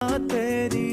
तेरी।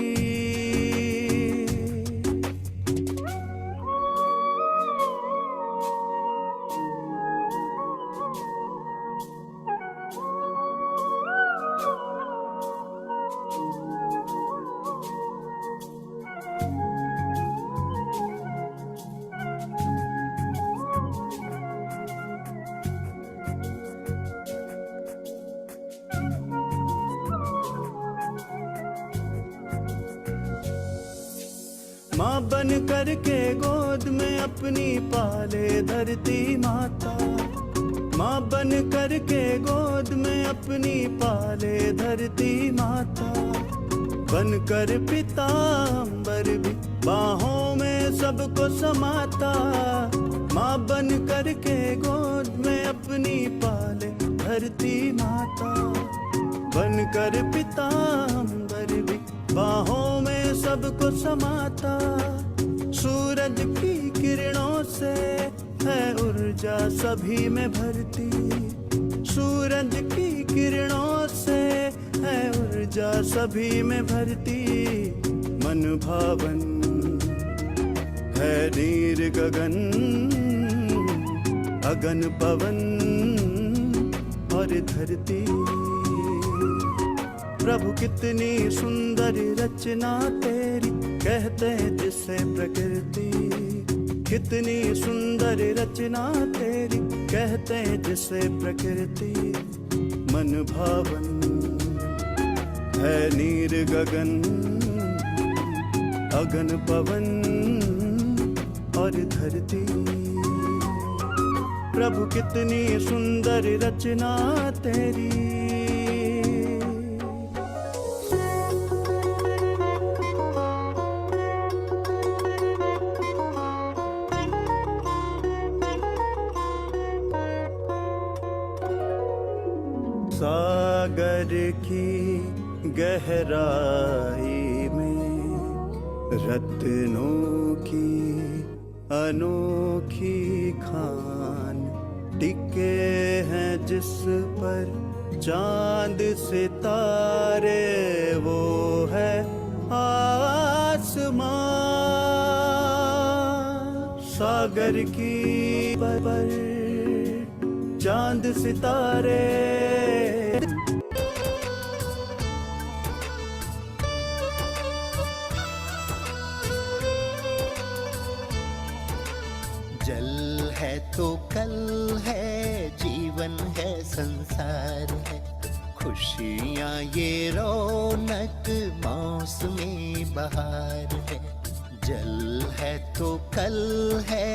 माँ बन करके गोद में अपनी पाले धरती माता। माँ बन करके गोद में अपनी पाले धरती माता। बन कर पिता अम्बर भी बाहों में सबको समाता। माँ बन करके गोद में अपनी पाले धरती माता। बन कर पिता अम्बर भी बाहों में सबको समाता। सूरज की किरणों से है ऊर्जा सभी में भरती। सूरज की किरणों से है ऊर्जा सभी में भरती। मन भावन है नीर गगन, अगन पवन और धरती। प्रभु कितनी सुंदर रचना तेरी, कहते हैं जिसे प्रकृति। कितनी सुंदर रचना तेरी, कहते हैं जिसे प्रकृति। मन भावन है नीर गगन, अगन पवन और धरती। प्रभु कितनी सुंदर रचना तेरी। सागर की गहराई में रत्नों की अनोखी खान टिके हैं, जिस पर चांद सितारे वो है आसमां। सागर की पर चांद सितारे। जल है तो कल है, जीवन है संसार है। खुशियाँ ये रौनक मौसमी बहार है। जल है तो कल है,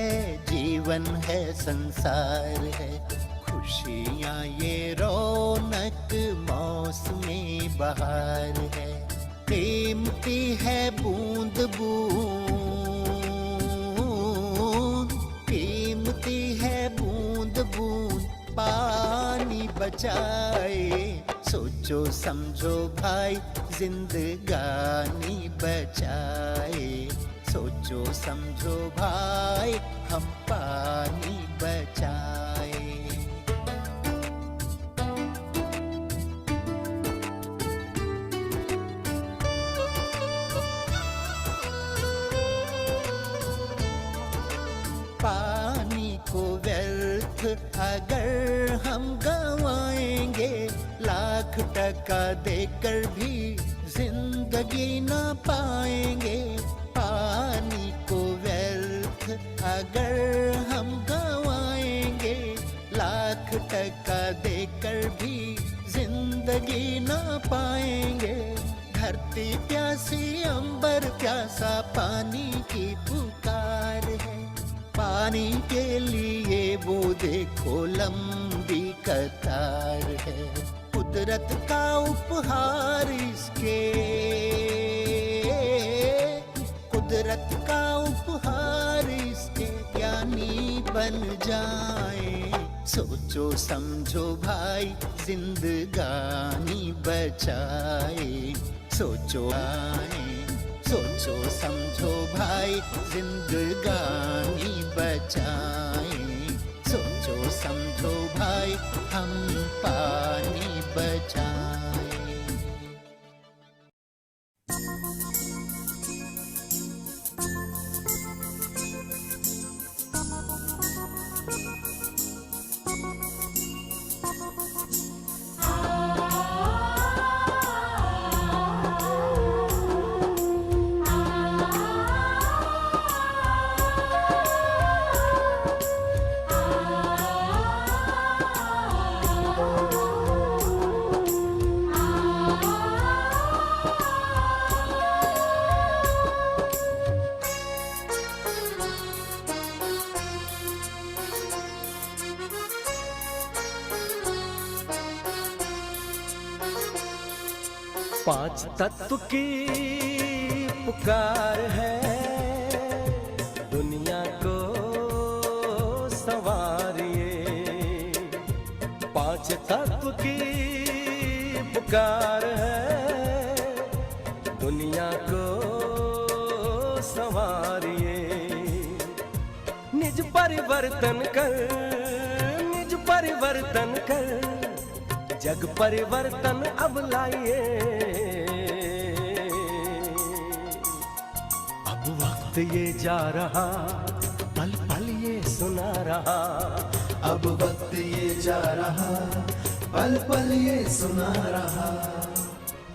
जीवन है संसार है। खुशियाँ ये रौनक मौसमी बहार है। कीमती है बूंद बूंद, कीमती है बूंद बूंद पानी बचाए। सोचो समझो भाई जिंदगानी बचाए। सोचो समझो भाई हम पानी बचाए। पानी को व्यर्थ अगर हम गवाएंगे, लाख टका देकर भी जिंदगी ना पाएंगे। पानी को व्यर्थ अगर हम गवाएंगे, लाख टका देकर भी जिंदगी ना पाएंगे। धरती प्यासी अंबर प्यासा, पानी की पुकार है। पानी के लिए वो देखो लंबी कतार है। कुदरत का उपहार इसके, कुदरत का उपहार इसके ज्ञानी बन जाए। सोचो समझो भाई जिंदगानी बचाए। सोचो आए, सोचो समझो भाई जिंदगानी बचाए। सोचो समझो भाई हम पानी बचाए। पांच तत्व की पुकार है, दुनिया को संवारिए। पांच तत्व की पुकार है, दुनिया को संवारिए। निज परिवर्तन कर, निज परिवर्तन कर, जग परिवर्तन अब लाइए। अब वक्त ये जा रहा, पल पल ये सुना रहा। अब वक्त ये जा रहा, पल पल ये सुना रहा।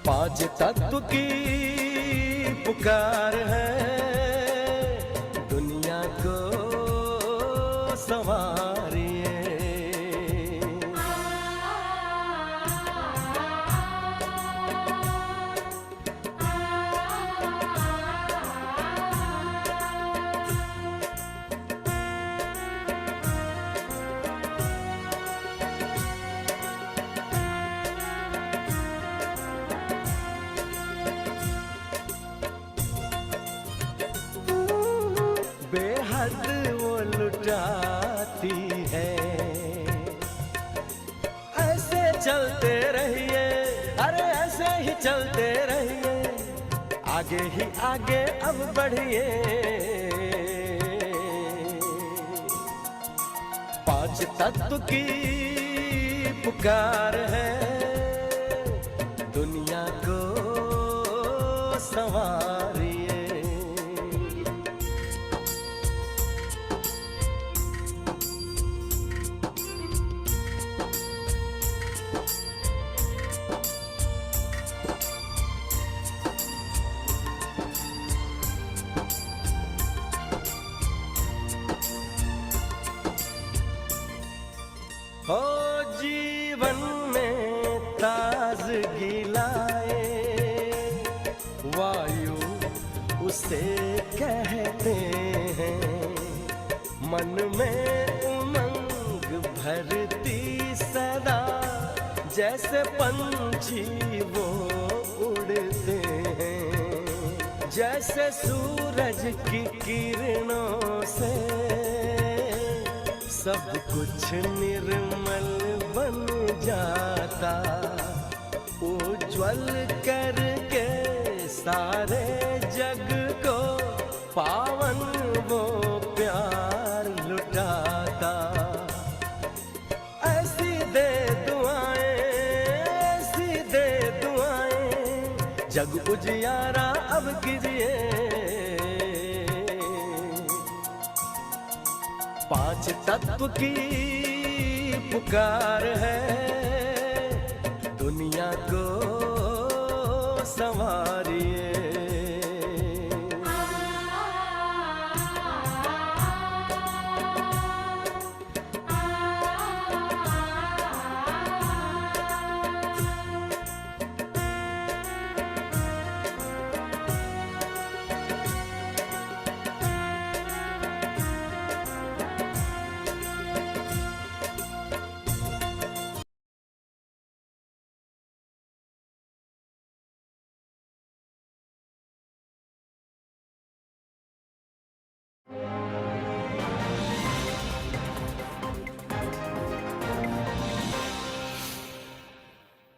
पांच तत्व की पुकार है, दुनिया को संवारिए। बेहद वो लुटाती है, ऐसे चलते रहिए, अरे ऐसे ही चलते रहिए, आगे ही आगे अब बढ़िए। पांच तत्व की पुकार है, दुनिया को संवारिए। हो जीवन में ताजगी लाए, वायु उसे कहते हैं। मन में उमंग भरती सदा, जैसे पंछी वो उड़ते हैं। जैसे सूरज की किरणों से सब कुछ निर्मल बन जाता, उज्ज्वल करके सारे जग को पावन वो प्यार लुटाता। ऐसी दे दुआएं, ऐसी दे दुआएं, जग उजियारा अब कीजिए। पांच तत्व की पुकार है, दुनिया को संवारिए।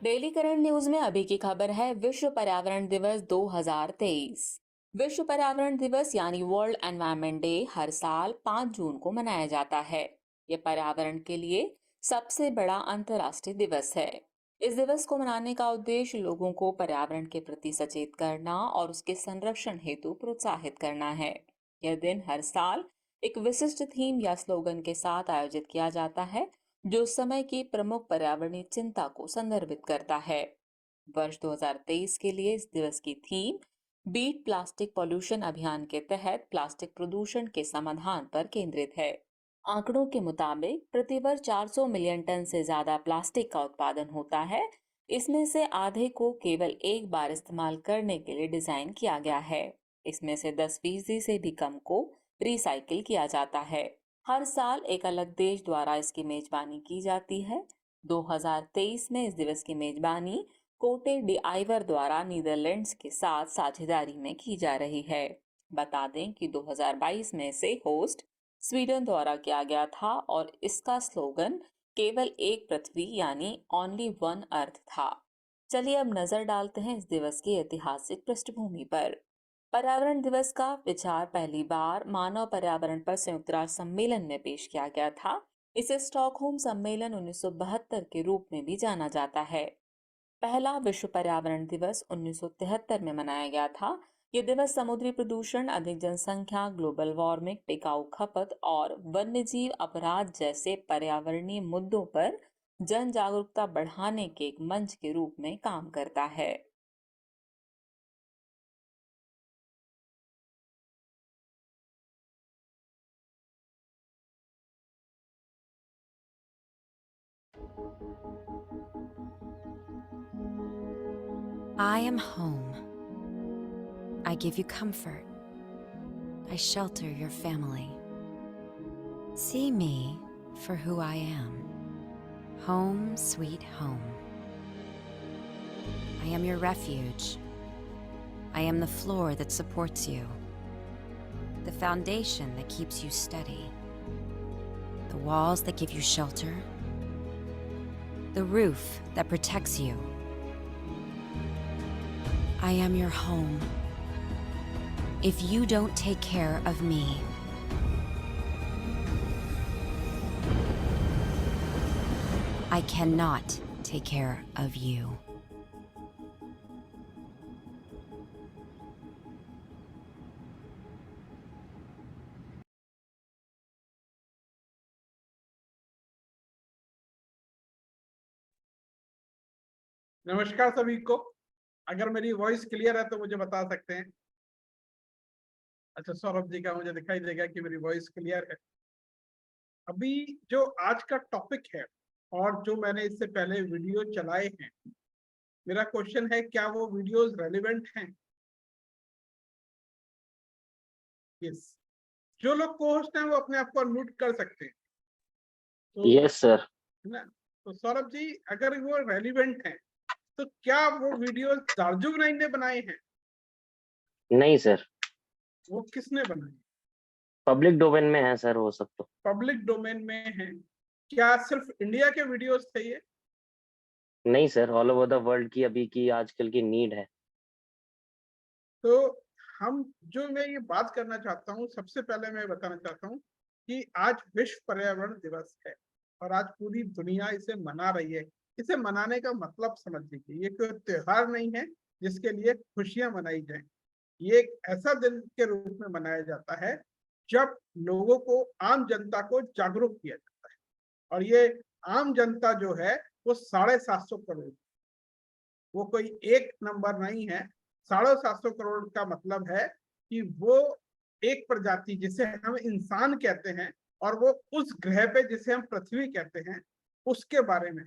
डेली करंट न्यूज में अभी की खबर है विश्व पर्यावरण दिवस 2023। विश्व पर्यावरण दिवस यानी वर्ल्ड एनवायरनमेंट डे हर साल 5 जून को मनाया जाता है। यह पर्यावरण के लिए सबसे बड़ा अंतर्राष्ट्रीय दिवस है। इस दिवस को मनाने का उद्देश्य लोगों को पर्यावरण के प्रति सचेत करना और उसके संरक्षण हेतु प्रोत्साहित करना है। यह दिन हर साल एक विशिष्ट थीम या स्लोगन के साथ आयोजित किया जाता है, जो उस समय की प्रमुख पर्यावरणीय चिंता को संदर्भित करता है। वर्ष 2023 के लिए इस दिवस की थीम बीट प्लास्टिक पॉल्यूशन अभियान के तहत प्लास्टिक प्रदूषण के समाधान पर केंद्रित है। आंकड़ों के मुताबिक प्रतिवर्ष 400 मिलियन टन से ज्यादा प्लास्टिक का उत्पादन होता है। इसमें से आधे को केवल एक बार इस्तेमाल करने के लिए डिजाइन किया गया है। इसमें से 10% से भी कम को रिसाइकिल किया जाता है। हर साल एक अलग देश द्वारा इसकी मेजबानी की जाती है। 2023 में इस दिवस की मेजबानी कोटे डी आइवर द्वारा नीदरलैंड्स के साथ साझेदारी में की जा रही है। बता दें कि 2022 में से होस्ट स्वीडन द्वारा किया गया था और इसका स्लोगन केवल एक पृथ्वी यानी ओनली वन अर्थ था। चलिए अब नजर डालते हैं इस दिवस की ऐतिहासिक पृष्ठभूमि पर। पर्यावरण दिवस का विचार पहली बार मानव पर्यावरण पर संयुक्त राष्ट्र सम्मेलन में पेश किया गया था। इसे स्टॉकहोम सम्मेलन 1972 के रूप में भी जाना जाता है। पहला विश्व पर्यावरण दिवस 1973 में मनाया गया था। ये दिवस समुद्री प्रदूषण, अधिक जनसंख्या, ग्लोबल वार्मिंग, टिकाऊ खपत और वन्यजीव अपराध जैसे पर्यावरणीय मुद्दों पर जन जागरूकता बढ़ाने के एक मंच के रूप में काम करता है। I am home. I give you comfort. I shelter your family. See me for who I am. Home, sweet home. I am your refuge. I am the floor that supports you. The foundation that keeps you steady. The walls that give you shelter. The roof that protects you. I am your home. If you don't take care of me, I cannot take care of you. नमस्कार सभी को। अगर मेरी voice clear है तो मुझे बता सकते हैं। अच्छा, सौरभ जी का मुझे दिखाई देगा कि मेरी वॉइस क्लियर है। अभी जो आज का टॉपिक है और जो मैंने इससे पहले वीडियो चलाए हैं, मेरा क्वेश्चन है क्या वो वीडियोस रेलेवेंट हैं? यस। जो लोग को-होस्ट हैं वो अपने आप को अनम्यूट कर सकते हैं। तो यस सर। है ना? तो सौरभ जी, अगर वो रेलिवेंट हैं तो क्या वो वीडियोस दार्जुग नाइन ने बनाए हैं? नहीं सर, वो किसने बनाए? पब्लिक डोमेन में है सर वो सब तो। पब्लिक डोमेन में है। क्या सिर्फ इंडिया के वीडियोस थे ये? नहीं sir, all over the world की अभी की आजकल की नीड है। तो मैं ये बात करना चाहता हूँ, सबसे पहले मैं बताना चाहता हूँ कि आज विश्व पर्यावरण दिवस है और आज पूरी दुनिया इसे मना रही है। इसे मनाने का मतलब समझ लीजिए, ये कोई त्योहार नहीं है जिसके लिए खुशियां मनाई जाएं। ये एक ऐसा दिन के रूप में मनाया जाता है जब लोगों को, आम जनता को जागरूक किया जाता है। और ये आम जनता जो है वो 750 करोड़, वो कोई एक नंबर नहीं है। 750 करोड़ का मतलब है कि वो एक प्रजाति जिसे हम इंसान कहते हैं और वो उस ग्रह पे जिसे हम पृथ्वी कहते हैं, उसके बारे में।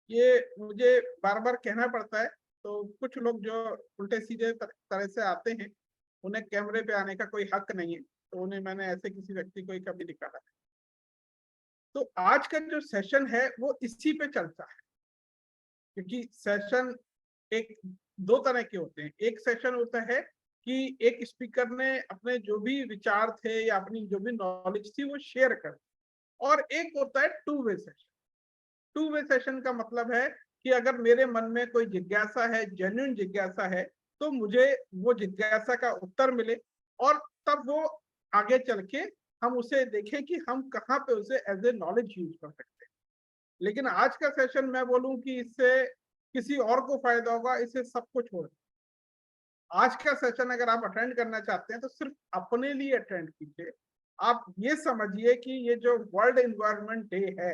ये मुझे बार बार कहना पड़ता है, तो कुछ लोग जो उल्टे सीधे तरह से आते हैं, उन्हें कैमरे पे आने का कोई हक नहीं है, तो उन्हें मैंने ऐसे किसी व्यक्ति को ही कभी निकाला है। तो आज का जो सेशन है वो इसी पे चलता है, क्योंकि सेशन एक दो तरह के होते हैं। एक सेशन होता है कि एक स्पीकर ने अपने जो भी विचार थे या अपनी जो भी नॉलेज थी वो शेयर कर, और एक होता है two way session. Two way session का मतलब है कि अगर मेरे मन में कोई जिज्ञासा है, जेन्युइन जिज्ञासा है, तो मुझे वो जिज्ञासा का उत्तर मिले और तब वो आगे चल के हम उसे देखें कि हम कहाँ पे उसे एज ए नॉलेज यूज कर सकते हैं। लेकिन आज का सेशन मैं बोलूं कि इससे किसी और को फायदा होगा, इसे सबको छोड़। आज का सेशन अगर आप अटेंड करना चाहते हैं तो सिर्फ अपने लिए अटेंड कीजिए। आप ये समझिए कि ये जो वर्ल्ड एनवायरनमेंट डे है,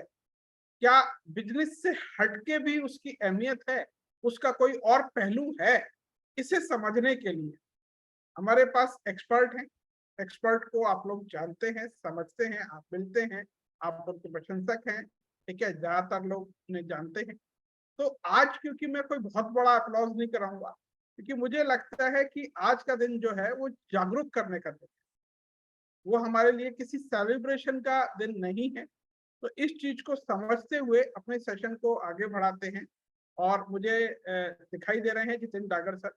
क्या बिजनेस से हटके भी उसकी अहमियत है, उसका कोई और पहलू है? इसे समझने के लिए हमारे पास एक्सपर्ट हैं। एक्सपर्ट को आप लोग जानते हैं, समझते हैं, आप मिलते हैं, आप उनके प्रशंसक हैं, ठीक है, ज्यादातर लोग उन्हें जानते हैं। तो आज क्योंकि मैं कोई बहुत बड़ा अप्लॉज नहीं कराऊंगा, क्योंकि मुझे लगता है कि आज का दिन जो है वो जागरूक करने का दिन है। वो हमारे लिए किसी सेलिब्रेशन का दिन नहीं है, तो इस चीज को समझते हुए अपने सेशन को आगे बढ़ाते हैं। और मुझे दिखाई दे रहे हैं जितेंद्र डागर सर,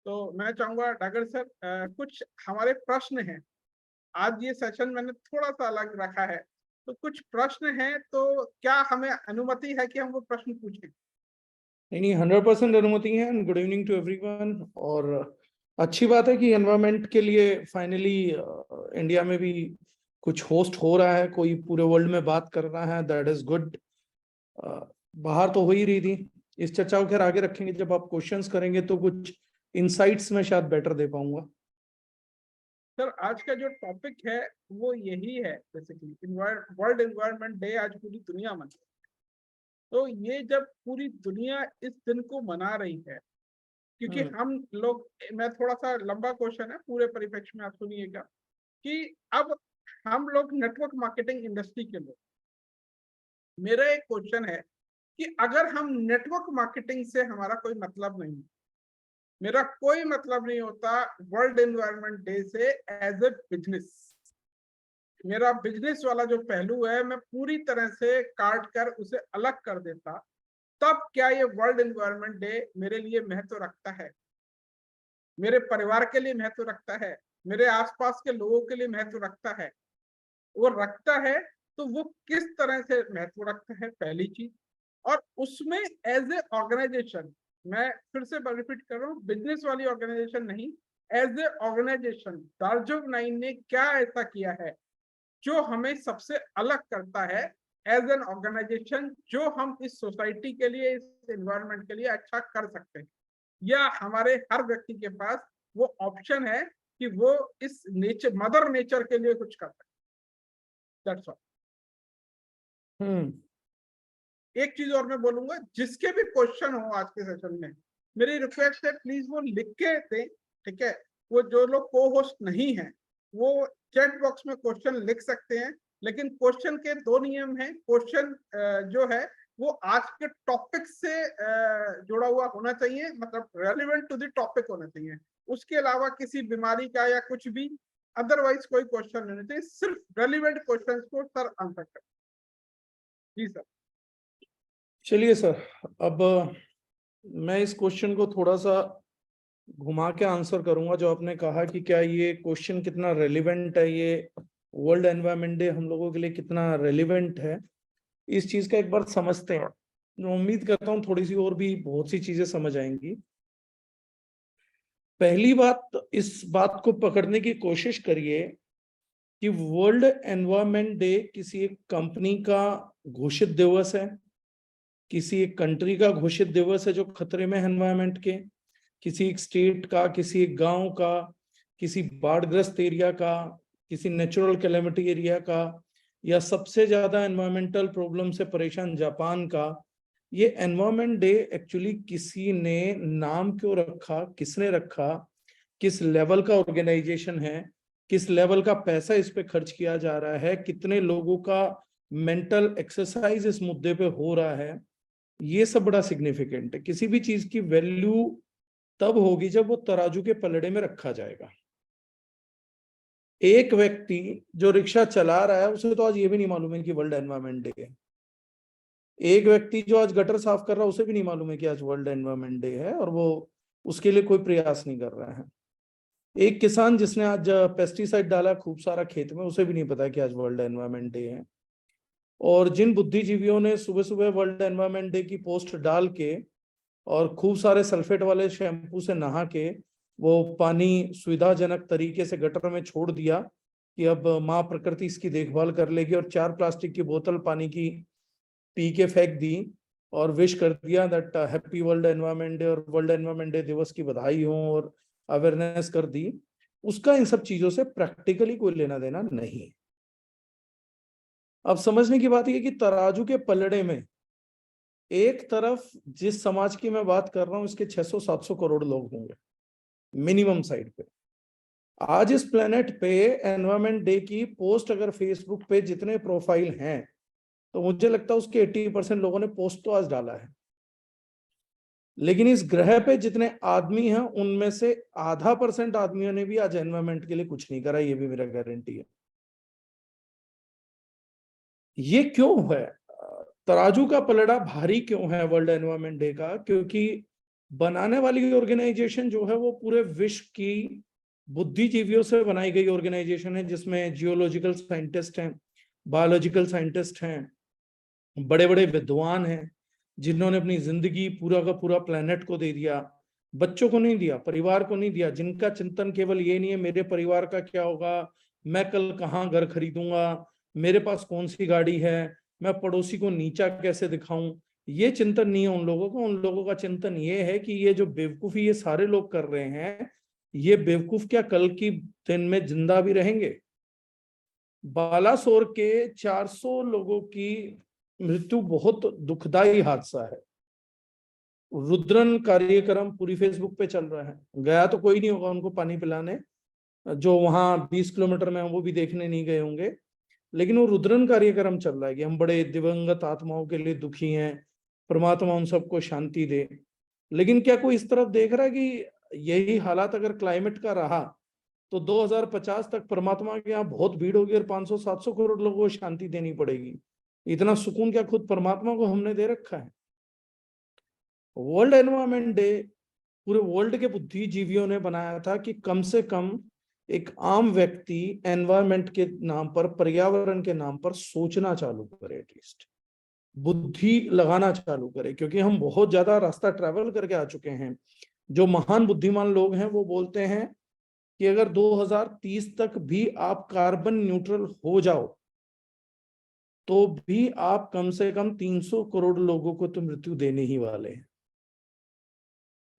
तो मैं चाहूंगा डागर सर कुछ हमारे प्रश्न हैं। आज ये सेशन मैंने थोड़ा सा अलग रखा है, तो कुछ प्रश्न हैं, तो क्या हमें अनुमति है कि हम वो प्रश्न पूछें? नहीं, 100% अनुमति है। Good evening to everyone. और अच्छी बात है कि एनवायरनमेंट के लिए फाइनली इंडिया में भी कुछ होस्ट हो रहा है, कोई पूरे वर्ल्ड में बात कर रहा है, दैट इज गुड। बाहर तो हो ही रही थी। इस चर्चा को खैर आगे रखेंगे, जब आप क्वेश्चंस करेंगे तो कुछ इनसाइट्स में शायद बेटर दे पाऊंगा। सर आज का जो टॉपिक है वो यही है, बेसिकली वर्ल्ड एनवायरनमेंट डे आज पूरी दुनिया मना रही है। तो ये जब पूरी दुनिया इस दिन को मना रही है, क्योंकि हम लोग, मैं थोड़ा सा लंबा क्वेश्चन है, पूरे परिप्रेक्ष्य में आप सुनिएगा, कि अब हम लोग नेटवर्क मार्केटिंग इंडस्ट्री के लोग, मेरा एक क्वेश्चन है कि अगर हम नेटवर्क मार्केटिंग से हमारा कोई मतलब नहीं, मेरा कोई मतलब नहीं होता वर्ल्ड एनवायरनमेंट डे से एज ए बिजनेस, मेरा बिजनेस वाला जो पहलू है मैं पूरी तरह से काट कर उसे अलग कर देता, तब क्या ये वर्ल्ड एनवायरनमेंट डे मेरे लिए महत्व रखता है, मेरे परिवार के लिए महत्व रखता है, मेरे आसपास के लोगों के लिए महत्व रखता है? वो रखता है तो वो किस तरह से महत्व रखता है, पहली चीज। और उसमें एज ए ऑर्गेनाइजेशन, मैं फिर से रिपीट कर रहा हूँ, बिजनेस वाली ऑर्गेनाइजेशन नहीं, एज ए ऑर्गेनाइजेशन दार्जिलिंग 9 ने क्या ऐसा किया है जो हमें सबसे अलग करता है एज एन ऑर्गेनाइजेशन, जो हम इस सोसाइटी के लिए, इस एनवायरनमेंट के लिए अच्छा कर सकते हैं, या हमारे हर व्यक्ति के पास वो ऑप्शन है कि वो इस नेचर, मदर नेचर के लिए कुछ कर सकते। That's all. एक चीज और मैं बोलूंगा, जिसके भी क्वेश्चन हो आज के सेशन में, मेरी रिक्वेस्ट है प्लीज वो लिख के दें, ठीक है? वो जो लोग को होस्ट नहीं है वो चैट बॉक्स में क्वेश्चन लिख सकते हैं, लेकिन क्वेश्चन के 2 नियम हैं। क्वेश्चन जो है वो आज के टॉपिक से जुड़ा हुआ होना चाहिए, मतलब रेलिवेंट टू द टॉपिक होना चाहिए, उसके अलावा किसी बीमारी का या कुछ भी अदरवाइज कोई क्वेश्चन नहीं होना चाहिए, सिर्फ रेलिवेंट क्वेश्चंस को सर आंसर करें। जी सर। चलिए सर, अब मैं इस क्वेश्चन को थोड़ा सा घुमा के आंसर करूंगा। जो आपने कहा कि क्या ये क्वेश्चन कितना रेलिवेंट है, ये वर्ल्ड एनवायरनमेंट डे हम लोगों के लिए कितना रेलिवेंट है, इस चीज का एक बार समझते हैं। मैं उम्मीद करता हूँ थोड़ी सी और भी बहुत सी चीजें समझ आएंगी। पहली बात, इस बात को पकड़ने की कोशिश करिए कि वर्ल्ड एनवायरनमेंट डे किसी एक कंपनी का घोषित दिवस है, किसी एक कंट्री का घोषित दिवस है जो खतरे में है एनवायरनमेंट के, किसी एक स्टेट का, किसी एक गांव का, किसी बाढ़ग्रस्त एरिया का, किसी नेचुरल कैलेमिटी एरिया का, या सबसे ज्यादा एनवायरमेंटल प्रॉब्लम से परेशान जापान का। ये एनवायरनमेंट डे एक्चुअली किसी ने नाम क्यों रखा, किसने रखा, किस लेवल का ऑर्गेनाइजेशन है, किस लेवल का पैसा इस पे खर्च किया जा रहा है, कितने लोगों का मेंटल एक्सरसाइज इस मुद्दे पे हो रहा है, ये सब बड़ा सिग्निफिकेंट है। किसी भी चीज की वैल्यू तब होगी जब वो तराजू के पलड़े में रखा जाएगा। एक व्यक्ति जो रिक्शा चला रहा है उसे तो आज ये भी नहीं मालूम है कि वर्ल्ड एनवायरनमेंट डे है। एक व्यक्ति जो आज गटर साफ कर रहा है उसे भी नहीं मालूम है कि आज वर्ल्ड एनवायरनमेंट डे है, और वो उसके लिए कोई प्रयास नहीं कर रहा है। एक किसान जिसने आज पेस्टिसाइड डाला खूब सारा खेत में, उसे भी नहीं पता कि आज वर्ल्ड एनवायरनमेंट डे है। और जिन बुद्धिजीवियों ने सुबह सुबह वर्ल्ड एनवायरनमेंट डे की पोस्ट डाल के और खूब सारे सल्फेट वाले शैम्पू से नहा के वो पानी सुविधाजनक तरीके से गटर में छोड़ दिया कि अब माँ प्रकृति इसकी देखभाल कर लेगी, और 4 प्लास्टिक की बोतल पानी की पी के फेंक दी और विश कर दिया that happy world environment day और वर्ल्ड एनवायरनमेंट डे दिवस की बधाई हो, और अवेयरनेस कर दी, उसका इन सब चीजों से प्रैक्टिकली कोई लेना देना नहीं। अब समझने की बात यह कि तराजू के पलड़े में एक तरफ जिस समाज की मैं बात कर रहा हूं इसके 600-700 करोड़ लोग होंगे मिनिमम साइड पे। आज इस प्लेनेट पे एनवायरनमेंट डे की पोस्ट अगर फेसबुक पे जितने प्रोफाइल हैं तो मुझे लगता है उसके 80% लोगों ने पोस्ट तो आज डाला है, लेकिन इस ग्रह पे जितने आदमी हैं उनमें से आधा % आदमियों ने भी आज एनवायरनमेंट के लिए कुछ नहीं करा, ये भी मेरा गारंटी है। ये क्यों है? तराजू का पलड़ा भारी क्यों है वर्ल्ड एनवायरनमेंट डे का? क्योंकि बनाने वाली ऑर्गेनाइजेशन जो है वो पूरे विश्व की बुद्धिजीवियों से बनाई गई ऑर्गेनाइजेशन है, जिसमें जियोलॉजिकल साइंटिस्ट हैं, बायोलॉजिकल साइंटिस्ट हैं, बड़े बड़े विद्वान हैं, जिन्होंने अपनी जिंदगी पूरा का पूरा प्लेनेट को दे दिया, बच्चों को नहीं दिया, परिवार को नहीं दिया, जिनका चिंतन केवल ये नहीं है मेरे परिवार का क्या होगा, मैं कल कहाँ घर खरीदूंगा, मेरे पास कौन सी गाड़ी है, मैं पड़ोसी को नीचा कैसे दिखाऊं। ये चिंतन नहीं है उन लोगों का। उन लोगों का चिंतन ये है कि ये जो बेवकूफी ये सारे लोग कर रहे हैं, ये बेवकूफ क्या कल की दिन में जिंदा भी रहेंगे? बालासोर के 400 लोगों की मृत्यु बहुत दुखदाई हादसा है। रुद्रन कार्यक्रम पूरी फेसबुक पे चल रहा है, गया तो कोई नहीं होगा उनको पानी पिलाने, जो वहां 20 किलोमीटर में वो भी देखने नहीं गए होंगे, लेकिन वो रुद्रन कार्यक्रम चल रहा है कि हम बड़े दिवंगत आत्माओं के लिए दुखी हैं, परमात्मा उन सबको शांति दे। लेकिन क्या कोई इस तरफ देख रहा है कि यही हालात अगर क्लाइमेट का रहा तो 2050 तक परमात्मा के यहाँ बहुत भीड़ होगी और 500-700 करोड़ लोगों को शांति देनी पड़ेगी? इतना सुकून क्या खुद परमात्मा को हमने दे रखा है? वर्ल्ड एनवायरनमेंट डे पूरे वर्ल्ड के बुद्धिजीवियों ने बनाया था कि कम से कम एक आम व्यक्ति एनवायरनमेंट के नाम पर, पर्यावरण के नाम पर सोचना चालू करे, एटलीस्ट बुद्धि लगाना चालू करे। क्योंकि हम बहुत ज्यादा रास्ता ट्रैवल करके आ चुके हैं। जो महान बुद्धिमान लोग हैं वो बोलते हैं कि अगर 2030 तक भी आप कार्बन न्यूट्रल हो जाओ तो भी आप कम से कम 300 करोड़ लोगों को तो मृत्यु देने ही वाले हैं।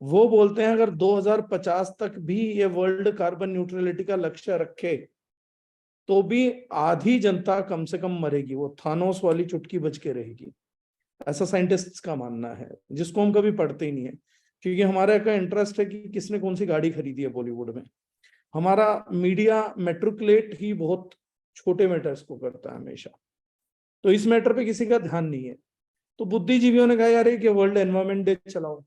वो बोलते हैं अगर 2050 तक भी ये वर्ल्ड कार्बन न्यूट्रलिटी का लक्ष्य रखे तो भी आधी जनता कम से कम मरेगी, वो थानोस वाली चुटकी बच के रहेगी। ऐसा साइंटिस्ट्स का मानना है, जिसको हम कभी पढ़ते ही नहीं है। क्योंकि हमारा का इंटरेस्ट है कि किसने कौन सी गाड़ी खरीदी है बॉलीवुड में। हमारा मीडिया मेट्रिकुलेट ही बहुत छोटे मैटर्स को करता है हमेशा, तो इस मैटर पे किसी का ध्यान नहीं है। तो बुद्धिजीवियों ने कहा यार कि वर्ल्ड एनवायरनमेंट डे चलाओ,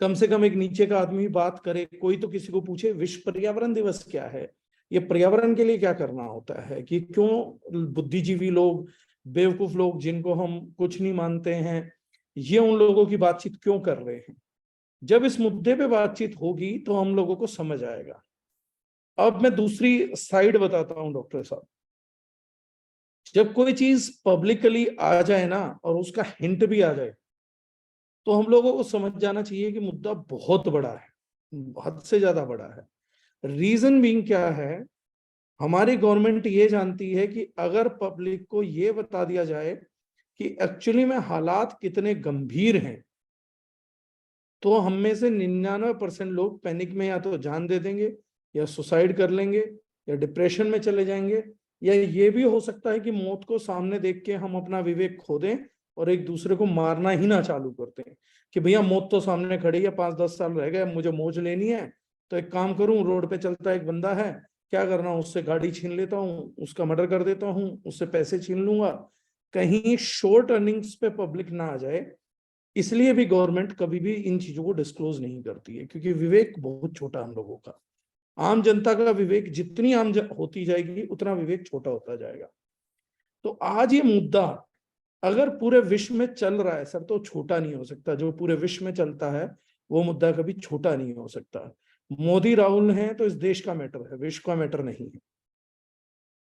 कम से कम एक नीचे का आदमी बात करे, कोई तो किसी को पूछे विश्व पर्यावरण दिवस क्या है, ये पर्यावरण के लिए क्या करना होता है, कि क्यों बुद्धिजीवी लोग, बेवकूफ लोग जिनको हम कुछ नहीं मानते हैं, ये उन लोगों की बातचीत क्यों कर रहे हैं। जब इस मुद्दे पे बातचीत होगी तो हम लोगों को समझ आएगा। अब मैं दूसरी साइड बताता हूं डॉक्टर साहब। जब कोई चीज पब्लिकली आ जाए ना और उसका हिंट भी आ जाए तो हम लोगों को समझ जाना चाहिए कि मुद्दा बहुत बड़ा है, हद से ज्यादा बड़ा है। रीजन बीइंग क्या है, हमारी गवर्नमेंट ये जानती है कि अगर पब्लिक को ये बता दिया जाए कि एक्चुअली में हालात कितने गंभीर हैं तो हम में से 99% लोग पैनिक में या तो जान दे देंगे या सुसाइड कर लेंगे या डिप्रेशन में चले जाएंगे, या ये भी हो सकता है कि मौत को सामने देख के हम अपना विवेक खो दें और एक दूसरे को मारना ही ना चालू करते हैं कि भैया मौत तो सामने खड़ी है, 5-10 साल रह गए, मुझे मौज लेनी है तो एक काम करूं, रोड पे चलता एक बंदा है, क्या करना, उससे गाड़ी छीन लेता हूँ, उसका मर्डर कर देता हूँ, उससे पैसे छीन लूंगा। कहीं शॉर्ट अर्निंग्स पे पब्लिक ना आ जाए, इसलिए भी गवर्नमेंट कभी भी इन चीजों को डिस्क्लोज नहीं करती है, क्योंकि विवेक बहुत छोटा हम लोगों का। आम जनता का विवेक जितनी होती जाएगी उतना विवेक छोटा होता जाएगा। तो आज ये मुद्दा अगर पूरे विश्व में चल रहा है सर तो छोटा नहीं हो सकता। जो पूरे विश्व में चलता है वो मुद्दा कभी छोटा नहीं हो सकता। मोदी राहुल हैं तो इस देश का मैटर है, विश्व का मैटर नहीं है।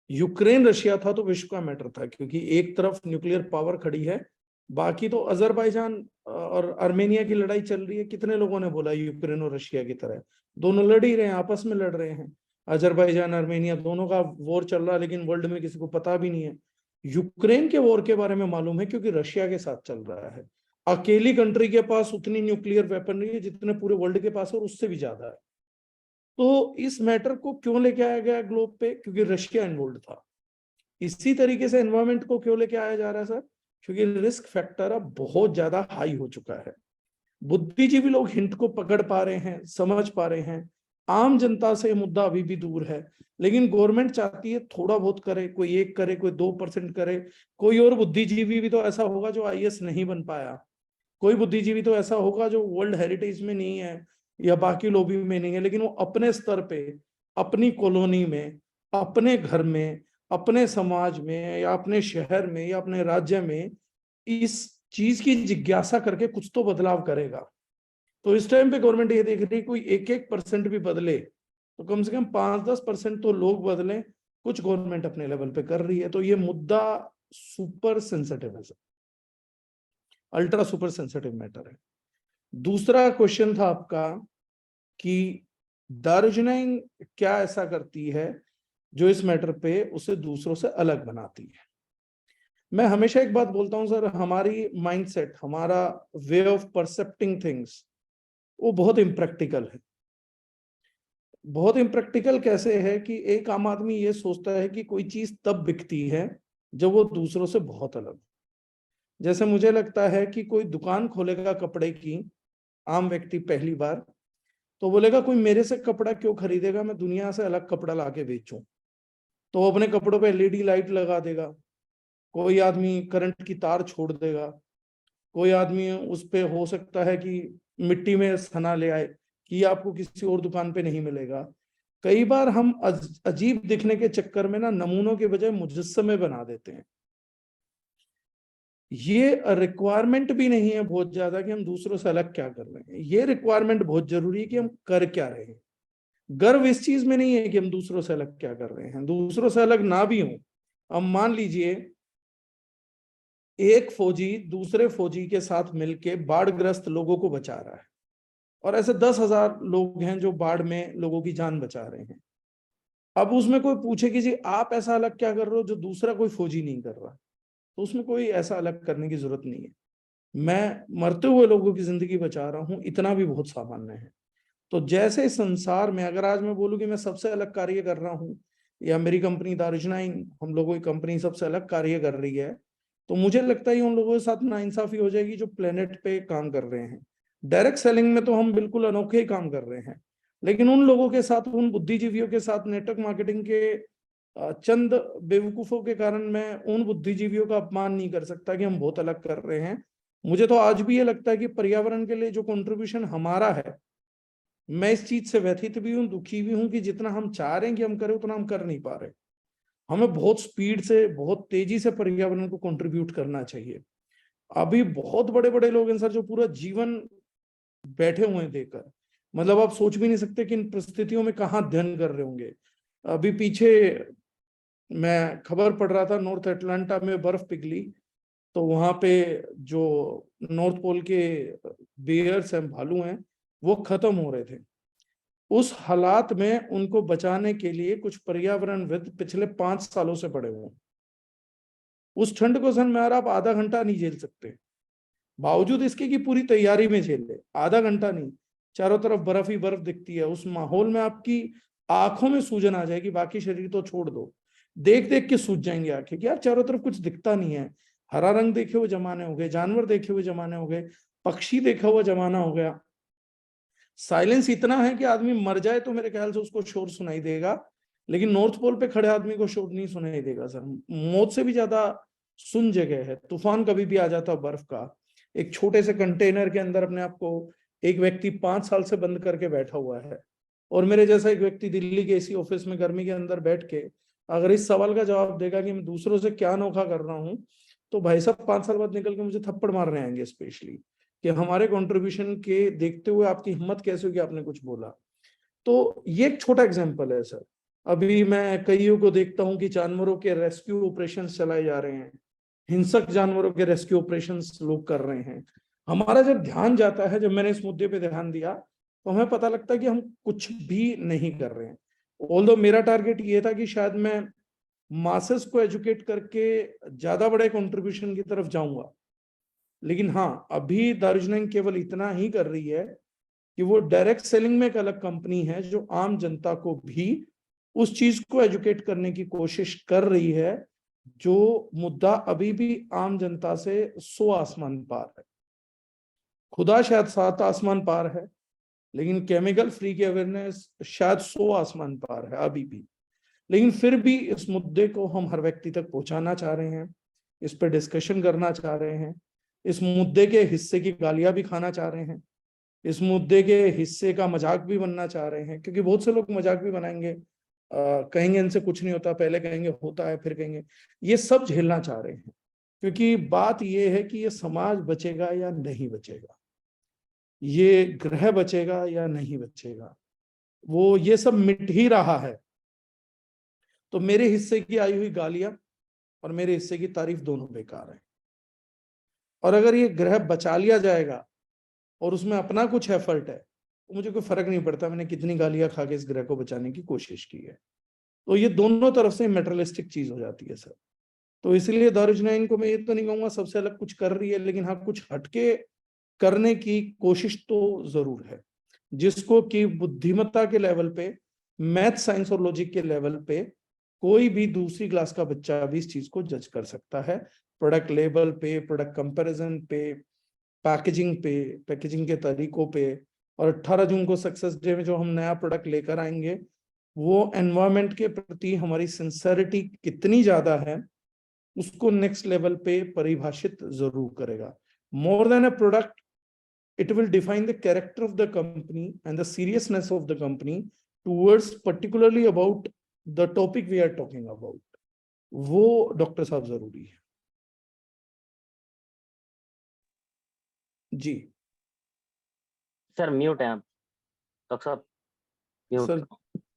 यूक्रेन रशिया था तो विश्व का मैटर था, क्योंकि एक तरफ न्यूक्लियर पावर खड़ी है, बाकी तो अजरबैजान और आर्मेनिया की लड़ाई चल रही है। कितने लोगों ने बोला यूक्रेन और रशिया की तरह, दोनों लड़ ही रहे हैं, आपस में लड़ रहे हैं। अजरबैजान आर्मेनिया दोनों का वॉर चल रहा है, लेकिन वर्ल्ड में किसी को पता भी नहीं है। यूक्रेन के वॉर के बारे में मालूम है क्योंकि रशिया के साथ चल रहा है। अकेली कंट्री के पास उतनी न्यूक्लियर वेपनरी है जितने पूरे वर्ल्ड के पास, और उससे भी ज्यादा है। तो इस मैटर को क्यों लेके आया गया ग्लोब पे, क्योंकि रशिया इन्वॉल्व था। इसी तरीके से एनवायरमेंट को क्यों लेके आया जा रहा है सर, क्योंकि रिस्क फैक्टर अब बहुत ज्यादा हाई हो चुका है। बुद्धिजीवी लोग हिंट को पकड़ पा रहे हैं, समझ पा रहे हैं। आम जनता से मुद्दा अभी भी दूर है, लेकिन गवर्नमेंट चाहती है थोड़ा बहुत करे, कोई 1 करे, कोई 2% करे। कोई और बुद्धिजीवी भी तो ऐसा होगा जो IAS नहीं बन पाया, कोई बुद्धिजीवी तो ऐसा होगा जो वर्ल्ड हेरिटेज में नहीं है या बाकी लॉबी में नहीं है, लेकिन वो अपने स्तर पे, अपनी कॉलोनी में, अपने घर में, अपने समाज में या अपने शहर में या अपने राज्य में इस चीज की जिज्ञासा करके कुछ तो बदलाव करेगा। तो इस टाइम पे गवर्नमेंट ये देख रही है कोई 1% भी बदले तो कम से कम 5-10% तो लोग बदलें, कुछ गवर्नमेंट अपने लेवल पे कर रही है। तो ये मुद्दा सुपर सेंसिटिव है sir, ultra super sensitive matter है। दूसरा क्वेश्चन था आपका कि दार्जिलिंग क्या ऐसा करती है जो इस मैटर पे उसे दूसरों से अलग बनाती है। मैं हमेशा एक बात बोलता हूं सर, हमारी माइंडसेट, हमारा वे ऑफ परसेप्टिंग थिंग्स वो बहुत इम्प्रैक्टिकल है। बहुत इम्प्रैक्टिकल कैसे है कि एक आम आदमी ये सोचता है कि कोई चीज तब बिकती है जब वो दूसरों से बहुत अलग। जैसे मुझे लगता है कि कोई दुकान खोलेगा कपड़े की, आम व्यक्ति पहली बार, तो बोलेगा कोई मेरे से कपड़ा क्यों खरीदेगा, मैं दुनिया से अलग कपड़ा लाके बेचूं। तो वो अपने कपड़ों पे LED लाइट लगा देगा, कोई आदमी करंट की तार छोड़ देगा, कोई आदमी उस पे हो सकता है कि मिट्टी में सना ले आए कि आपको किसी और दुकान पे नहीं मिलेगा। कई बार हम अजीब दिखने के चक्कर में ना नमूनों के बजाय मुजस्समे बना देते हैं। ये रिक्वायरमेंट भी नहीं है बहुत ज्यादा कि हम दूसरों से अलग क्या कर रहे हैं, ये रिक्वायरमेंट बहुत जरूरी है कि हम कर क्या रहे हैं। गर्व इस चीज में नहीं है कि हम दूसरों से अलग क्या कर रहे हैं, दूसरों से अलग ना भी हो। अब मान लीजिए एक फौजी दूसरे फौजी के साथ मिलके बाढ़ग्रस्त लोगों को बचा रहा है, और ऐसे 10,000 लोग हैं जो बाढ़ में लोगों की जान बचा रहे हैं। अब उसमें कोई पूछे कि जी आप ऐसा अलग क्या कर रहे हो जो दूसरा कोई फौजी नहीं कर रहा, तो उसमें कोई ऐसा अलग करने की जरूरत नहीं है। मैं मरते हुए लोगों की जिंदगी बचा रहा हूं, इतना भी बहुत सामान्य है। तो जैसे संसार में अगर आज मैं बोलूं कि मैं सबसे अलग कार्य कर रहा हूं, या मेरी कंपनी दार्जिलिंग, हम लोगों की कंपनी सबसे अलग कार्य कर रही है, तो मुझे लगता है उन लोगों के साथ नाइंसाफी हो जाएगी जो प्लेनेट पे काम कर रहे हैं। डायरेक्ट सेलिंग में तो हम बिल्कुल अनोखे ही काम कर रहे हैं, लेकिन उन लोगों के साथ, उन बुद्धिजीवियों के साथ नेटवर्क मार्केटिंग के चंद बेवकूफों के कारण मैं उन बुद्धिजीवियों का अपमान नहीं कर सकता कि हम बहुत अलग कर रहे हैं। मुझे तो आज भी ये लगता है कि पर्यावरण के लिए जो कंट्रीब्यूशन हमारा है, मैं इस चीज से व्यथित भी हूँ, दुखी भी हूँ कि जितना हम चाह रहे हैं कि हम करें उतना हम कर नहीं पा रहे। हमें बहुत स्पीड से, बहुत तेजी से पर्यावरण को कंट्रीब्यूट करना चाहिए। अभी बहुत बड़े बड़े लोग हैं सर जो पूरा जीवन बैठे हुए हैं देकर, मतलब आप सोच भी नहीं सकते कि इन परिस्थितियों में कहाँ अध्ययन कर रहे होंगे। अभी पीछे मैं खबर पढ़ रहा था, नॉर्थ अटलांटा में बर्फ पिघली, तो वहां पे जो नॉर्थ पोल के बेयर्स हैं, भालू हैं, वो खत्म हो रहे थे। उस हालात में उनको बचाने के लिए कुछ पर्यावरणविद पिछले 5 सालों से पड़े हुए हैं। उस ठंड को सन में आप आधा घंटा नहीं झेल सकते, बावजूद इसके कि पूरी तैयारी में झेल ले, आधा घंटा नहीं, चारों तरफ बर्फ ही बर्फ दिखती है। उस माहौल में आपकी आंखों में सूजन आ जाएगी, बाकी शरीर तो छोड़ दो, देख देख के सूज जाएंगे आंखें कि यार चारों तरफ कुछ दिखता नहीं है। हरा रंग देखे हुए जमाने हो गए, जानवर देखे हुए जमाने हो गए, पक्षी देखा हुआ जमाना हो गया। साइलेंस इतना है कि आदमी मर जाए तो मेरे ख्याल से उसको शोर सुनाई देगा, लेकिन नॉर्थ पोल पे खड़े आदमी को शोर नहीं सुनाई देगा सर। मौत से भी ज्यादा सुन जगह है। तूफान कभी भी आ जाता बर्फ का। एक छोटे से कंटेनर के अंदर अपने आप को एक व्यक्ति 5 साल से बंद करके बैठा हुआ है, और मेरे जैसा एक व्यक्ति दिल्ली के एसी ऑफिस में गर्मी के अंदर बैठ के अगर इस सवाल का जवाब देगा कि मैं दूसरों से क्या अनोखा कर रहा हूँ, तो भाई साहब 5 साल बाद निकल के मुझे थप्पड़ मारने आएंगे, स्पेशली कि हमारे कंट्रीब्यूशन के देखते हुए आपकी हिम्मत कैसे हुई, आपने कुछ बोला। तो ये एक छोटा एग्जांपल है सर। अभी मैं कईयों को देखता हूं कि जानवरों के रेस्क्यू ऑपरेशंस चलाए जा रहे हैं, हिंसक जानवरों के रेस्क्यू ऑपरेशंस लोग कर रहे हैं। हमारा जब ध्यान जाता है, जब मैंने इस मुद्दे पे ध्यान दिया, तो हमें पता लगता है कि हम कुछ भी नहीं कर रहे हैं। ऑल्दो मेरा टारगेट ये था कि शायद मैं मासेस को एजुकेट करके ज्यादा बड़े कंट्रीब्यूशन की तरफ जाऊंगा, लेकिन हाँ, अभी दार्जिलिंग केवल इतना ही कर रही है कि वो डायरेक्ट सेलिंग में एक अलग कंपनी है जो आम जनता को भी उस चीज को एजुकेट करने की कोशिश कर रही है, जो मुद्दा अभी भी आम जनता से 100 आसमान पार है। खुदा शायद 7 आसमान पार है, लेकिन केमिकल फ्री की अवेयरनेस शायद 100 आसमान पार है अभी भी। लेकिन फिर भी इस मुद्दे को हम हर व्यक्ति तक पहुंचाना चाह रहे हैं, इस पर डिस्कशन करना चाह रहे हैं, इस मुद्दे के हिस्से की गालियां भी खाना चाह रहे हैं, इस मुद्दे के हिस्से का मजाक भी बनना चाह रहे हैं, क्योंकि बहुत से लोग मजाक भी बनाएंगे। कहेंगे इनसे कुछ नहीं होता, पहले कहेंगे होता है, फिर कहेंगे, ये सब झेलना चाह रहे हैं। क्योंकि बात ये है कि ये समाज बचेगा या नहीं बचेगा, ये ग्रह बचेगा या नहीं बचेगा, वो ये सब मिट ही रहा है। तो मेरे हिस्से की आई हुई गालियां और मेरे हिस्से की तारीफ दोनों बेकार है। और अगर ये ग्रह बचा लिया जाएगा और उसमें अपना कुछ एफर्ट है, तो मुझे कोई फर्क नहीं पड़ता मैंने कितनी गालियां खा के इस ग्रह को बचाने की कोशिश की है। तो ये दोनों तरफ से मेटेरियलिस्टिक चीज हो जाती है सर। तो इसलिए दारुजनाइन को मैं ये तो नहीं कहूंगा सबसे अलग कुछ कर रही है, लेकिन हाँ कुछ हटके करने की कोशिश तो जरूर है, जिसको कि बुद्धिमत्ता के लेवल पे, मैथ साइंस और लॉजिक के लेवल पे कोई भी दूसरी क्लास का बच्चा भी इस चीज को जज कर सकता है। प्रोडक्ट लेबल पे, प्रोडक्ट कंपैरिजन पे, पैकेजिंग पे, पैकेजिंग के तरीकों पे। और 18 जून को सक्सेस डे में जो हम नया प्रोडक्ट लेकर आएंगे, वो एनवायरमेंट के प्रति हमारी सिंसेरिटी कितनी ज्यादा है उसको नेक्स्ट लेवल पे परिभाषित जरूर करेगा। More than a product, it will define the character of the company and the seriousness of the company towards particularly about the topic we are talking about. वो डॉक्टर साहब जरूरी है जी। सर म्यूट है आप डॉक्टर साहब, mute. Sir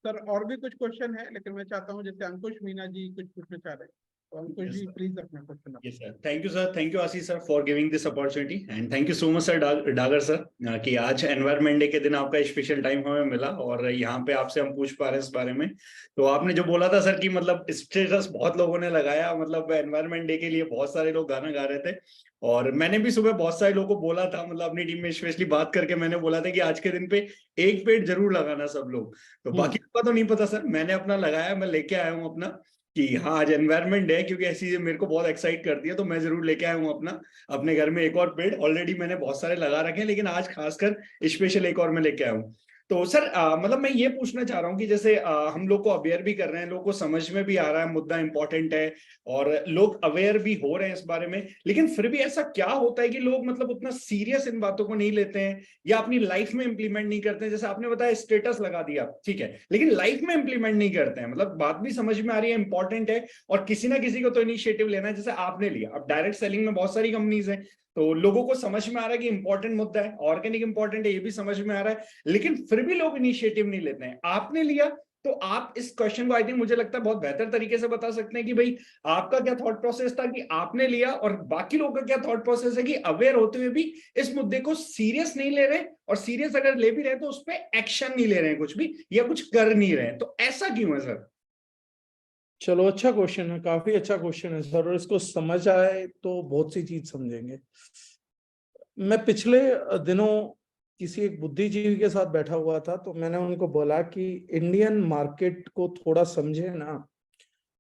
sir और भी कुछ क्वेश्चन है, लेकिन मैं चाहता हूँ जैसे अंकुश मीना जी कुछ पूछना चाह रहे हैं, तो अंकुश जी प्लीज अपना question. Yes, sir. Thank you, sir. Thank you, Ashish sir, for giving this opportunity, and thank you so much, sir, Dagar sir, कि आज एनवायरमेंट डे के दिन आपका स्पेशल टाइम हमें मिला और यहाँ पे आपसे हम पूछ पा रहे हैं इस बारे में। तो आपने जो बोला था सर कि मतलब स्टेटस बहुत लोगों ने लगाया, मतलब एनवायरमेंट डे के लिए बहुत सारे लोग गाना गा रहे थे, और मैंने भी सुबह बहुत सारे लोगों को बोला था, मतलब अपनी टीम में स्पेशली बात करके मैंने बोला था कि आज के दिन पे एक पेड़ जरूर लगाना सब लोग। तो बाकी का तो नहीं पता सर, मैंने अपना लगाया, मैं लेके आया हूँ अपना कि हाँ आज एनवायरमेंट है, क्योंकि ऐसी चीजें मेरे को बहुत एक्साइट करती है, तो मैं जरूर लेके आया हूँ अपने घर में एक और पेड़। ऑलरेडी मैंने बहुत सारे लगा रखे हैं, लेकिन आज खासकर स्पेशल एक और मैं लेके आया हूँ। तो सर मतलब मैं ये पूछना चाह रहा हूँ कि जैसे हम लोग को अवेयर भी कर रहे हैं, लोगों को समझ में भी आ रहा है मुद्दा इंपॉर्टेंट है और लोग अवेयर भी हो रहे हैं इस बारे में, लेकिन फिर भी ऐसा क्या होता है कि लोग मतलब उतना सीरियस इन बातों को नहीं लेते हैं या अपनी लाइफ में इंप्लीमेंट नहीं करते हैं। जैसे आपने बताया स्टेटस लगा दिया, ठीक है, लेकिन लाइफ में इंप्लीमेंट नहीं करते हैं। मतलब बात भी समझ में आ रही है, इंपॉर्टेंट है, और किसी ना किसी को तो इनिशिएटिव लेना है, जैसे आपने लिया। अब डायरेक्ट सेलिंग में बहुत सारी कंपनीज हैं, तो लोगों को समझ में आ रहा है कि इंपॉर्टेंट मुद्दा है, ऑर्गेनिक इंपॉर्टेंट है, ये भी समझ में आ रहा है, लेकिन फिर भी लोग इनिशिएटिव नहीं लेते हैं। आपने लिया, तो आप इस क्वेश्चन को आई थिंक मुझे लगता है बहुत बेहतर तरीके से बता सकते हैं कि भाई आपका क्या थॉट प्रोसेस था कि आपने लिया, और बाकी लोगों का क्या थॉट प्रोसेस है कि अवेयर होते हुए भी इस मुद्दे को सीरियस नहीं ले रहे, और सीरियस अगर ले भी रहे तो उस पर एक्शन नहीं ले रहे हैं कुछ भी, या कुछ कर नहीं रहे हैं। तो ऐसा क्यों है सर? चलो, अच्छा क्वेश्चन है, काफी अच्छा क्वेश्चन है सर, और इसको समझ आए तो बहुत सी चीज समझेंगे। मैं पिछले दिनों किसी एक बुद्धिजीवी के साथ बैठा हुआ था, तो मैंने उनको बोला कि इंडियन मार्केट को थोड़ा समझे ना,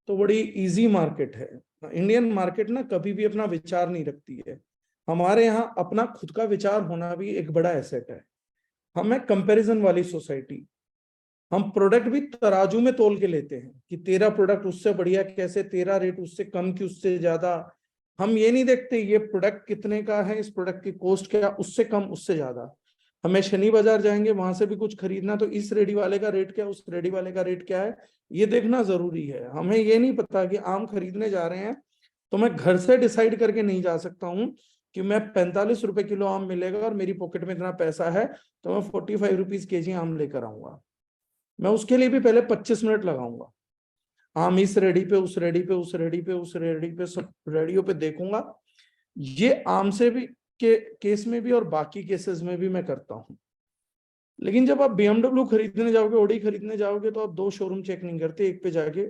तो बड़ी इजी मार्केट है। इंडियन मार्केट ना कभी भी अपना विचार नहीं रखती है। हमारे यहाँ अपना खुद का विचार होना भी एक बड़ा एसेट है। हमें कंपैरिजन वाली सोसाइटी, हम प्रोडक्ट भी तराजू में तोल के लेते हैं कि तेरा प्रोडक्ट उससे बढ़िया कैसे, तेरा रेट उससे कम कि उससे ज्यादा। हम ये नहीं देखते ये प्रोडक्ट कितने का है, इस प्रोडक्ट की कॉस्ट क्या, उससे कम उससे ज्यादा। हमें शनि बाजार जाएंगे, वहां से भी कुछ खरीदना, तो इस रेडी वाले का रेट क्या, उस रेडी वाले का रेट क्या है, ये देखना जरूरी है। हमें ये नहीं पता कि आम खरीदने जा रहे हैं तो मैं घर से डिसाइड करके नहीं जा सकता हूँ कि मैं 45 रुपए किलो आम मिलेगा और मेरी पॉकेट में इतना पैसा है तो मैं 45 रुपीज केजी आम लेकर आऊंगा। मैं उसके लिए भी पहले 25 मिनट लगाऊंगा। आम इस रेडी पे, उस रेडी पे, उस रेडी पे, उस रेडी पे, सब रेडियो पे देखूंगा। ये आम से भी के केस में भी और बाकी केसेस में भी मैं करता हूँ। लेकिन जब आप BMW खरीदने जाओगे, ऑडी खरीदने जाओगे, तो आप 2 शोरूम चेक नहीं करते, एक पे जाके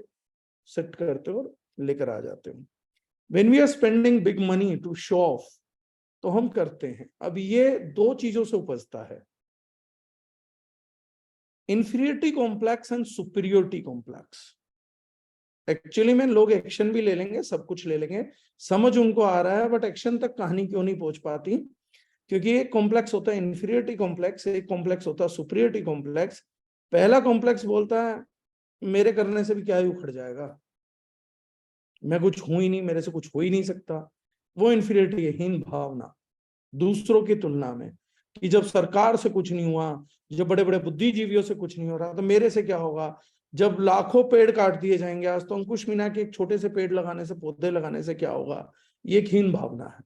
सेट करते हो और लेकर आ जाते हो। When we are spending big money to show off, तो हम करते हैं। अब ये 2 चीजों से उपजता है, inferiority complex and superiority complex. Actually में लोग एक्शन भी ले लेंगे, सब कुछ ले लेंगे, समझ उनको आ रहा है, बट एक्शन तक कहानी क्यों नहीं पहुंच पाती? क्योंकि एक कॉम्प्लेक्स होता है इंफीरियरिटी कॉम्प्लेक्स, एक कॉम्प्लेक्स होता है सुपीरियोरिटी कॉम्प्लेक्स। पहला कॉम्प्लेक्स बोलता है मेरे करने से भी क्या ही उखड़ जाएगा, मैं कुछ हूं ही नहीं, मेरे से कुछ हो ही नहीं सकता। वो इंफीरियरिटी है, हीन भावना दूसरों की तुलना में, कि जब सरकार से कुछ नहीं हुआ, जब बड़े बड़े बुद्धिजीवियों से कुछ नहीं हो रहा, तो मेरे से क्या होगा, जब लाखों पेड़ काट दिए जाएंगे आज, तो अंकुश मीना के एक छोटे से पेड़ लगाने से, पौधे लगाने से क्या होगा, ये एक हीन भावना है।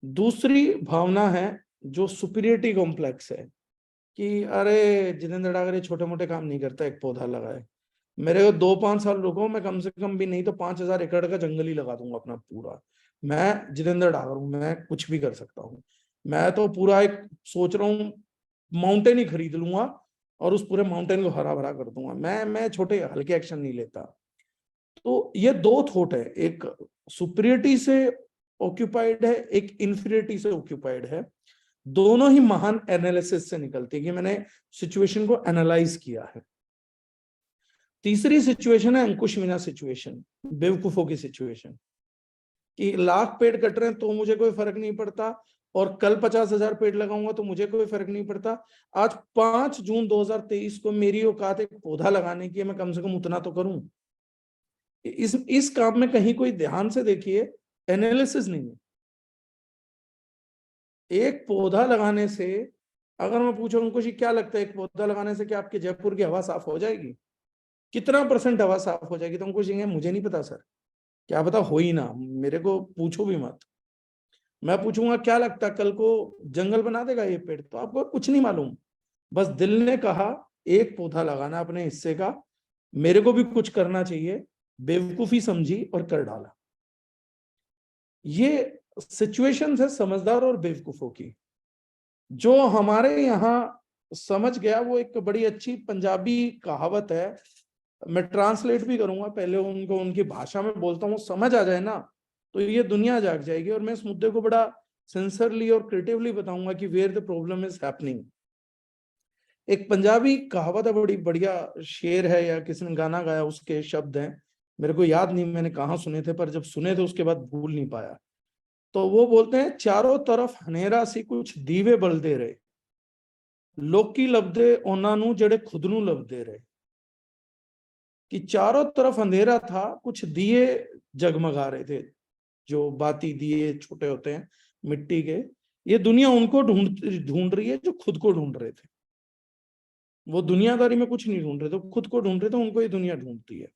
दूसरी भावना है जो सुपीरियरिटी कॉम्प्लेक्स है कि अरे जितेंद्र डागर ये छोटे मोटे काम नहीं करता, एक पौधा लगाए। मेरे को 2-5 साल रुको, मैं कम से कम भी नहीं तो 5,000 एकड़ का जंगल ही लगा दूंगा अपना पूरा। मैं जितेंद्र डागर हूं, मैं कुछ भी कर सकता हूँ। मैं तो पूरा एक सोच रहा हूँ माउंटेन ही खरीद लूंगा और उस पूरे माउंटेन को हरा भरा कर दूंगा। मैं छोटे हल्के एक्शन नहीं लेता। तो ये दो थॉट है, एक सुपीरियरिटी से ऑक्यूपाइड है, एक इंफीरियरिटी से ऑक्यूपाइड है। दोनों ही महान एनालिसिस से निकलती है कि मैंने सिचुएशन को एनालाइज किया है। तीसरी सिचुएशन है अंकुश मीना सिचुएशन, बेवकूफों की सिचुएशन, कि लाख पेड़ कट रहे हैं तो मुझे कोई फर्क नहीं पड़ता, और कल 50,000 पेड़ लगाऊंगा तो मुझे कोई फर्क नहीं पड़ता। आज 5 जून 2023 को मेरी औकात एक पौधा लगाने की है, मैं कम से कम उतना तो करूं। इस काम में कहीं कोई ध्यान से देखिए एनालिसिस नहीं है। एक पौधा लगाने से, अगर मैं पूछूं अंकुश जी क्या लगता है एक पौधा लगाने से क्या आपके जयपुर की हवा साफ हो जाएगी, कितना % हवा साफ हो जाएगी, तो अंकुश जी मुझे नहीं पता सर, क्या पता हो ही ना, मेरे को पूछो भी मत। मैं पूछूंगा क्या लगता कल को जंगल बना देगा ये पेड़, तो आपको कुछ नहीं मालूम। बस दिल ने कहा एक पौधा लगाना अपने हिस्से का, मेरे को भी कुछ करना चाहिए, बेवकूफी समझी और कर डाला। ये सिचुएशंस है समझदार और बेवकूफों की। जो हमारे यहाँ समझ गया वो एक बड़ी अच्छी पंजाबी कहावत है, मैं ट्रांसलेट भी करूंगा, पहले उनको उनकी भाषा में बोलता हूँ, समझ आ जाए ना तो ये दुनिया जाग जाएगी। और मैं इस मुद्दे को बड़ा सिंसियरली और क्रिएटिवली बताऊंगा कि where the problem is happening. एक पंजाबी कहावत है, बड़ी बढ़िया शेर है, या किसी ने गाना गाया, उसके शब्द हैं, मेरे को याद नहीं मैंने कहाँ सुने थे, पर जब सुने थे उसके बाद भूल नहीं पाया। तो वो बोलते हैं, चारों तरफ हनेरा सी कुछ दीवे बलदे रहे, लोकी लभदे उन्हां नूं जेड़े खुद नूं लभदे रहे। कि चारों तरफ अंधेरा था, कुछ दिए जगमगा रहे थे, जो बाती दिए छोटे होते हैं मिट्टी के, ये दुनिया उनको ढूंढ रही है जो खुद को ढूंढ रहे थे। वो दुनियादारी में कुछ नहीं ढूंढ रहे थे, खुद को ढूंढ रहे थे, उनको ये दुनिया ढूंढती है।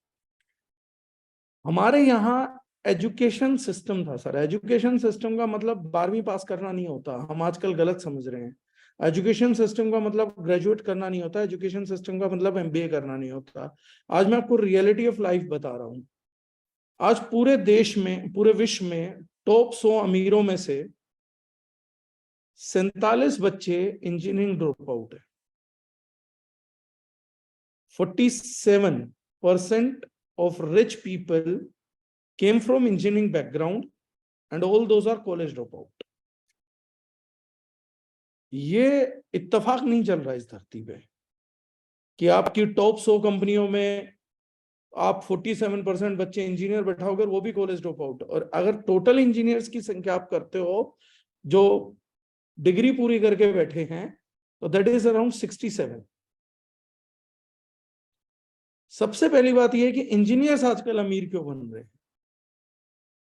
हमारे यहाँ एजुकेशन सिस्टम था सर, एजुकेशन सिस्टम का मतलब 12वीं पास करना नहीं होता, हम आजकल गलत समझ रहे हैं। एजुकेशन सिस्टम का मतलब ग्रेजुएट करना नहीं होता, एजुकेशन सिस्टम का मतलब MBA करना नहीं होता। आज मैं आपको रियलिटी ऑफ लाइफ बता रहा हूँ। आज पूरे देश में, पूरे विश्व में टॉप 100 अमीरों में से 47 बच्चे इंजीनियरिंग ड्रॉप आउट है। 47% of rich people came from engineering background and all those are college dropout. ये इत्तेफाक नहीं चल रहा इस धरती पे कि आपकी टॉप 100 कंपनियों में आप 47% बच्चे इंजीनियर बैठाओगे, वो भी कॉलेज ड्रॉप आउट। और अगर टोटल इंजीनियर्स की संख्या आप करते हो जो डिग्री पूरी करके बैठे हैं, तो दैट इज अराउंड 67। सबसे पहली बात यह है कि इंजीनियर्स आजकल अमीर क्यों बन रहे हैं।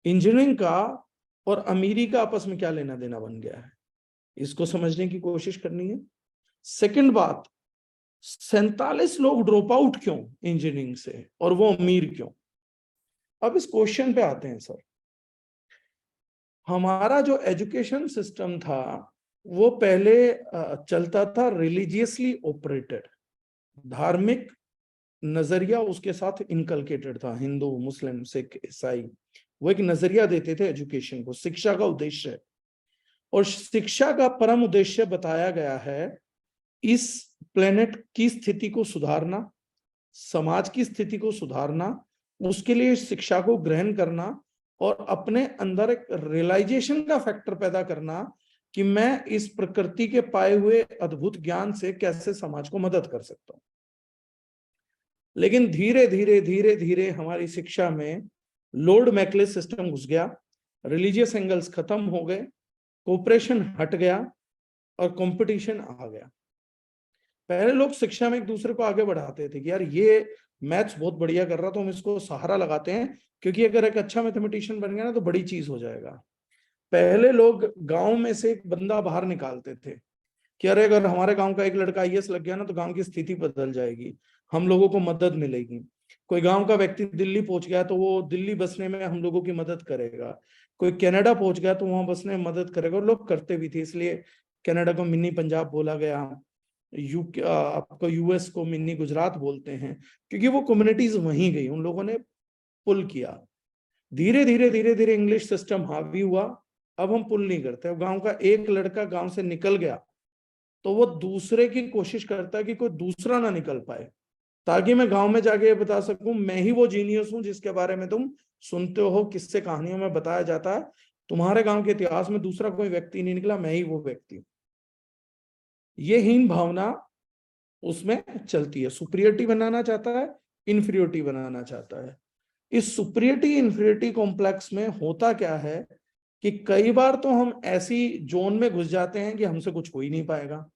इंजीनियरिंग का और अमीरी का आपस में क्या लेना देना बन गया है, इसको समझने की कोशिश करनी है। सेकंड बात, 47 लोग ड्रॉप आउट क्यों इंजीनियरिंग से और वो अमीर क्यों। अब इस क्वेश्चन पे आते हैं सर। हमारा जो एजुकेशन सिस्टम था वो पहले चलता था रिलीजियसली ऑपरेटेड, धार्मिक नजरिया उसके साथ इनकलकेटेड था। हिंदू, मुस्लिम, सिख, ईसाई वो एक नजरिया देते थे एजुकेशन को, शिक्षा का उद्देश्य। और शिक्षा का परम उद्देश्य बताया गया है इस प्लेनेट की स्थिति को सुधारना, समाज की स्थिति को सुधारना, उसके लिए शिक्षा को ग्रहण करना और अपने अंदर एक रियलाइजेशन का फैक्टर पैदा करना कि मैं इस प्रकृति के पाए हुए अद्भुत ज्ञान से कैसे समाज को मदद कर सकता हूं। लेकिन धीरे धीरे धीरे धीरे हमारी शिक्षा में लॉर्ड मैकले सिस्टम घुस गया, रिलीजियस एंगल्स खत्म हो गए, कोऑपरेशन हट गया और कंपटीशन आ गया। पहले लोग शिक्षा में एक दूसरे को आगे बढ़ाते थे कि यार ये मैथ्स बहुत बढ़िया कर रहा तो हम इसको सहारा लगाते हैं, क्योंकि अगर एक अच्छा मैथमेटिशियन बन गया ना तो बड़ी चीज हो जाएगा। पहले लोग गांव में से एक बंदा बाहर निकालते थे कि अरे अगर हमारे गांव का एक लड़का IAS लग गया ना तो गांव की स्थिति बदल जाएगी। हम लोगों को मदद मिलेगी। कोई गांव का व्यक्ति दिल्ली पहुंच गया तो वो दिल्ली बसने में हम लोगों की मदद करेगा। कोई कनाडा पहुंच गया तो वहां बसने में मदद करेगा, और लोग करते भी थे, इसलिए कनाडा को मिनी पंजाब बोला गया। यूके आपको यूएस को मिनी गुजरात बोलते हैं, क्योंकि वो कम्युनिटीज वहीं गई, उन लोगों ने पुल किया। धीरे धीरे धीरे धीरे इंग्लिश सिस्टम हावी हुआ, अब हम पुल नहीं करते। अब गांव का एक लड़का गांव से निकल गया तो वो दूसरे की कोशिश करता है कि कोई दूसरा ना निकल पाए, ताकि मैं गांव में जाके ये बता सकूं मैं ही वो जीनियस हूं जिसके बारे में तुम सुनते हो, किससे कहानियों में बताया जाता है। तुम्हारे गांव के इतिहास में दूसरा कोई व्यक्ति नहीं निकला, मैं ही वो व्यक्ति हूं। ये हीन भावना उसमें चलती है। सुपीरियरिटी बनाना चाहता है, इंफीरियरिटी बनाना चाहता है। इस सुपीरियरिटी इंफीरियरिटी कॉम्प्लेक्स में होता क्या है कि कई बार तो हम ऐसी जोन में घुस जाते हैं कि हमसे कुछ हो ही नहीं पाएगा,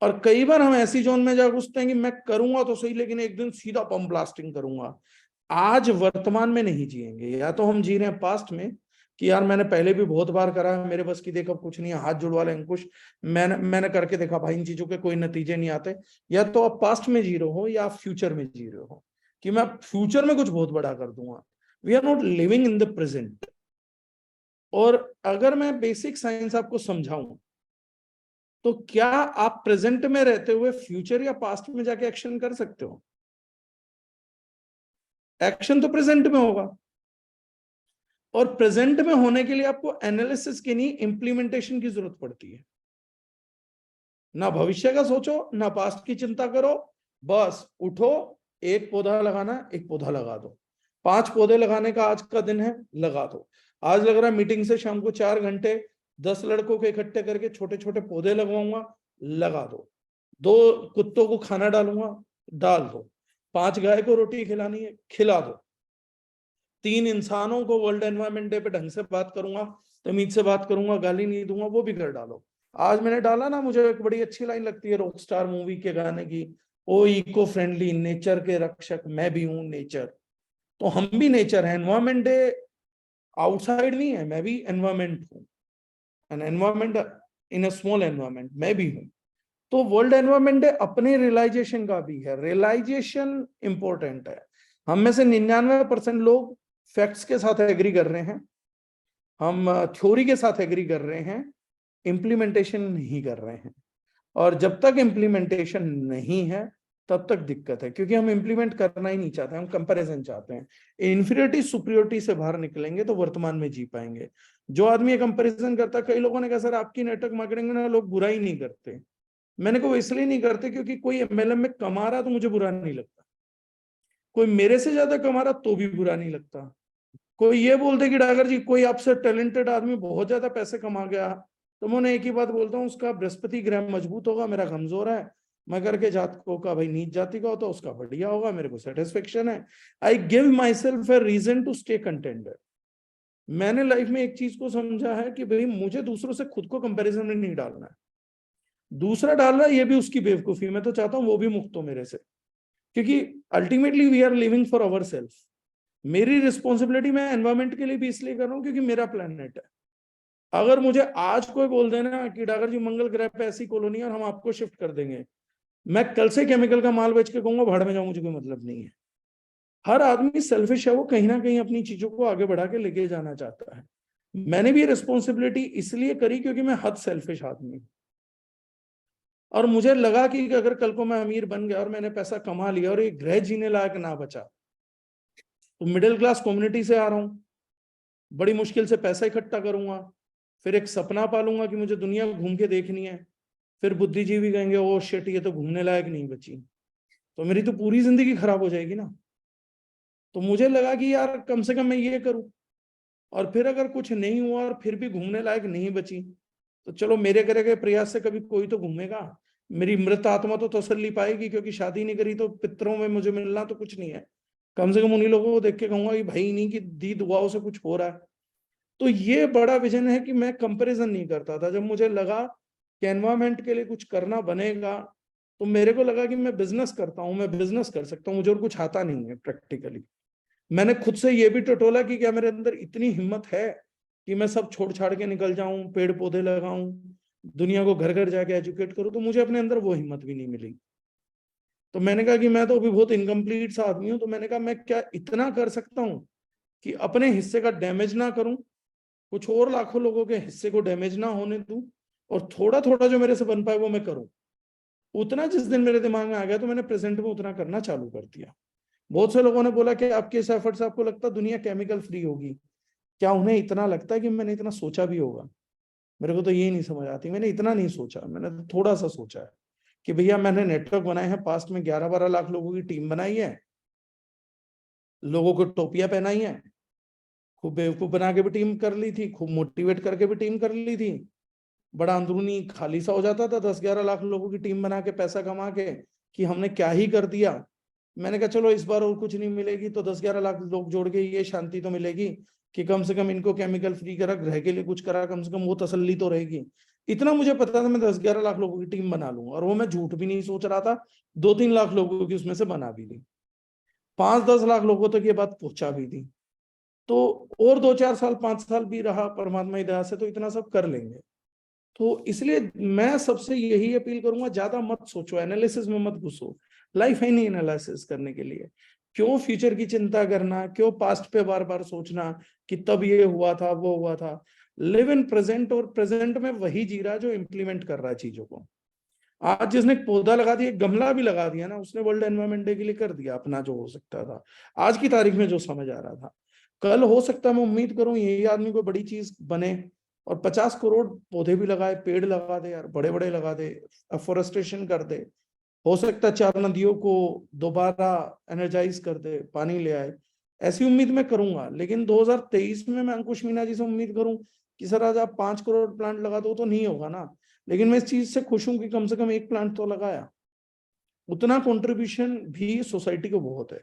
और कई बार हम ऐसी जोन में जा घुसते हैं कि मैं करूंगा तो सही, लेकिन एक दिन सीधा पंप ब्लास्टिंग करूंगा। आज वर्तमान में नहीं जिएंगे, या तो हम जी रहे हैं पास्ट में कि यार मैंने पहले भी बहुत बार करा है, मेरे बस की देखा कुछ नहीं है, हाथ जुड़वा ले अंकुश, मैंने करके देखा भाई, इन चीजों के कोई नतीजे नहीं आते। या तो आप पास्ट में जी रहे हो या फ्यूचर में जी रहे हो कि मैं फ्यूचर में कुछ बहुत बड़ा कर दूंगा। We are not living in the present. और अगर मैं बेसिक साइंस आपको समझाऊं तो क्या आप प्रेजेंट में रहते हुए फ्यूचर या पास्ट में जाके एक्शन कर सकते हो? एक्शन तो प्रेजेंट में होगा, और प्रेजेंट में होने के लिए आपको एनालिसिस की नहीं, इंप्लीमेंटेशन की जरूरत पड़ती है। ना भविष्य का सोचो, ना पास्ट की चिंता करो, बस उठो, एक पौधा लगाना, एक पौधा लगा दो। 5 पौधे लगाने का आज का दिन है, लगा दो। आज लग रहा है मीटिंग से शाम को 4 घंटे 10 लड़कों को इकट्ठे करके छोटे छोटे पौधे लगवाऊंगा, लगा दो। 2 कुत्तों को खाना डालूंगा, डाल दो। 5 गाय को रोटी खिलानी है, खिला दो। 3 इंसानों को वर्ल्ड एनवायरनमेंट डे पे ढंग से बात करूंगा, तमीज से बात करूंगा, गाली नहीं दूंगा, वो भी कर डालो। आज मैंने डाला ना, मुझे एक बड़ी अच्छी लाइन लगती है रॉक स्टार मूवी के गाने की, ओ इको फ्रेंडली नेचर के रक्षक मैं भी हूं नेचर। तो हम भी नेचर है। एनवायरनमेंट डे आउटसाइड नहीं है, मैं भी एनवायरनमेंट हूं, an environment in a small environment मैं भी हूं। तो वर्ल्ड एनवायरनमेंट डे अपने रियलाइजेशन का भी है। रियलाइजेशन इंपॉर्टेंट है। हम में से 99% लोग फैक्ट्स के साथ एग्री कर रहे हैं, हम थ्योरी के साथ एग्री कर रहे हैं, इंप्लीमेंटेशन नहीं कर रहे हैं। और जब तक इंप्लीमेंटेशन नहीं है तब तक दिक्कत है, क्योंकि हम इंप्लीमेंट करना ही नहीं चाहते, हम कंपैरिजन चाहते हैं। इंफीरियरिटी सुपीरियरिटी से बाहर निकलेंगे तो वर्तमान में जी पाएंगे। जो आदमी ये कंपैरिजन करता है, कई लोगों ने कहा सर आपकी नेटवर्क मार्केटिंग में लोग बुरा ही नहीं करते। मैंने कहा इसलिए नहीं करते क्योंकि कोई एमएलएम में कमा रहा तो मुझे बुरा नहीं लगता, कोई मेरे से ज्यादा कमा रहा तो भी बुरा नहीं लगता। कोई ये बोल दे कि डागर जी कोई आपसे टैलेंटेड आदमी बहुत ज्यादा पैसे कमा गया, तो मैं एक ही बात बोलता हूँ, उसका बृहस्पति ग्रह मजबूत होगा, मेरा कमजोर है। मगर के जातकों का भाई नीच जाति का होता, उसका बढ़िया होगा, मेरे को सेटिस्फेक्शन है। I give my self a reason to stay contented. मैंने लाइफ में एक चीज को समझा है कि भाई मुझे दूसरों से खुद को कंपैरिजन में नहीं डालना है। दूसरा डाल रहा है ये भी उसकी बेवकूफी, मैं तो चाहता हूं वो भी मुक्त हो मेरे से, क्योंकि ultimately we are living for our self. मेरी रिस्पॉन्सिबिलिटी मैं एनवायरमेंट के लिए भी इसलिए कर रहा हूँ क्योंकि मेरा प्लेनेट है। अगर मुझे आज कोई बोल देना कि डागर जी मंगल ग्रह पे ऐसी कॉलोनी है और हम आपको शिफ्ट कर देंगे, मैं कल से केमिकल का माल बेच के कहूंगा भाड़ में जाऊं, मुझे कोई मतलब नहीं है। हर आदमी सेल्फिश है, वो कहीं ना कहीं अपनी चीजों को आगे बढ़ा के लेके जाना चाहता है। मैंने भी रिस्पॉन्सिबिलिटी इसलिए करी क्योंकि मैं हद सेल्फिश आदमी हूं, और मुझे लगा कि अगर कल को मैं अमीर बन गया और मैंने पैसा कमा लिया और एक ग्रह जीने लायक ना बचा, तो मिडिल क्लास कम्युनिटी से आ रहा हूं, बड़ी मुश्किल से पैसा इकट्ठा करूंगा, फिर एक सपना पालूंगा कि मुझे दुनिया घूम के देखनी है, फिर बुद्धिजीवी कहेंगे ओ शिट ये तो घूमने लायक नहीं बची, तो मेरी तो पूरी जिंदगी खराब हो जाएगी ना। तो मुझे लगा कि यार कम से कम मैं ये करूं, और फिर अगर कुछ नहीं हुआ और फिर भी घूमने लायक नहीं बची, तो चलो मेरे करे गए प्रयास से कभी कोई तो घूमेगा, मेरी मृत आत्मा तो तसल्ली पाएगी, क्योंकि शादी नहीं करी तो पितरों में मुझे मिलना तो कुछ नहीं है। कम से कम उन्हीं लोगों को देख के कहूंगा कि भाई इन्हीं की दी दुआओं से कुछ हो रहा है। तो ये बड़ा विजन है कि मैं कंपैरिजन नहीं करता था। जब मुझे लगा कि एनवायरमेंट के लिए कुछ करना बनेगा, तो मेरे को लगा कि मैं बिजनेस करता हूँ, मैं बिजनेस कर सकता हूँ, मुझे और कुछ आता नहीं है प्रैक्टिकली। मैंने खुद से ये भी टटोला कि क्या मेरे अंदर इतनी हिम्मत है कि मैं सब छोड़ छाड़ के निकल जाऊं, पेड़ पौधे लगाऊं, दुनिया को घर घर जाके एजुकेट करूं, तो मुझे अपने अंदर वो हिम्मत भी नहीं मिली। तो मैंने कहा कि मैं तो अभी बहुत इनकम्प्लीट सा आदमी हूँ, तो मैंने कहा मैं क्या इतना कर सकता हूँ कि अपने हिस्से का डैमेज ना करूं, कुछ और लाखों लोगों के हिस्से को डैमेज ना होने दूं, और थोड़ा थोड़ा जो मेरे से बन पाए वो मैं करूं। उतना जिस दिन मेरे दिमाग में आ गया तो मैंने प्रेजेंट में उतना करना चालू कर दिया। बहुत से लोगों ने बोला कि आपके इस एफर्ट से आपको लगता है दुनिया केमिकल फ्री होगी। क्या उन्हें इतना लगता है कि मैंने इतना सोचा भी होगा? मेरे को तो यही नहीं समझ आती। मैंने इतना नहीं सोचा, मैंने तो थोड़ा सा सोचा है कि भैया मैंने नेटवर्क बनाए हैं, पास्ट में 11-12 लाख लोगों की टीम बनाई है, लोगों को टोपियां पहनाई है, खूब बेवकूफ बना के भी टीम कर ली थी, खूब मोटिवेट करके भी टीम कर ली थी। बड़ा अंदरूनी खाली सा हो जाता था 10-11 लाख लोगों की टीम बना के पैसा कमा के कि हमने क्या ही कर दिया। मैंने कहा चलो इस बार और कुछ नहीं मिलेगी तो 10-11 लाख लोग जोड़ के ये शांति तो मिलेगी कि कम से कम इनको केमिकल फ्री करा, ग्रह के लिए कुछ करा, कम से कम वो तसल्ली तो रहेगी। इतना मुझे पता था मैं 10-11 लाख लोगों की टीम बना लूंगा, और वो मैं झूठ भी नहीं सोच रहा था। 2-3 लाख लोगों की उसमें से बना भी दी, 5-10 लाख लोगों तक ये बात पहुंचा भी दी। तो और 2-4 साल 5 साल भी रहा परमात्मा की दया से तो इतना सब कर लेंगे। तो इसलिए मैं सबसे यही अपील करूंगा, ज्यादा मत सोचो, एनालिसिस में मत घुसो। लाइफ है नहीं एनालिसिस करने के लिए। क्यों फ्यूचर की चिंता करना, क्यों पास्ट पे बार बार सोचना कि तब ये हुआ था वो हुआ था। लिव इन प्रेजेंट, और प्रेजेंट में वही जी रहा है जो इम्प्लीमेंट कर रहा है चीजों को। आज जिसने एक पौधा लगा दिया, एक गमला भी लगा दिया ना, उसने वर्ल्ड एनवायरमेंट डे के लिए कर दिया अपना जो हो सकता था, आज की तारीख में जो समझ आ रहा था। कल हो सकता है, मैं उम्मीद करूं यही आदमी कोई बड़ी चीज बने और 50 करोड़ पौधे भी लगाए, पेड़ लगा दे यार, बड़े बड़े लगा दे, अफोरेस्टेशन कर दे। हो सकता है 4 नदियों को दोबारा एनर्जाइज कर दे, पानी ले आए। ऐसी उम्मीद मैं करूंगा। लेकिन 2023 में मैं अंकुश मीना जी से उम्मीद करूं कि सर आज आप 5 करोड़ प्लांट लगा दो, तो नहीं होगा ना। लेकिन मैं इस चीज से खुश हूं कि कम से कम एक प्लांट तो लगाया। उतना कंट्रीब्यूशन भी सोसाइटी को बहुत है।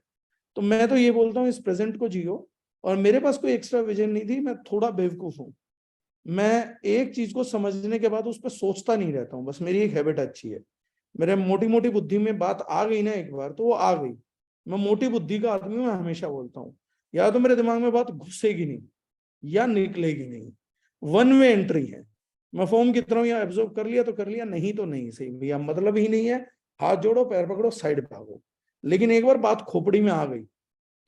तो मैं तो ये बोलता हूँ इस प्रेजेंट को जियो। और मेरे पास कोई एक्स्ट्रा विजन नहीं थी, मैं थोड़ा बेवकूफ हूँ। मैं एक चीज को समझने के बाद उस पर सोचता नहीं रहता हूँ, बस मेरी एक हैबिट अच्छी है। मेरे मोटी मोटी बुद्धि में बात आ गई ना एक बार, तो वो आ गई। मैं मोटी बुद्धि का आदमी हूँ, मैं हमेशा बोलता हूँ। या तो मेरे दिमाग में बात घुसेगी नहीं या निकलेगी नहीं, वन वे एंट्री है। मैं फॉर्म की तरह या एब्जॉर्ब कर लिया तो कर लिया, नहीं तो नहीं। सही भैया, मतलब ही नहीं है, हाथ जोड़ो, पैर पकड़ो, साइड भागो। लेकिन एक बार बात खोपड़ी में आ गई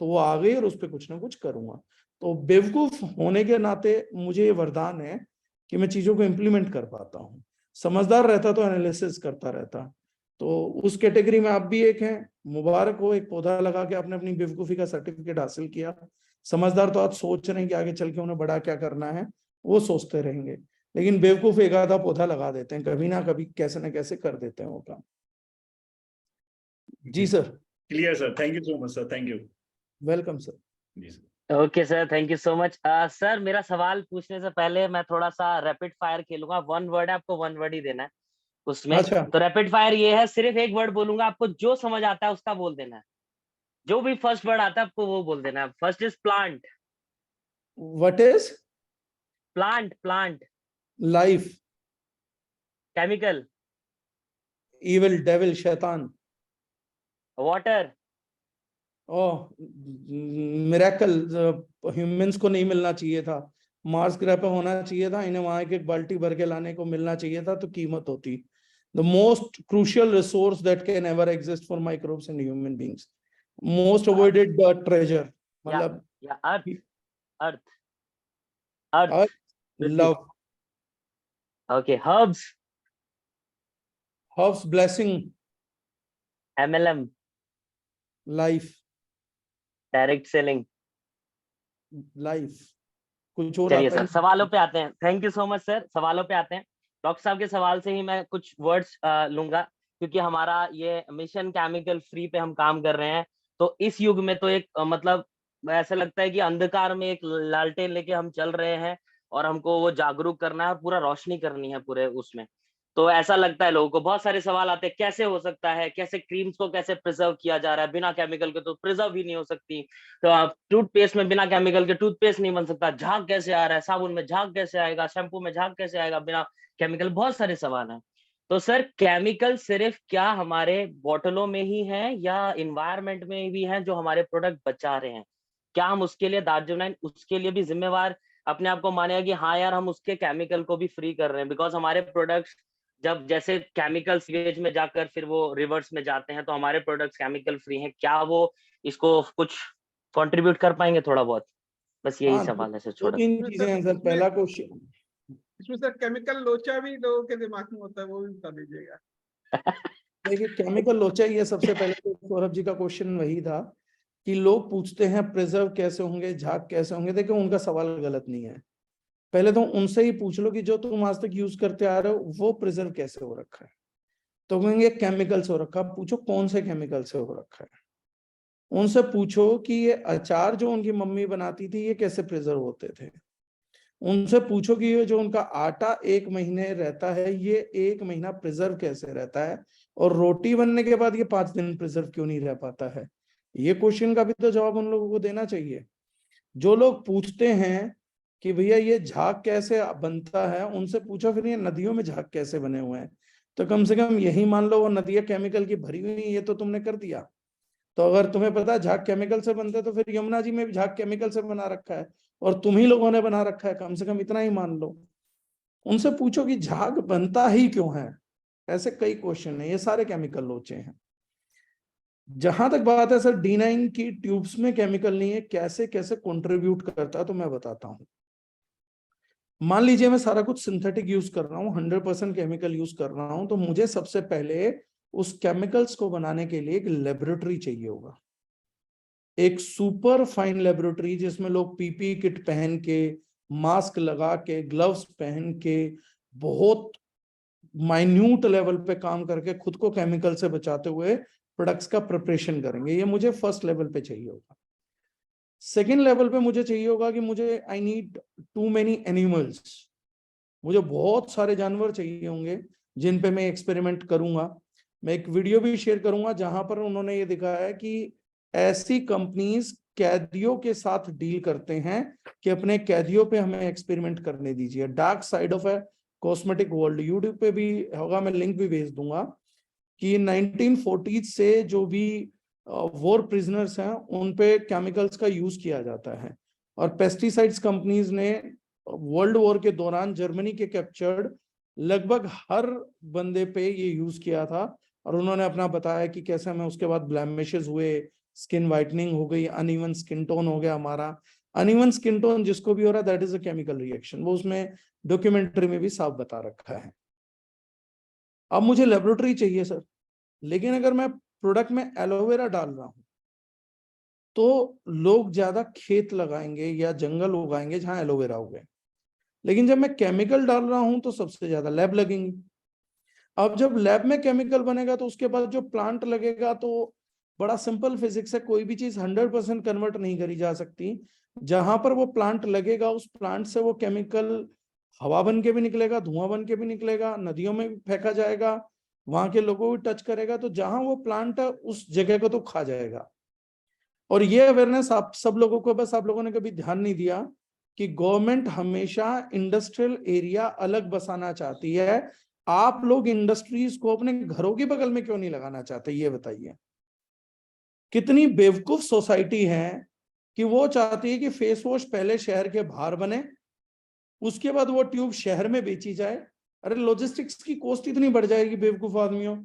तो वो आ गई, और उस पर कुछ ना कुछ करूंगा। तो बेवकूफ होने के नाते मुझे ये वरदान है कि मैं चीजों को इम्प्लीमेंट कर पाता हूँ। समझदार रहता तो एनालिसिस करता रहता। तो उस कैटेगरी में आप भी एक हैं। मुबारक हो, एक पौधा लगा के आपने अपनी बेवकूफी का सर्टिफिकेट हासिल किया। समझदार तो आज सोच रहे हैं कि आगे चल के उन्हें बड़ा क्या करना है, वो सोचते रहेंगे। लेकिन बेवकूफ एक आधा पौधा लगा देते हैं, कभी ना कभी कैसे ना कैसे कर देते हैं वो काम। जी sir. Clear sir, thank you so much sir, thank you. Welcome sir. जी sir. Okay sir, thank you so much. Sir, मेरा सवाल पूछने से पहले मैं थोड़ा सा रैपिड फायर खेलूंगा। 1 वर्ड है, आपको 1 वर्ड ही देना है उसमें। अच्छा। तो रैपिड फायर ये है, सिर्फ एक वर्ड बोलूंगा, आपको जो समझ आता है उसका बोल देना है। जो भी फर्स्ट वर्ड आता है आपको वो बोल देना है। First is plant. What is? Plant, plant. Life. Chemical. Evil, devil, शैतान। वाटर। ओह, मिरेकल। ह्यूमंस को नहीं मिलना चाहिए था, मार्स ग्रह पे होना चाहिए था, इन्हें वहां एक बाल्टी भर के लाने को मिलना चाहिए था तो कीमत होती। The most crucial resource that can ever exist for microbes and human beings, most avoided treasure, मतलब या earth, earth, earth. Love. Okay, herbs. Herbs, blessing. MLM। Life. Direct selling. Life. कुछ और चलिए आता सर, है? सवालों पे आते हैं। Thank you so much sir. सवालों पे आते हैं। डॉक्टर साहब के सवाल से ही मैं कुछ वर्ड्स लूंगा, क्योंकि हमारा ये मिशन केमिकल फ्री पे हम काम कर रहे हैं। तो इस युग में तो एक मतलब ऐसा लगता है कि अंधकार में एक लालटेन लेके हम चल रहे हैं, और हमको वो जागरूक करना है और पूरा रोशनी करनी है पूरे उसमें। तो ऐसा लगता है लोगों को, बहुत सारे सवाल आते हैं, कैसे हो सकता है, कैसे क्रीम्स को कैसे प्रिजर्व किया जा रहा है, बिना केमिकल के तो प्रिजर्व ही नहीं हो सकती। तो आप टूथपेस्ट में बिना केमिकल के टूथपेस्ट नहीं बन सकता, झाग कैसे आ रहा है, साबुन में झाग कैसे आएगा, शैम्पू में झाग कैसे आएगा बिना केमिकल। बहुत सारे सवाल हैं। तो सर, केमिकल सिर्फ क्या हमारे बोतलों में ही है या इन्वायरमेंट में भी है जो हमारे प्रोडक्ट बचा रहे हैं? क्या हम उसके लिए दार्जिलिंग उसके लिए भी जिम्मेवार अपने आप को मानेगा कि हाँ यार, हम उसके केमिकल को भी फ्री कर रहे हैं, बिकॉज हमारे प्रोडक्ट्स जब जैसे केमिकल सीवेज में जाकर फिर वो रिवर्स में जाते हैं, तो हमारे प्रोडक्ट्स केमिकल फ्री हैं, क्या वो इसको कुछ कंट्रीब्यूट कर पाएंगे थोड़ा बहुत? बस यही हाँ, सवाल है सर, दो छोटा। तीन चीजें हैं सर। पहला क्वेश्चन, इसमें सर केमिकल लोचा भी लोगों के दिमाग में होता है, वो भी बता दीजिएगा। देखिए केमिकल लोचा, ये सबसे पहले तो सौरभ जी का क्वेश्चन वही था कि लोग पूछते हैं प्रिजर्व कैसे होंगे, झाग कैसे होंगे। देखो उनका सवाल गलत नहीं है। पहले तो उनसे ही पूछ लो कि जो तुम आज तक यूज करते आ रहे हो वो प्रिजर्व कैसे हो रखा है, तो कहेंगे केमिकल से हो रखा। पूछो कौन से केमिकल से हो रखा है। उनसे पूछो कि ये अचार जो उनकी मम्मी बनाती थी ये कैसे प्रिजर्व होते थे। उनसे पूछो कि ये जो उनका आटा 1 महीने रहता है ये 1 महीना प्रिजर्व कैसे रहता है, और रोटी बनने के बाद ये 5 दिन प्रिजर्व क्यों नहीं रह पाता है। ये क्वेश्चन का भी तो जवाब उन लोगों को देना चाहिए। जो लोग पूछते हैं कि भैया ये झाग कैसे बनता है, उनसे पूछो फिर ये नदियों में झाग कैसे बने हुए हैं। तो कम से कम यही मान लो वो नदियां केमिकल की भरी हुई, ये तो तुमने कर दिया। तो अगर तुम्हें पता है झाग केमिकल से बनते हैं, तो फिर यमुना जी में भी झाग केमिकल से बना रखा है और तुम ही लोगों ने बना रखा है। कम से कम इतना ही मान लो। उनसे पूछो कि झाग बनता ही क्यों है। ऐसे कई क्वेश्चन है, ये सारे केमिकल लोचे हैं। जहां तक बात है सर D9 की ट्यूब्स में केमिकल नहीं है, कैसे कैसे कंट्रीब्यूट करता है तो मैं बताता हूं। मान लीजिए मैं सारा कुछ सिंथेटिक यूज कर रहा हूँ, 100% केमिकल यूज कर रहा हूं, तो मुझे सबसे पहले उस केमिकल्स को बनाने के लिए एक लेबोरेटरी चाहिए होगा, एक सुपर फाइन लेबोरेटरी जिसमें लोग पीपी किट पहन के, मास्क लगा के, ग्लव्स पहन के, बहुत माइन्यूट लेवल पे काम करके खुद को केमिकल से बचाते हुए प्रोडक्ट्स का प्रिपरेशन करेंगे। ये मुझे फर्स्ट लेवल पे चाहिए होगा। सेकेंड लेवल पे मुझे चाहिए होगा कि मुझे I need to many animals, मुझे बहुत सारे जानवर चाहिए होंगे जिन पे मैं एक्सपेरिमेंट करूंगा। मैं एक वीडियो भी शेयर करूंगा जहां पर उन्होंने ये दिखाया है कि ऐसी कंपनीज कैदियों के साथ डील करते हैं कि अपने कैदियों पे हमें एक्सपेरिमेंट करने दीजिए। Dark side of A cosmetic world, YouTube पे भी होगा, मैं लिंक भी भेज दूंगा, कि 1940 से जो भी वॉर प्रिजनर्स हैं उन पे केमिकल्स का यूज किया जाता है। और पेस्टिसाइड्स कंपनीज ने वर्ल्ड वॉर के दौरान जर्मनी के कैप्चर्ड लगभग हर बंदे पे ये यूज किया था। और उन्होंने अपना बताया कि कैसे हमें उसके बाद ब्लैमिशेस हुए, स्किन वाइटनिंग हो गई, अनइवन स्किन टोन हो गया हमारा। अनइवन स्किन टोन जिसको भी हो रहा है that is a chemical reaction, वो उसमें डॉक्यूमेंट्री में भी साफ बता रखा है। अब मुझे लेबोरेटरी चाहिए सर, लेकिन अगर मैं प्रोडक्ट में एलोवेरा डाल रहा हूं तो लोग ज्यादा खेत लगाएंगे या जंगल उगाएंगे जहां एलोवेरा उगे, लेकिन जब मैं केमिकल डाल रहा हूं तो सबसे ज्यादा लैब लगेंगी। अब जब लैब में केमिकल बनेगा तो उसके बाद जो प्लांट लगेगा, तो बड़ा सिंपल फिजिक्स है, कोई भी चीज 100% कन्वर्ट नहीं करी जा सकती। जहां पर वो प्लांट लगेगा उस प्लांट से वो केमिकल हवा बन के भी निकलेगा, धुआं बन के भी निकलेगा, नदियों में भी फेंका जाएगा, वहां के लोगों को टच करेगा, तो जहां वो प्लांट है उस जगह को तो खा जाएगा। और ये अवेयरनेस आप सब लोगों को, बस आप लोगों ने कभी ध्यान नहीं दिया कि गवर्नमेंट हमेशा इंडस्ट्रियल एरिया अलग बसाना चाहती है। आप लोग इंडस्ट्रीज को अपने घरों के बगल में क्यों नहीं लगाना चाहते, ये बताइए। कितनी बेवकूफ सोसाइटी है कि वो चाहती है कि फेस वॉश पहले शहर के बाहर बने, उसके बाद वो ट्यूब शहर में बेची जाए। अरे लॉजिस्टिक्स की कॉस्ट इतनी बढ़ जाएगी बेवकूफ आदमियों,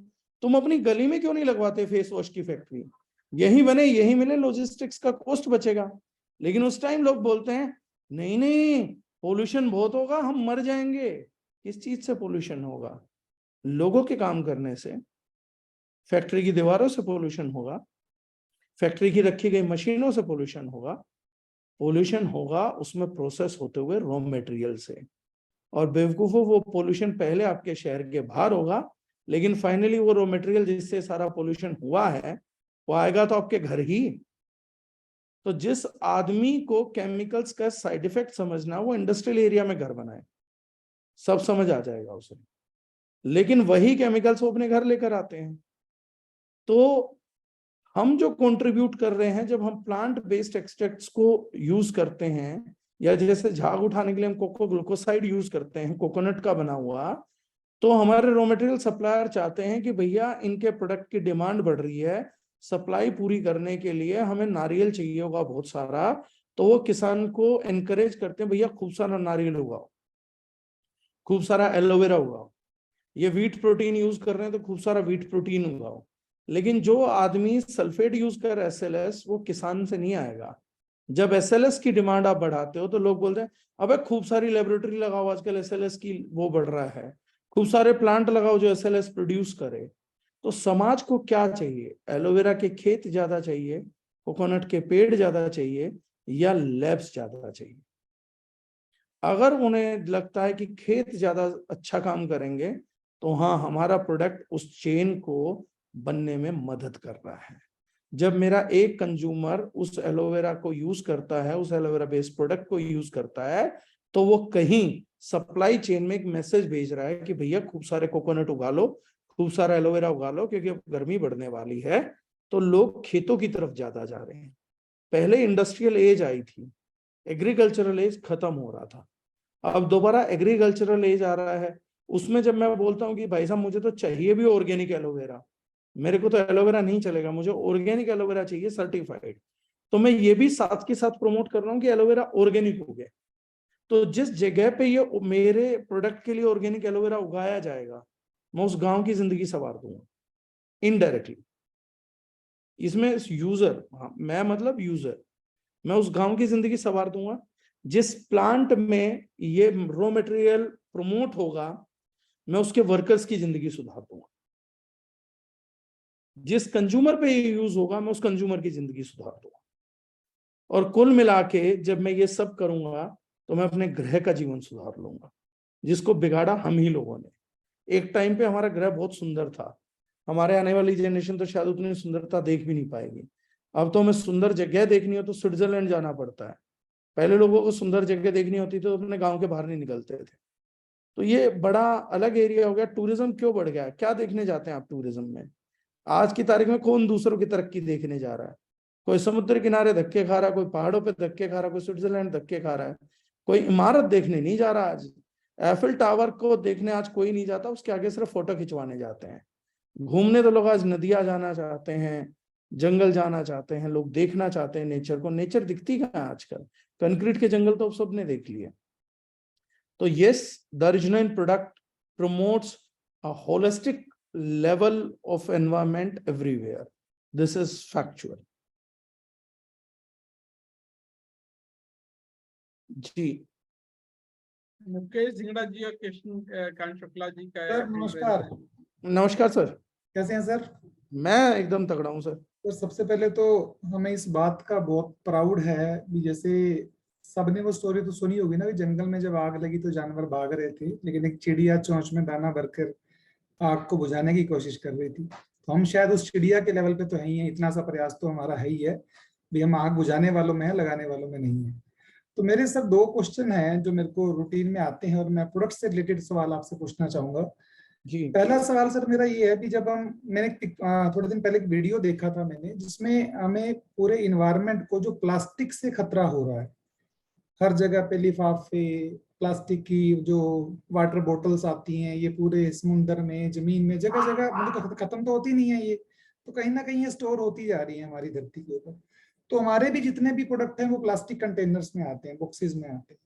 तुम अपनी गली में क्यों नहीं लगवाते फेस वॉश की फैक्ट्री, यही बने यही मिले, लॉजिस्टिक्स का कॉस्ट बचेगा। लेकिन उस टाइम लोग बोलते हैं नहीं नहीं पोल्यूशन बहुत होगा, हम मर जाएंगे। किस चीज से पोल्यूशन होगा? लोगों के काम करने से। फैक्ट्री की दीवारों से पोल्यूशन होगा, फैक्ट्री की रखी गई मशीनों से पोल्यूशन होगा। पोल्यूशन होगा उसमें प्रोसेस होते हुए रॉ मटेरियल से। और बेवकूफों, वो पोल्यूशन पहले आपके शहर के बाहर होगा, लेकिन फाइनली वो रॉ मटेरियल जिससे सारा पोल्यूशन हुआ है वो आएगा तो आपके घर ही। तो जिस आदमी को केमिकल्स का साइड इफेक्ट समझना, वो इंडस्ट्रियल एरिया में घर बनाए, सब समझ आ जाएगा उसे। लेकिन वही केमिकल्स वो अपने घर लेकर आते हैं। तो हम जो कंट्रीब्यूट कर रहे हैं, जब हम प्लांट बेस्ड एक्सट्रैक्ट्स को यूज करते हैं, या जैसे झाग उठाने के लिए हम कोको ग्लूकोसाइड यूज करते हैं कोकोनट का बना हुआ, तो हमारे रॉ मटेरियल सप्लायर चाहते हैं कि भैया इनके प्रोडक्ट की डिमांड बढ़ रही है, सप्लाई पूरी करने के लिए हमें नारियल चाहिए होगा बहुत सारा। तो वो किसान को एनकरेज करते हैं, भैया खूब सारा नारियल उगाओ, खूब सारा एलोवेरा उगाओ, ये व्हीट प्रोटीन यूज कर रहे हैं तो खूब सारा व्हीट प्रोटीन उगाओ, लेकिन जो आदमी सल्फेट यूज कर SLS, वो किसान से नहीं आएगा। जब SLS की डिमांड आप बढ़ाते हो तो लोग बोलते हैं अबे खूब सारी लेबोरेटरी लगाओ, आजकल SLS की वो बढ़ रहा है, खूब सारे प्लांट लगाओ जो SLS प्रोड्यूस करे। तो समाज को क्या चाहिए? एलोवेरा के खेत ज्यादा चाहिए, कोकोनट के पेड़ ज्यादा चाहिए, या लैब्स ज्यादा चाहिए? अगर उन्हें लगता है कि खेत ज्यादा अच्छा काम करेंगे तो हाँ, हमारा प्रोडक्ट उस चेन को बनने में मदद कर रहा है। जब मेरा एक कंज्यूमर उस एलोवेरा को यूज करता है, उस एलोवेरा बेस्ड प्रोडक्ट को यूज करता है, तो वो कहीं सप्लाई चेन में एक मैसेज भेज रहा है कि भैया खूब सारे कोकोनट उगा लो, खूब सारा एलोवेरा उगा लो, क्योंकि अब गर्मी बढ़ने वाली है। तो लोग खेतों की तरफ ज्यादा जा रहे हैं। पहले इंडस्ट्रियल एज आई थी, एग्रीकल्चरल एज खत्म हो रहा था, अब दोबारा एग्रीकल्चरल एज आ रहा है। उसमें जब मैं बोलता हूँ कि भाई साहब मुझे तो चाहिए भी ऑर्गेनिक एलोवेरा, मेरे को तो एलोवेरा नहीं चलेगा, मुझे ऑर्गेनिक एलोवेरा चाहिए सर्टिफाइड, तो मैं ये भी साथ के साथ प्रमोट कर रहा हूँ कि एलोवेरा ऑर्गेनिक हो गया। तो जिस जगह पे ये मेरे प्रोडक्ट के लिए ऑर्गेनिक एलोवेरा उगाया जाएगा, मैं उस गांव की जिंदगी संवार दूंगा इनडायरेक्टली। इसमें यूजर, मैं मतलब यूजर, मैं उस गांव की जिंदगी संवार दूंगा। जिस प्लांट में ये रॉ मटेरियल प्रमोट होगा, मैं उसके वर्कर्स की जिंदगी सुधार दूंगा। जिस कंज्यूमर पे ये यूज होगा, मैं उस कंज्यूमर की जिंदगी सुधार दूंगा। और कुल मिला के जब मैं ये सब करूंगा तो मैं अपने ग्रह का जीवन सुधार लूंगा, जिसको बिगाड़ा हम ही लोगों ने। एक टाइम पे हमारा ग्रह बहुत सुंदर था, हमारे आने वाली जनरेशन तो शायद उतनी सुंदरता देख भी नहीं पाएगी। अब तो हमें सुंदर जगह देखनी हो तो स्विट्जरलैंड जाना पड़ता है। पहले लोगों को सुंदर जगह देखनी होती तो अपने गांव के बाहर नहीं निकलते थे। तो ये बड़ा अलग एरिया हो गया। टूरिज्म क्यों बढ़ गया? क्या देखने जाते हैं आप टूरिज्म में? आज की तारीख में कौन दूसरों की तरक्की देखने जा रहा है? कोई समुद्र किनारे धक्के खा रहा है, कोई पहाड़ों पे धक्के खा रहा है, कोई स्विट्जरलैंड धक्के खा रहा है, कोई इमारत देखने नहीं जा रहा। आज एफिल टावर को देखने आज कोई नहीं जाता, उसके आगे सिर्फ फोटो खिंचवाने जाते हैं। घूमने तो लोग आज नदियां जाना चाहते हैं, जंगल जाना चाहते हैं, लोग देखना चाहते हैं नेचर को। नेचर दिखती कहाँ है आजकल? कंक्रीट के जंगल तो अब सबने देख लिए। तो yes, the original product promotes a holistic level of environment everywhere. This is factual. जी मुकेश झिंगड़ा जी और कृष्ण कांत शुक्ला जी का सर नमस्कार। नमस्कार सर। कैसे हैं सर? मैं एकदम तगड़ा हूँ सर। तो सबसे पहले तो हमें इस बात का बहुत प्राउड है कि जैसे सबने वो स्टोरी तो सुनी होगी ना कि जंगल में जब आग लगी तो जानवर भाग रहे थे, लेकिन एक चिड़िया चोंच में दाना भरकर आग को बुझाने की कोशिश कर रही थी। तो हम शायद उस चिड़िया के लेवल पे तो है ही है, इतना सा प्रयास तो हमारा है ही है भी। हम आग बुझाने वालों में है, लगाने वालों में नहीं है। तो मेरे सर दो क्वेश्चन हैं जो मेरे को रूटीन में आते हैं और मैं प्रोडक्ट से रिलेटेड सवाल आपसे पूछना चाहूंगा जी। पहला सवाल सर मेरा ये है कि जब मैंने थोड़े दिन पहले एक वीडियो देखा था मैंने, जिसमें हमें पूरे इन्वायरमेंट को जो प्लास्टिक से खतरा हो रहा है, हर जगह पे लिफाफे, प्लास्टिक की जो वाटर बॉटल्स आती हैं, ये पूरे समुंदर में, जमीन में, जगह जगह, मतलब खत्म तो होती नहीं है ये, तो कहीं ना कहीं ये स्टोर होती जा रही है हमारी धरती के ऊपर। तो हमारे भी जितने भी प्रोडक्ट हैं वो प्लास्टिक कंटेनर्स में आते हैं, बॉक्सेस में आते हैं।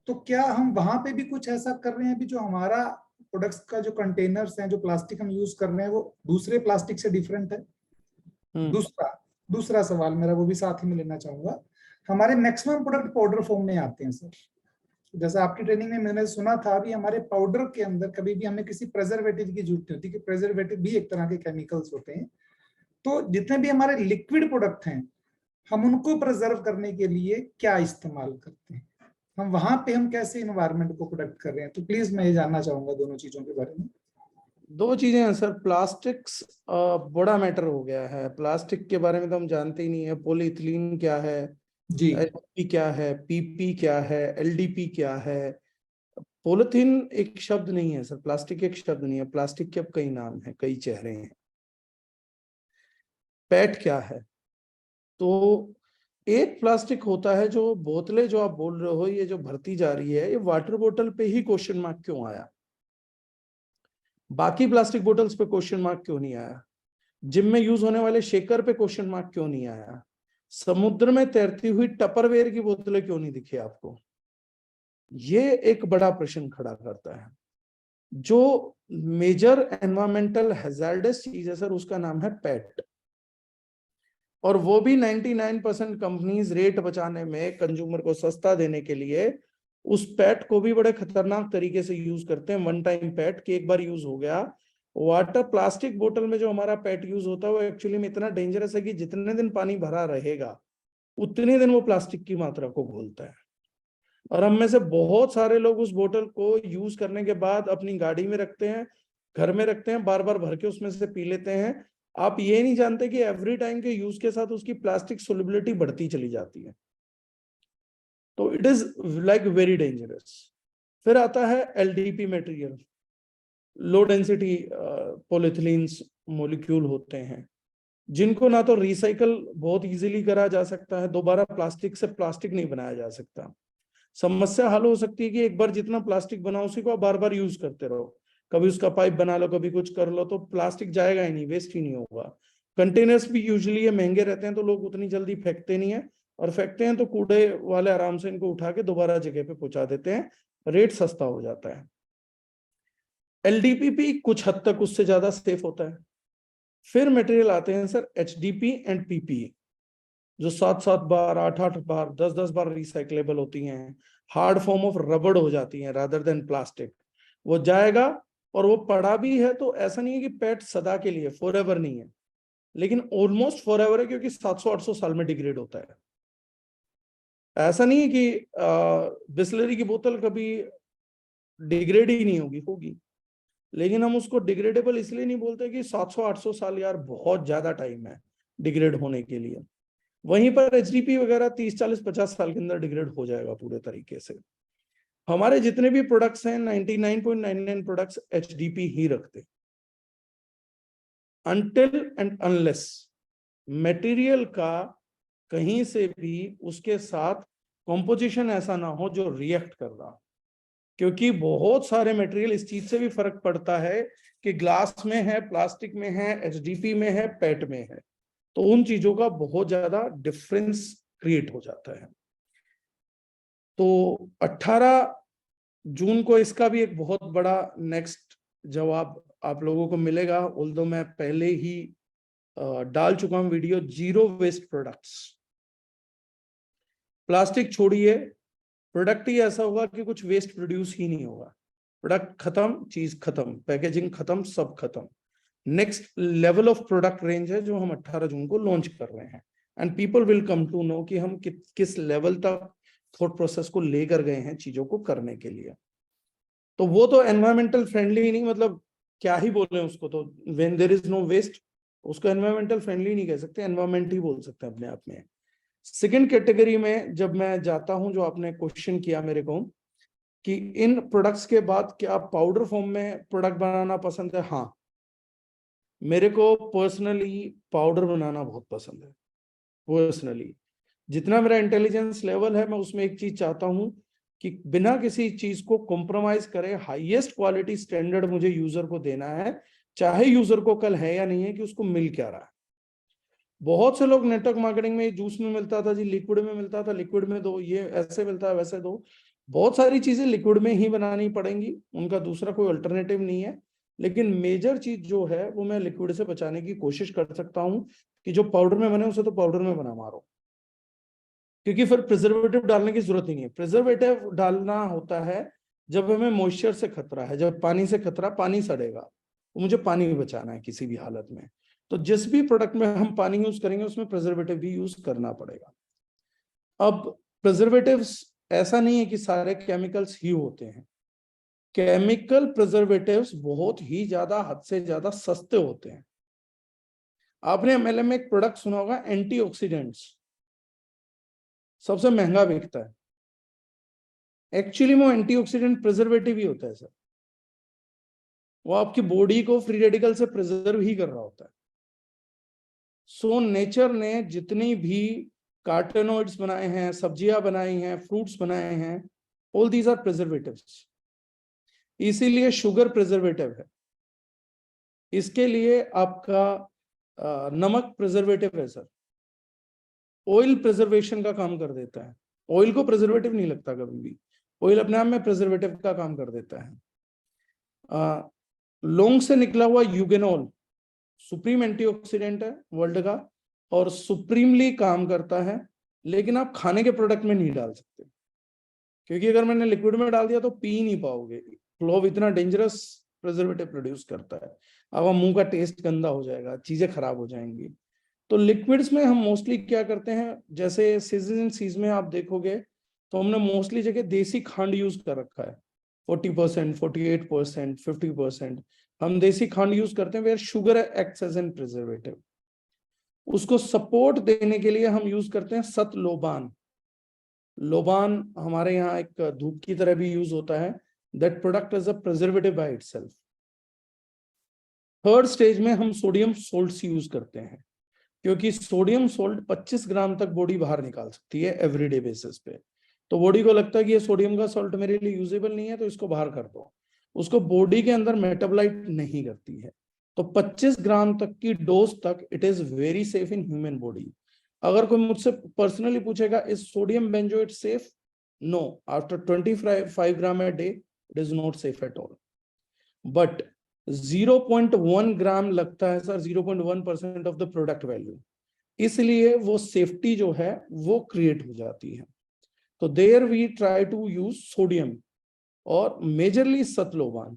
तो क्या हम वहां पे भी कुछ ऐसा कर रहे हैं भी जो हमारा प्रोडक्ट्स का जो कंटेनर्स हैं, जो प्लास्टिक हम यूज कर रहे हैं, वो दूसरे प्लास्टिक से डिफरेंट है? दूसरा सवाल मेरा वो भी साथ ही में लेना चाहूंगा। हमारे मैक्सिमम प्रोडक्ट पाउडर फॉर्म में आते हैं सर। जैसा आपकी ट्रेनिंग में मैंने सुना था भी हमारे पाउडर के अंदर कभी भी हमें किसी प्रेजर्वेटिव की जरूरत नहीं होती, कि प्रेजर्वेटिव भी एक तरह के केमिकल्स होते हैं। तो जितने भी हमारे लिक्विड प्रोडक्ट हैं, हम उनको प्रिजर्व करने के लिए क्या इस्तेमाल करते हैं? हम वहां पे हम कैसे इन्वायरमेंट को प्रोटेक्ट कर रहे हैं? तो प्लीज मैं ये जानना चाहूंगा दोनों चीजों के बारे में। दो चीजें हैं सर। प्लास्टिक्स बड़ा मैटर हो गया है। प्लास्टिक के बारे में तो हम जानते ही नहीं है। पॉलीथिलीन क्या है जी, एलपी क्या है, पीपी क्या है, एलडीपी क्या है। पॉलीथीन एक शब्द नहीं है सर, प्लास्टिक एक शब्द नहीं है। प्लास्टिक के अब कई नाम है, कई चेहरे हैं। पैट क्या है? तो एक प्लास्टिक होता है जो बोतलें जो आप बोल रहे हो, ये जो भरती जा रही है, ये वाटर बोतल पे ही क्वेश्चन मार्क क्यों आया? बाकी प्लास्टिक बोतल्स पे क्वेश्चन मार्क क्यों नहीं आया? जिम में यूज होने वाले शेकर पे क्वेश्चन मार्क क्यों नहीं आया? समुद्र में तैरती हुई टपरवेयर की बोतलें क्यों नहीं दिखी आपको? ये एक बड़ा प्रश्न खड़ा करता है। जो मेजर एनवायरमेंटल हैजार्डस चीज है सर, उसका नाम है पेट। और वो भी 99% कंपनीज रेट बचाने में, कंज्यूमर को सस्ता देने के लिए उस पेट को भी बड़े खतरनाक तरीके से यूज करते हैं। वन टाइम पेट कि एक बार यूज हो गया। वाटर प्लास्टिक बोतल में जो हमारा पेट यूज होता है वो एक्चुअली में इतना डेंजरस है कि जितने दिन पानी भरा रहेगा उतने दिन वो प्लास्टिक की मात्रा को घोलता है। और हम में से बहुत सारे लोग उस बोतल को यूज करने के बाद अपनी गाड़ी में रखते हैं, घर में रखते हैं, बार बार भर के उसमें से पी लेते हैं। आप ये नहीं जानते कि एवरी टाइम के यूज के साथ उसकी प्लास्टिक सोल्युबिलिटी बढ़ती चली जाती है। तो it is like very dangerous. फिर आता है LDP material, low density polyethylenes molecule होते हैं जिनको ना तो रिसाइकल बहुत इजीली करा जा सकता है, दोबारा प्लास्टिक से प्लास्टिक नहीं बनाया जा सकता। समस्या हल हो सकती है कि एक बार जितना प्लास्टिक बना उसी को आप बार बार यूज करते रहो, कभी उसका पाइप बना लो, कभी कुछ कर लो, तो प्लास्टिक जाएगा ही नहीं, वेस्ट ही नहीं होगा। कंटेनर्स भी यूजुअली ये महंगे रहते हैं तो लोग उतनी जल्दी फेंकते नहीं है, और फेंकते हैं तो कूड़े वाले आराम से इनको उठा के दोबारा जगह पे पहुंचा देते हैं, रेट सस्ता हो जाता है। एलडीपीपी कुछ हद तक उससे ज्यादा सेफ होता है। फिर मटेरियल आते हैं सर एचडीपी एंड पीपी, जो 7-7 बार 8-8 बार 10-10 बार रिसाइक्लेबल होती हैं, हार्ड फॉर्म ऑफ रबड़ हो जाती हैं रादर देन प्लास्टिक। वो जाएगा और वो पड़ा भी है तो ऐसा नहीं है कि पेट सदा के लिए फॉर एवर नहीं है, लेकिन ऑलमोस्ट फॉर एवर है क्योंकि 700-800 साल में डिग्रेड होता है। ऐसा नहीं है कि बिस्लरी की बोतल कभी डिग्रेड ही नहीं होगी, होगी, लेकिन हम उसको डिग्रेडेबल इसलिए नहीं बोलते कि 700-800 साल यार बहुत ज्यादा टाइम है डिग्रेड होने के लिए। वहीं पर एचडीपी वगैरह 30-40-50 साल के अंदर डिग्रेड हो जाएगा पूरे तरीके से। हमारे जितने भी प्रोडक्ट्स हैं 99.99 प्रोडक्ट्स एचडीपी ही रखते, अनटिल एंड अनलेस मटेरियल का कहीं से भी उसके साथ कॉम्पोजिशन ऐसा ना हो जो रिएक्ट कर रहा। क्योंकि बहुत सारे मटेरियल इस चीज से भी फर्क पड़ता है कि ग्लास में है, प्लास्टिक में है, एचडीपी में है, पेट में है, तो उन चीजों का बहुत ज्यादा डिफरेंस क्रिएट हो जाता है। तो 18 जून को इसका भी एक बहुत बड़ा नेक्स्ट जवाब आप लोगों को मिलेगा, ऑल्दो मैं पहले ही डाल चुका हूं video, zero waste products. Plastic छोड़िए, प्रोडक्ट ही ऐसा होगा कि कुछ वेस्ट प्रोड्यूस ही नहीं होगा। प्रोडक्ट खत्म, चीज खत्म, पैकेजिंग खत्म, सब खत्म। Next level of product range है जो हम 18 जून को लॉन्च कर रहे हैं, and people will come to know कि हम किस लेवल तक थॉट प्रोसेस को लेकर गए हैं चीजों को करने के लिए। तो वो तो एनवायरमेंटल फ्रेंडली नहीं, मतलब क्या ही बोल रहे हैं उसको, तो when there is no waste उसको एनवायरमेंटल फ्रेंडली नहीं कह सकते, एनवायरमेंट ही बोल सकते हैं अपने आप में। सेकेंड कैटेगरी में जब मैं जाता हूं, जो आपने क्वेश्चन किया मेरे को कि इन प्रोडक्ट्स के बाद क्या पाउडर फॉर्म में प्रोडक्ट बनाना पसंद है, हाँ मेरे को पर्सनली पाउडर बनाना बहुत पसंद है। पर्सनली जितना मेरा इंटेलिजेंस लेवल है, मैं उसमें एक चीज चाहता हूं कि बिना किसी चीज को कॉम्प्रोमाइज करे हाईएस्ट क्वालिटी स्टैंडर्ड मुझे यूजर को देना है, चाहे यूजर को कल है या नहीं है कि उसको मिल क्या रहा है। बहुत से लोग नेटवर्क मार्केटिंग में जूस में मिलता था जी, लिक्विड में मिलता था, लिक्विड में दो, ये ऐसे मिलता है वैसे दो। बहुत सारी चीजें लिक्विड में ही बनानी पड़ेंगी, उनका दूसरा कोई अल्टरनेटिव नहीं है, लेकिन मेजर चीज जो है वो मैं लिक्विड से बचाने की कोशिश कर सकता हूं कि जो पाउडर में बने उसे तो पाउडर में बना मारो, क्योंकि फिर प्रिजर्वेटिव डालने की जरूरत ही नहीं है। प्रिजर्वेटिव डालना होता है जब हमें मॉइस्चर से खतरा है, जब पानी से खतरा, पानी सड़ेगा तो मुझे पानी बचाना है किसी भी हालत में, तो जिस भी प्रोडक्ट में हम पानी यूज करेंगे उसमें प्रिजर्वेटिव भी यूज करना पड़ेगा। अब प्रिजर्वेटिव्स ऐसा नहीं है कि सारे केमिकल्स ही होते हैं, केमिकल प्रिजर्वेटिव्स बहुत ही ज्यादा, हद से ज्यादा सस्ते होते हैं। आपने एमएलएम में एक प्रोडक्ट सुना होगा एंटीऑक्सीडेंट्स, सबसे महंगा बिकता है, एक्चुअली वो एंटीऑक्सीडेंट प्रिजर्वेटिव ही होता है सर। वो आपकी बॉडी को फ्री रेडिकल से प्रिजर्व ही कर रहा होता है। सो नेचर ने जितनी भी कार्टेनोइड्स बनाए हैं, सब्जियां बनाई हैं, फ्रूट्स बनाए हैं, ऑल दीज आर प्रिजर्वेटिव्स। इसीलिए शुगर प्रिजर्वेटिव है, इसके लिए आपका नमक प्रिजर्वेटिव है सर। ऑयल प्रिजर्वेशन का काम कर देता है, ऑयल को प्रिजर्वेटिव नहीं लगता कभी भी, ऑयल अपने आप में प्रिजर्वेटिव का काम कर देता है। लौंग से निकला हुआ यूगेनॉल सुप्रीम एंटीऑक्सीडेंट है वर्ल्ड का और सुप्रीमली काम करता है, लेकिन आप खाने के प्रोडक्ट में नहीं डाल सकते, क्योंकि अगर मैंने लिक्विड में डाल दिया तो पी ही नहीं पाओगे। क्लोव इतना डेंजरस प्रिजर्वेटिव प्रोड्यूस करता है, अब मुंह का टेस्ट गंदा हो जाएगा, चीजें खराब हो जाएंगी। तो लिक्विड्स में हम मोस्टली क्या करते हैं, जैसे सीजन एंड सीज में आप देखोगे तो हमने मोस्टली जगह देसी खांड यूज कर रखा है, 40%, 48%, 50% हम देसी खांड यूज करते हैं, where sugar acts as an preservative. उसको सपोर्ट देने के लिए हम यूज करते हैं सतलोबान। लोबान हमारे यहाँ एक धूप की तरह भी यूज होता है, that product is a preservative by itself. Third stage में हम सोडियम सोल्ट्स यूज करते हैं, क्योंकि सोडियम सोल्ट 25 ग्राम तक बॉडी बाहर निकाल सकती है एवरीडे बेसिस पे। तो बॉडी को लगता है कि ये सोडियम का सॉल्ट मेरे लिए यूजेबल नहीं है, तो इसको बाहर कर दो। उसको बॉडी के अंदर मेटाबोलाइट नहीं करती है, तो 25 ग्राम तक की डोज तक it is very safe in human body. अगर कोई मुझसे पर्सनली पूछेगा is sodium benzoate safe, no, after 25 gram a day it is not safe at all, but 0.1 ग्राम लगता है sir 0.1% of the product value, इसलिए वो सेफ्टी जो है वो क्रिएट हो जाती है। तो there we try to use sodium और मेजरली सतलोबान,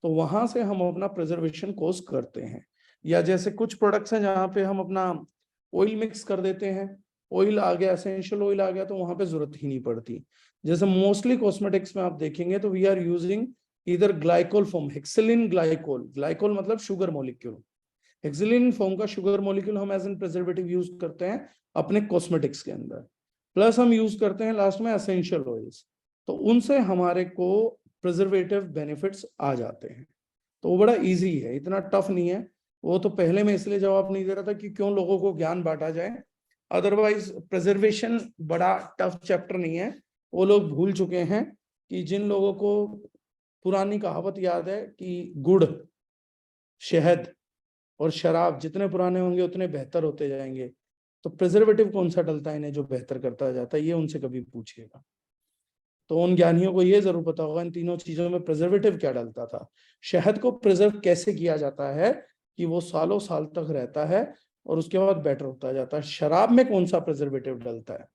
तो वहां से हम अपना प्रिजर्वेशन कोर्स करते हैं। या जैसे कुछ प्रोडक्ट्स हैं जहां पे हम अपना ऑयल मिक्स कर देते हैं, ऑयल आ गया, एसेंशियल ऑयल आ गया, तो वहां पे जरूरत ही नहीं पड़ती। जैसे मोस्टली कॉस्मेटिक्स में आप देखेंगे तो वी आर यूजिंग इधर ग्लाइकोल फॉर्म, हेक्सिलिन ग्लाइकोल, ग्लाइकोल मतलब शुगर मॉलिक्यूल, हेक्सिलिन फॉर्म का शुगर मॉलिक्यूल हम एज एन प्रिजर्वेटिव यूज करते हैं अपने कॉस्मेटिक्स के अंदर। प्लस हम यूज करते हैं लास्ट में एसेंशियल ऑयल्स, तो उनसे हमारे को प्रिजर्वेटिव बेनिफिट्स आ जाते हैं। तो वो बड़ा इजी है, इतना टफ नहीं है। वो तो पहले मैं इसलिए जवाब नहीं दे रहा था कि क्यों लोगों को ज्ञान बांटा जाए, अदरवाइज प्रिजर्वेशन बड़ा टफ चैप्टर नहीं है। वो लोग भूल चुके हैं कि जिन लोगों को पुरानी कहावत याद है कि गुड़, शहद और शराब जितने पुराने होंगे उतने बेहतर होते जाएंगे, तो प्रिजर्वेटिव कौन सा डलता है इन्हें जो बेहतर करता जाता है, ये उनसे कभी पूछिएगा। तो उन ज्ञानियों को ये जरूर पता होगा इन तीनों चीजों में प्रिजर्वेटिव क्या डलता था। शहद को प्रिजर्व कैसे किया जाता है कि वो सालों साल तक रहता है और उसके बाद बेटर होता जाता है। शराब में कौन सा प्रिजर्वेटिव डलता है,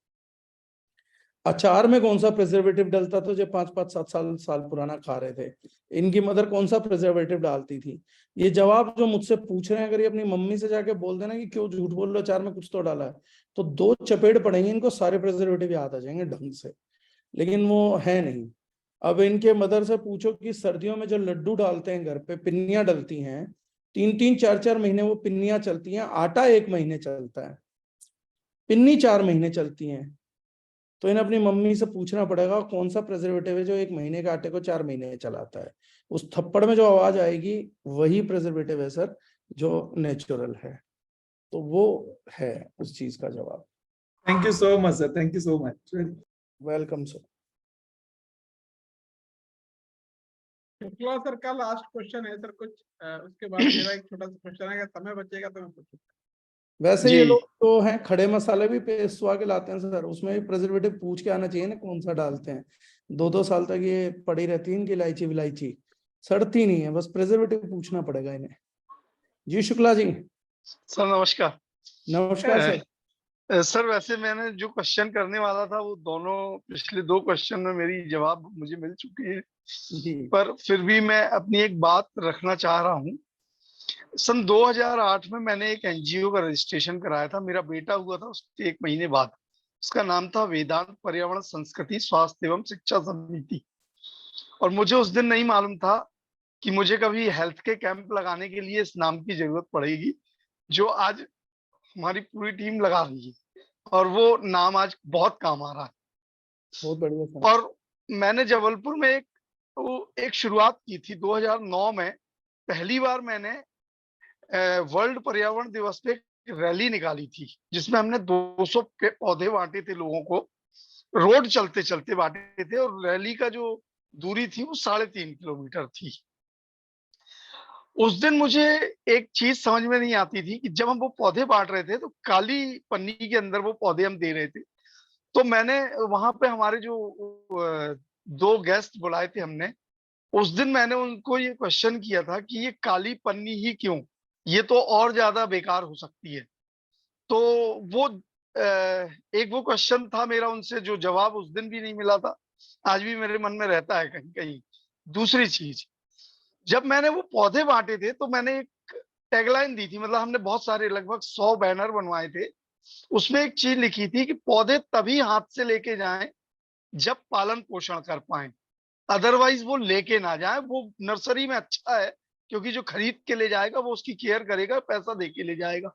अचार में कौन सा प्रिजर्वेटिव डलता था जो 5-5, 7 साल पुराना खा रहे थे, इनकी मदर कौन सा प्रिजर्वेटिव डालती थी। ये जवाब जो मुझसे पूछ रहे हैं, अगर ये अपनी मम्मी से जाके बोल देना कि क्यों झूठ बोल रहे हो, अचार में कुछ तो डाला है, तो 2 चपेट पड़ेंगे, इनको सारे प्रिजर्वेटिव याद आ जाएंगे ढंग से, लेकिन वो है नहीं। अब इनके मदर से पूछो कि सर्दियों में जो लड्डू डालते हैं घर पे, पिन्नियां डलती हैं, 3-3, 4-4 महीने वो पिन्नियां चलती हैं, आटा 1 महीने चलता है, पिन्नी 4 महीने चलती हैं। तो इन्हें अपनी मम्मी से पूछना पड़ेगा कौन सा प्रिजर्वेटिव है जो 1 महीने के आटे को 4 महीने चलाता है। उस थप्पड़ में जो आवाज आएगी वही प्रिजर्वेटिव है सर जो नेचुरल है। तो वो है उस चीज का जवाब। Thank you so much sir, thank you so much. Welcome sir. Shukla sir का लास्ट क्वेश्चन है सर कुछ, उसके बाद मेरा एक छोटा सा क्वेश्चन है, अगर समय बचेगा तो मैं पूछूंगा। वैसे ये लोग तो हैं खड़े मसाले भी पेस्टवा के लाते हैं सर, उसमें भी प्रिजर्वेटिव पूछ के आना चाहिए ना कौन सा डालते हैं। 2-2 साल तक ये पड़ी रहती है इनकी इलायची विलायची, सड़ती नहीं है, बस प्रिजर्वेटिव पूछना पड़ेगा इन्हें। जी शुक्ला जी। सर नमस्कार। नमस्कार सर। सर वैसे मैंने जो क्वेश्चन करने वाला था वो दोनों पिछले 2 क्वेश्चन में मेरी जवाब मुझे मिल चुकी है जी। पर फिर भी मैं अपनी एक बात रखना चाह रहा हूँ। सन 2008 में मैंने एक एनजीओ का रजिस्ट्रेशन कराया था, मेरा बेटा हुआ था उसके 1 महीने बाद। उसका नाम था वेदांत पर्यावरण संस्कृति स्वास्थ्य एवं शिक्षा समिति। और मुझे उस दिन नहीं मालूम था कि मुझे कभी हेल्थ के कैंप लगाने के लिए इस नाम की जरूरत पड़ेगी, जो आज हमारी पूरी टीम लगा रही है, और वो नाम आज बहुत काम आ रहा है। बहुत बढ़िया सर। और मैंने जबलपुर में एक शुरुआत की थी 2009 में। पहली बार मैंने वर्ल्ड पर्यावरण दिवस पे रैली निकाली थी, जिसमें हमने 200 के पौधे बांटे थे लोगों को, रोड चलते चलते बांटे थे, और रैली का जो दूरी थी वो 3.5 किलोमीटर थी। उस दिन मुझे एक चीज समझ में नहीं आती थी कि जब हम वो पौधे बांट रहे थे तो काली पन्नी के अंदर वो पौधे हम दे रहे थे। तो मैंने वहां पे हमारे जो 2 गेस्ट बुलाए थे हमने, उस दिन मैंने उनको ये क्वेश्चन किया था कि ये काली पन्नी ही क्यों, ये तो और ज्यादा बेकार हो सकती है। तो वो एक वो क्वेश्चन था मेरा उनसे, जो जवाब उस दिन भी नहीं मिला था, आज भी मेरे मन में रहता है कहीं कहीं। दूसरी चीज, जब मैंने वो पौधे बांटे थे तो मैंने एक टैगलाइन दी थी, मतलब हमने बहुत सारे लगभग 100 बैनर बनवाए थे। उसमें एक चीज लिखी थी कि पौधे तभी हाथ से लेके जाएं जब पालन पोषण कर पाए, अदरवाइज वो लेके ना जाए। वो नर्सरी में अच्छा है क्योंकि जो खरीद के ले जाएगा वो उसकी केयर करेगा, पैसा दे के ले जाएगा।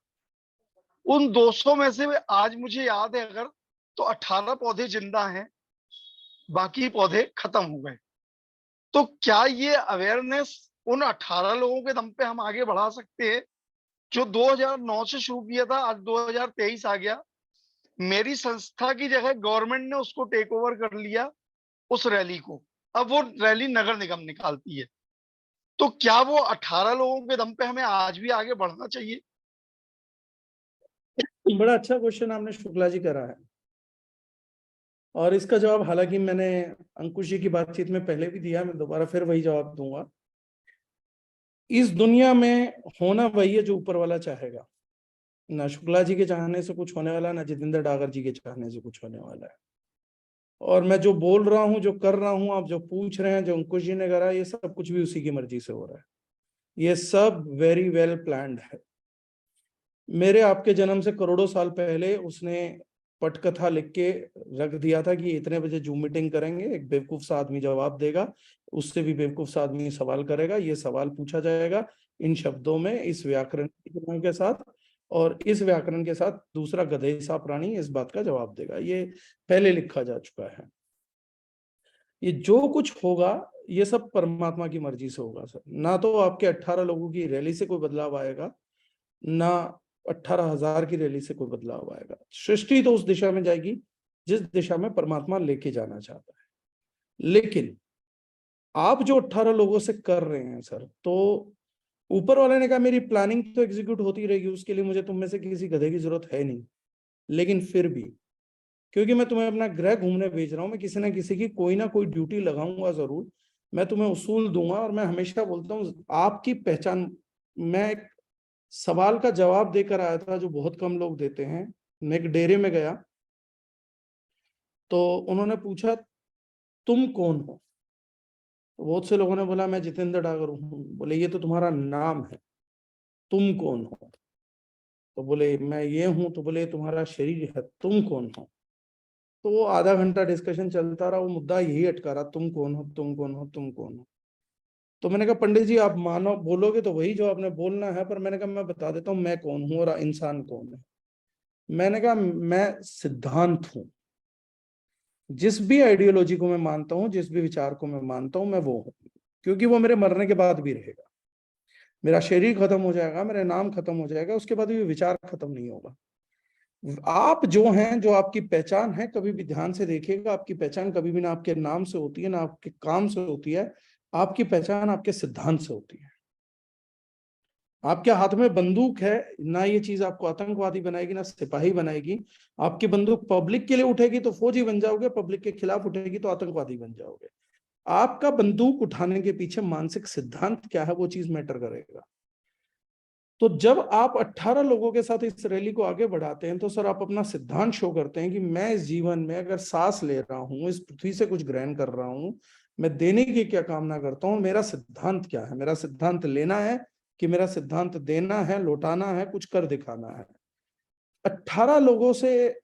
उन 200 में से आज मुझे याद है अगर, तो 18 पौधे जिंदा हैं, बाकी पौधे खत्म हो गए। तो क्या ये अवेयरनेस उन 18 लोगों के दम पे हम आगे बढ़ा सकते हैं? जो 2009 से शुरू किया था, आज 2023 आ गया। मेरी संस्था की जगह गवर्नमेंट ने उसको टेक ओवर कर लिया, उस रैली को। अब वो रैली नगर निगम निकालती है। तो क्या वो 18 लोगों के दम पे हमें आज भी आगे बढ़ना चाहिए? बड़ा अच्छा क्वेश्चन आपने शुक्ला जी करा है, और इसका जवाब हालांकि मैंने अंकुश जी की बातचीत में पहले भी दिया, मैं दोबारा फिर वही जवाब दूंगा। इस दुनिया में होना वही है जो ऊपर वाला चाहेगा। ना शुक्ला जी के चाहने से कुछ होने वाला, ना जितेंद्र डागर जी के चाहने से कुछ होने वाला है। और मैं जो बोल रहा हूँ, जो कर रहा हूँ, आप जो पूछ रहे हैं, जो अंकुश जी ने करा, ये सब कुछ भी उसी की मर्जी से हो रहा है। ये सब वेरी वेल प्लान्ड है। मेरे आपके जन्म से करोड़ों साल पहले उसने पटकथा लिख के रख दिया था कि इतने बजे जूम मीटिंग करेंगे, एक बेवकूफ सा आदमी जवाब देगा, उससे भी बेवकूफ सा आदमी सवाल करेगा, ये सवाल पूछा जाएगा इन शब्दों में, इस व्याकरण के साथ, और इस व्याकरण के साथ दूसरा गधे सा प्राणी इस बात का जवाब देगा। ये पहले लिखा जा चुका है। ये जो कुछ होगा ये सब परमात्मा की मर्जी से होगा सर। ना तो आपके 18 लोगों की रैली से कोई बदलाव आएगा, ना 18,000 की रैली से कोई बदलाव आएगा। सृष्टि तो उस दिशा में जाएगी जिस दिशा में परमात्मा लेके जाना चाहता है। लेकिन आप जो 18 लोगों से कर रहे हैं सर, तो ऊपर वाले ने कहा मेरी प्लानिंग तो एग्जीक्यूट होती रहेगी, उसके लिए मुझे तुम में से किसी गधे की जरूरत है नहीं। लेकिन फिर भी, क्योंकि मैं तुम्हें अपना ग्रह घूमने भेज रहा हूं, मैं किसी ना किसी की कोई ना कोई ड्यूटी लगाऊंगा जरूर, मैं तुम्हें उसूल दूंगा। और मैं हमेशा बोलता हूं आपकी पहचान, मैं एक सवाल का जवाब देकर आया था जो बहुत कम लोग देते हैं। मैं एक डेरे में गया तो उन्होंने पूछा तुम कौन हो, तो बहुत से लोगों ने बोला मैं जितेंद्र डागर हूँ। बोले ये तो तुम्हारा नाम है, तुम कौन हो? तो बोले मैं ये हूं। तो बोले तुम्हारा शरीर है, तुम कौन हो? तो वो आधा घंटा डिस्कशन चलता रहा, वो मुद्दा यही अटका रहा, तुम कौन हो, तुम कौन हो, तुम कौन हो। तो मैंने कहा पंडित जी आप मानो बोलोगे तो वही जो आपने बोलना है, पर मैंने कहा मैं बता देता हूँ मैं कौन हूँ और इंसान कौन है। मैंने कहा मैं सिद्धांत हूँ। जिस भी आइडियोलॉजी को मैं मानता हूँ, जिस भी विचार को मैं मानता हूँ, मैं वो हूँ, क्योंकि वो मेरे मरने के बाद भी रहेगा। मेरा शरीर खत्म हो जाएगा, मेरा नाम खत्म हो जाएगा, उसके बाद भी विचार खत्म नहीं होगा। आप जो हैं, जो आपकी पहचान है, कभी भी ध्यान से देखिएगा, आपकी पहचान कभी भी ना आपके नाम से होती है, ना आपके काम से होती है। आपकी पहचान आपके सिद्धांत से होती है। आपके हाथ में बंदूक है, ना ये चीज आपको आतंकवादी बनाएगी ना सिपाही बनाएगी। आपकी बंदूक पब्लिक के लिए उठेगी तो फौजी बन जाओगे, पब्लिक के खिलाफ उठेगी तो आतंकवादी बन जाओगे। आपका बंदूक उठाने के पीछे मानसिक सिद्धांत क्या है, वो चीज मैटर करेगा। तो जब आप 18 लोगों के साथ इस रैली को आगे बढ़ाते हैं तो सर आप अपना सिद्धांत शो करते हैं कि मैं इस जीवन में अगर सांस ले रहा हूं, इस पृथ्वी से कुछ ग्रहण कर रहा हूं, मैं देने की क्या कामना करता हूं, मेरा सिद्धांत क्या है। मेरा सिद्धांत लेना है कि मेरा सिद्धांत देना है, लौटाना है, कुछ कर दिखाना है। 18 लोगों से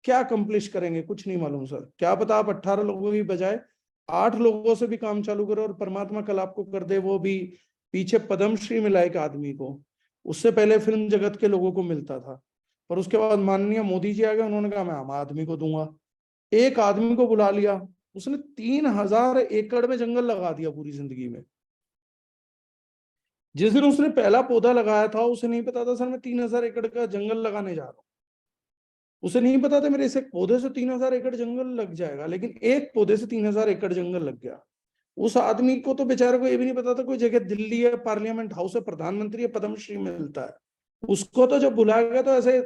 क्या अकम्प्लिश करेंगे कुछ नहीं मालूम सर। क्या पता आप 18 लोगों की बजाय 8 लोगों से भी काम चालू करो और परमात्मा कल आपको कर दे, वो भी पीछे पद्मश्री मिला एक आदमी को, उससे पहले फिल्म जगत के लोगों को मिलता था, पर उसके बाद माननीय मोदी जी आ गए, उन्होंने कहा मैं आम आदमी को दूंगा। एक आदमी को बुला लिया, उसने 3000 एकड़ में जंगल लगा दिया पूरी जिंदगी में। जिस दिन उसने पहला पौधा लगाया था उसे नहीं पता था सर मैं 3000 एकड़ का जंगल लगाने जा रहा हूं। उसे नहीं पता था मेरे इस एक पौधे से 3000 एकड़ जंगल लग जाएगा, लेकिन एक पौधे से 3000 एकड़ जंगल लग गया। उस आदमी को तो बेचारे को ये भी नहीं पता था कोई जगह दिल्ली है, पार्लियामेंट हाउस है, प्रधानमंत्री है, पद्मश्री मिलता है। उसको तो जब बुलाया गया तो ऐसे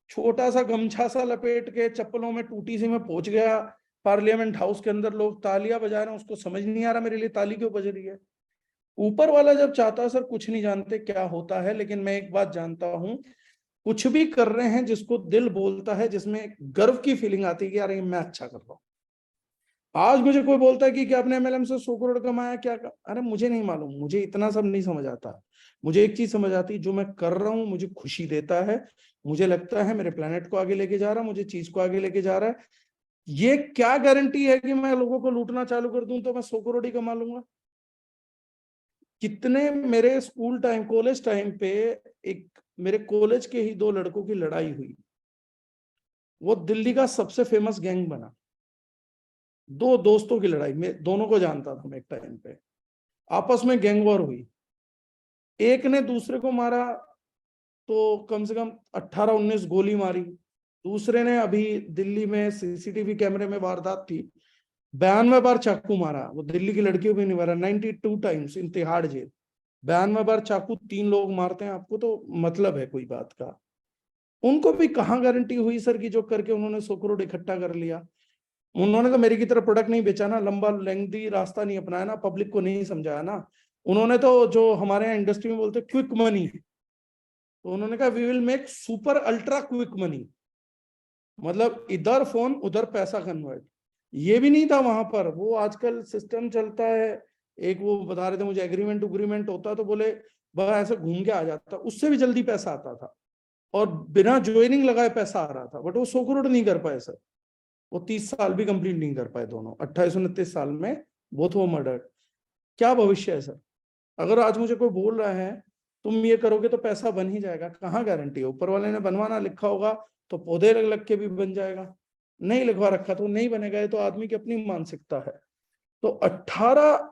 छोटा सा गमछा सा लपेट के चप्पलों में टूटी सी में पहुंच गया, पार्लियामेंट हाउस के अंदर लोग तालियां बजा रहे हैं, उसको समझ नहीं आ रहा मेरे लिए ताली क्यों बज रही है। ऊपर वाला जब चाहता है, सर कुछ नहीं जानते क्या होता है, लेकिन मैं एक बात जानता हूं, कुछ भी कर रहे हैं जिसको दिल बोलता है, जिसमें गर्व की फीलिंग आती है कि यार ये मैं अच्छा कर रहा हूं। आज मुझे कोई बोलता है कि क्या आपने एमएलएम से 100 करोड़ कमाया क्या अरे मुझे नहीं मालूम, मुझे इतना सब नहीं समझ आता। मुझे एक चीज समझ आती, जो मैं कर रहा हूँ मुझे खुशी देता है, मुझे लगता है मेरे प्लेनेट को आगे लेके जा रहा है, मुझे चीज को आगे लेके जा रहा है। ये क्या गारंटी है कि मैं लोगों को लूटना चालू कर दूं तो मैं 100 करोड़ ही कमा लूंगा। कितने मेरे स्कूल टाइम, कॉलेज टाइम पे एक मेरे कॉलेज के ही 2 लड़कों की लड़ाई हुई, वो दिल्ली का सबसे फेमस गैंग बना। 2 दोस्तों की लड़ाई, मैं दोनों को जानता था मैं एक टाइम पे, आपस में गैंग वॉर हुई, एक ने दूसरे को मारा तो कम से कम 18-19 गोली मारी, दूसरे ने अभी दिल्ली में सीसीटीवी कैमरे में वारदात थी 92 बार चाकू मारा। वो दिल्ली की लड़कियों भी नहीं मारा, 92 टाइम्स इन तिहाड़ जेल। 92 बार चाकू 3 लोग मारते हैं आपको तो मतलब है कोई बात का। उनको भी कहाँ गारंटी हुई सर कि जो करके उन्होंने 100 करोड़ इकट्ठा कर लिया। उन्होंने तो मेरी की तरह प्रोडक्ट नहीं बेचा ना, लंबा लेंथी रास्ता नहीं अपनाया ना, पब्लिक को नहीं समझाया ना। उन्होंने तो जो हमारे यहाँ इंडस्ट्री में बोलते क्विक मनी, तो उन्होंने कहा we will make super ultra quick money, मतलब इधर फोन उधर पैसा कन्वर्ट। ये भी नहीं था वहां पर, वो आजकल सिस्टम चलता है, एक वो बता रहे थे मुझे एग्रीमेंट होता तो बोले बस ऐसे घूम के आ जाता, उससे भी जल्दी पैसा आता था और बिना ज्वाइनिंग लगाए पैसा आ रहा था। बट वो 100 करोड़ नहीं कर पाए सर, वो 30 साल भी कंप्लीट नहीं कर पाए दोनों, 28-29 साल में बोथ वो मर्डर। क्या भविष्य है सर? अगर आज मुझे कोई बोल रहा है तुम ये करोगे तो पैसा बन ही जाएगा, कहाँ गारंटी है? ऊपर वाले ने बनवाना लिखा होगा तो पौधे लग लग के भी बन जाएगा, नहीं लिखवा रखा तो नहीं बनेगा। ये तो आदमी की अपनी मानसिकता है। तो 18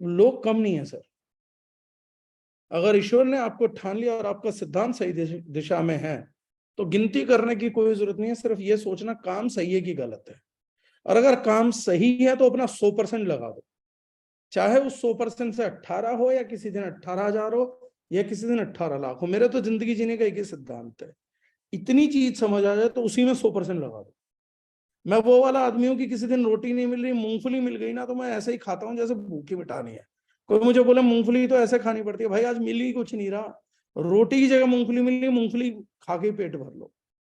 लोग कम नहीं है सर। अगर ईश्वर ने आपको ठान लिया और आपका सिद्धांत सही दिशा में है तो गिनती करने की कोई जरूरत नहीं है, सिर्फ ये सोचना काम सही है कि गलत है। और अगर काम सही है तो अपना 100% लगा दो, चाहे उस 100% से 18 हो या किसी दिन 18,000 हो या किसी दिन 18 लाख हो। मेरा तो जिंदगी जीने का एक ही सिद्धांत है, इतनी चीज समझ आ जाए तो उसी में 100% लगा दो। मैं वो वाला आदमी हूँ कि किसी दिन रोटी नहीं मिल रही, मूंगफली मिल गई ना तो मैं ऐसे ही खाता हूँ जैसे भूखी मिटानी है। कोई मुझे बोले मूंगफली तो ऐसे खानी पड़ती है, भाई आज मिल ही कुछ नहीं रहा, रोटी की जगह मूंगफली मिल रही, मूंगफली खा के पेट भर लो।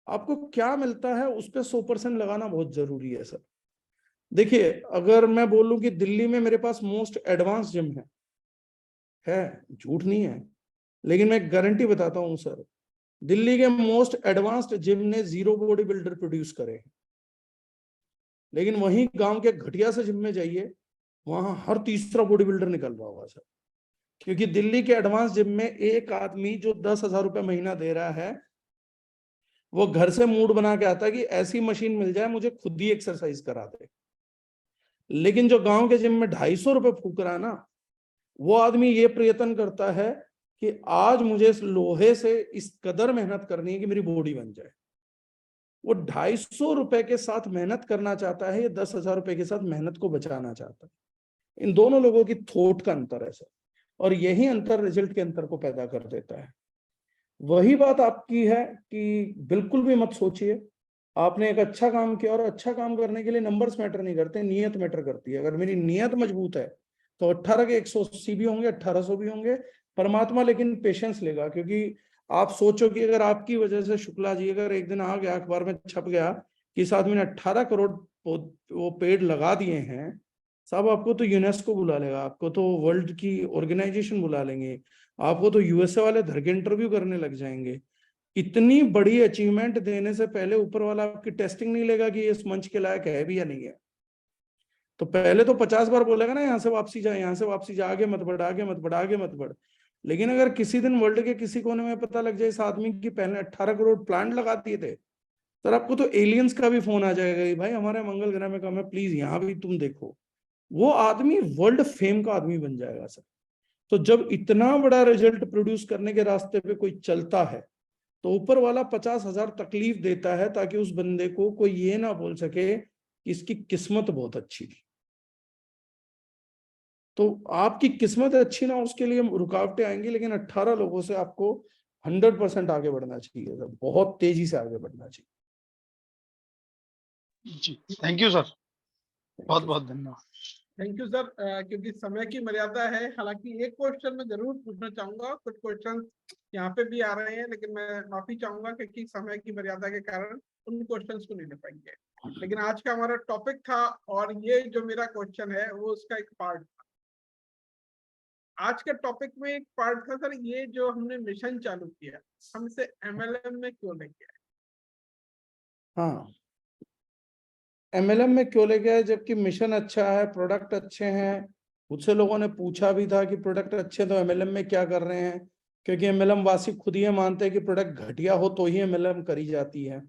आपको क्या मिलता है उस पर 100% लगाना बहुत जरूरी है सर। देखिए अगर मैं बोलूं कि दिल्ली में मेरे पास मोस्ट एडवांस जिम है, झूठ नहीं है, लेकिन मैं गारंटी बताता हूं सर, दिल्ली के मोस्ट एडवांस्ड जिम ने 0 बॉडी बिल्डर प्रोड्यूस करे। लेकिन वहीं गांव के घटिया से जिम में जाइए, वहां हर तीसरा बॉडी बिल्डर निकल रहा होगा सर। क्योंकि दिल्ली के एडवांस जिम में एक आदमी जो 10,000 रुपए महीना दे रहा है, वो घर से मूड बना के आता है कि ऐसी मशीन मिल जाए मुझे खुद ही एक्सरसाइज करा दे। लेकिन जो गांव के जिम में 250 रुपए फूक रहा है ना, वो आदमी ये प्रयत्न करता है कि आज मुझे इस लोहे से इस कदर मेहनत करनी है कि मेरी बॉडी बन जाए। वो 250 रुपए के साथ मेहनत करना चाहता है, ये 10,000 रुपए के साथ मेहनत को बचाना चाहता है। इन दोनों लोगों की थॉट का अंतर है सर, और यही अंतर रिजल्ट के अंतर को पैदा कर देता है। वही बात आपकी है कि बिल्कुल भी मत सोचिए आपने एक अच्छा काम किया, और अच्छा काम करने के लिए नंबर्स मैटर नहीं करते, नियत मैटर करती है। अगर मेरी नियत मजबूत है तो 18 के 180 भी होंगे, 1800 भी होंगे। परमात्मा लेकिन पेशेंस लेगा, क्योंकि आप सोचो कि अगर आपकी वजह से शुक्ला जी अगर एक दिन आ गया, अखबार में छप गया कि इस आदमी ने 18 करोड़ वो पेड़ लगा दिए हैं, साहब आपको तो यूनेस्को बुला लेगा, आपको तो वर्ल्ड की ऑर्गेनाइजेशन बुला लेंगे, आपको तो यूएसए वाले धर के इंटरव्यू करने लग जाएंगे। इतनी बड़ी अचीवमेंट देने से पहले ऊपर वाला आपकी टेस्टिंग नहीं लेगा कि इस मंच के लायक है भी या नहीं है। तो पहले तो 50 बार बोलेगा ना यहाँ से वापसी जा, यहाँ से वापसी जा, आगे मत बढ़, आगे मत बढ़, आगे मत बढ़। लेकिन अगर किसी दिन वर्ल्ड के किसी कोने में पता लग जाए इस आदमी की पहले 18 करोड़ प्लांट लगा दिए थे, तो आपको तो एलियंस का भी फोन आ जाएगा कि भाई हमारे मंगल ग्रह में काम है, प्लीज यहाँ भी तुम देखो। वो आदमी वर्ल्ड फेम का आदमी बन जाएगा सर। तो जब इतना बड़ा रिजल्ट प्रोड्यूस करने के रास्ते पे कोई चलता है तो ऊपर वाला 50,000 तकलीफ देता है ताकि उस बंदे को कोई ये ना बोल सके कि इसकी किस्मत बहुत अच्छी थी। तो आपकी किस्मत अच्छी ना, उसके लिए रुकावटें आएंगी, लेकिन 18 लोगों से आपको 100% आगे बढ़ना चाहिए, बहुत तेजी से आगे बढ़ना चाहिए। जी थैंक यू सर, बहुत बहुत धन्यवाद। Thank you sir. क्योंकि समय की मर्यादा है, हालांकि एक क्वेश्चन मैं जरूर पूछना चाहूंगा, कुछ क्वेश्चन यहाँ पे भी आ रहे हैं, लेकिन मैं माफी चाहूंगा क्योंकि समय की मर्यादा के कारण उन क्वेश्चंस को नहीं ले पाएंगे। लेकिन आज का हमारा टॉपिक था और ये जो मेरा क्वेश्चन है वो उसका एक पार्ट था। आज के टॉपिक में एक पार्ट था सर, ये जो हमने मिशन चालू किया, हम इसे MLM में क्यों लेके आए? हाँ, MLM में क्यों ले गए जबकि मिशन अच्छा है, प्रोडक्ट अच्छे हैं। मुझसे लोगों ने पूछा भी था कि प्रोडक्ट अच्छे तो MLM में क्या कर रहे हैं, क्योंकि MLM वासी खुद ये मानते हैं कि प्रोडक्ट घटिया हो तो ही MLM करी जाती है।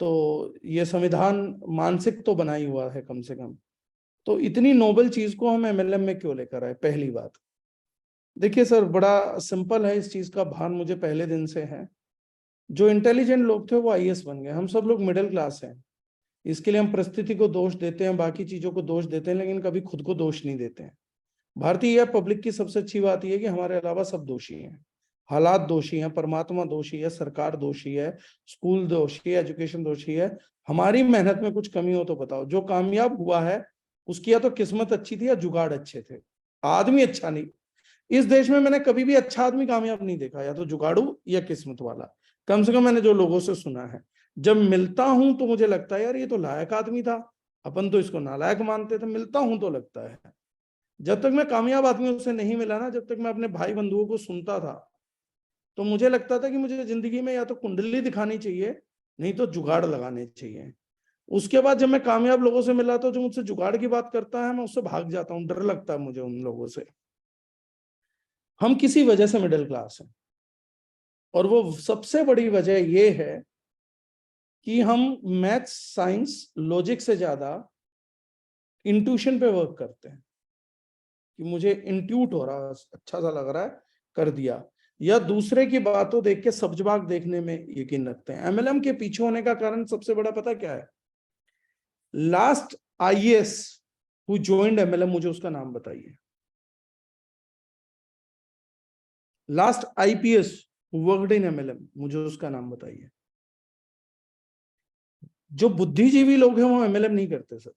तो ये संविधान मानसिक तो बना ही हुआ है कम से कम। तो इतनी नोबल चीज को हम MLM में क्यों लेकर आए? पहली बात देखिए सर, बड़ा सिंपल है, इस चीज का भान मुझे पहले दिन से है। जो इंटेलिजेंट लोग थे वो IAS बन गए, हम सब लोग मिडिल क्लास हैं। इसके लिए हम परिस्थिति को दोष देते हैं, बाकी चीजों को दोष देते हैं, लेकिन कभी खुद को दोष नहीं देते हैं। भारतीय पब्लिक की सबसे अच्छी बात यह है कि हमारे अलावा सब दोषी हैं। हालात दोषी हैं, परमात्मा दोषी है, सरकार दोषी है, स्कूल दोषी है, एजुकेशन दोषी है। हमारी मेहनत में कुछ कमी हो तो बताओ। जो कामयाब हुआ है उसकी या तो किस्मत अच्छी थी या जुगाड़ अच्छे थे, आदमी अच्छा नहीं। इस देश में मैंने कभी भी अच्छा आदमी कामयाब नहीं देखा, या तो जुगाड़ू या किस्मत वाला। कम से कम मैंने जो लोगों से सुना है, जब मिलता हूं तो मुझे लगता है यार ये तो लायक आदमी था, अपन तो इसको नालायक मानते थे। मिलता हूं तो लगता है। जब तक मैं कामयाब आदमियों से नहीं मिला ना, जब तक मैं अपने भाई बंधुओं को सुनता था, तो मुझे लगता था कि मुझे जिंदगी में या तो कुंडली दिखानी चाहिए, नहीं तो जुगाड़ लगाने चाहिए। उसके बाद जब मैं कामयाब लोगों से मिला तो जो मुझसे जुगाड़ की बात करता है मैं उससे भाग जाता हूँ, डर लगता है मुझे उन लोगों से। हम किसी वजह से मिडिल क्लास हैं, और वो सबसे बड़ी वजह ये है कि हम मैथ्स, साइंस, लॉजिक से ज्यादा इंट्यूशन पे वर्क करते हैं कि मुझे इंट्यूट हो रहा है, अच्छा सा लग रहा है, कर दिया। या दूसरे की बातों देख के सब्जबाग देखने में यकीन रखते हैं। MLM के पीछे होने का कारण सबसे बड़ा पता क्या है? Last IAS who joined MLM, मुझे उसका नाम बताइए। Last IPS who worked in MLM, मुझे उसका नाम बताइए। जो बुद्धिजीवी लोग हैं वो MLM नहीं करते सर,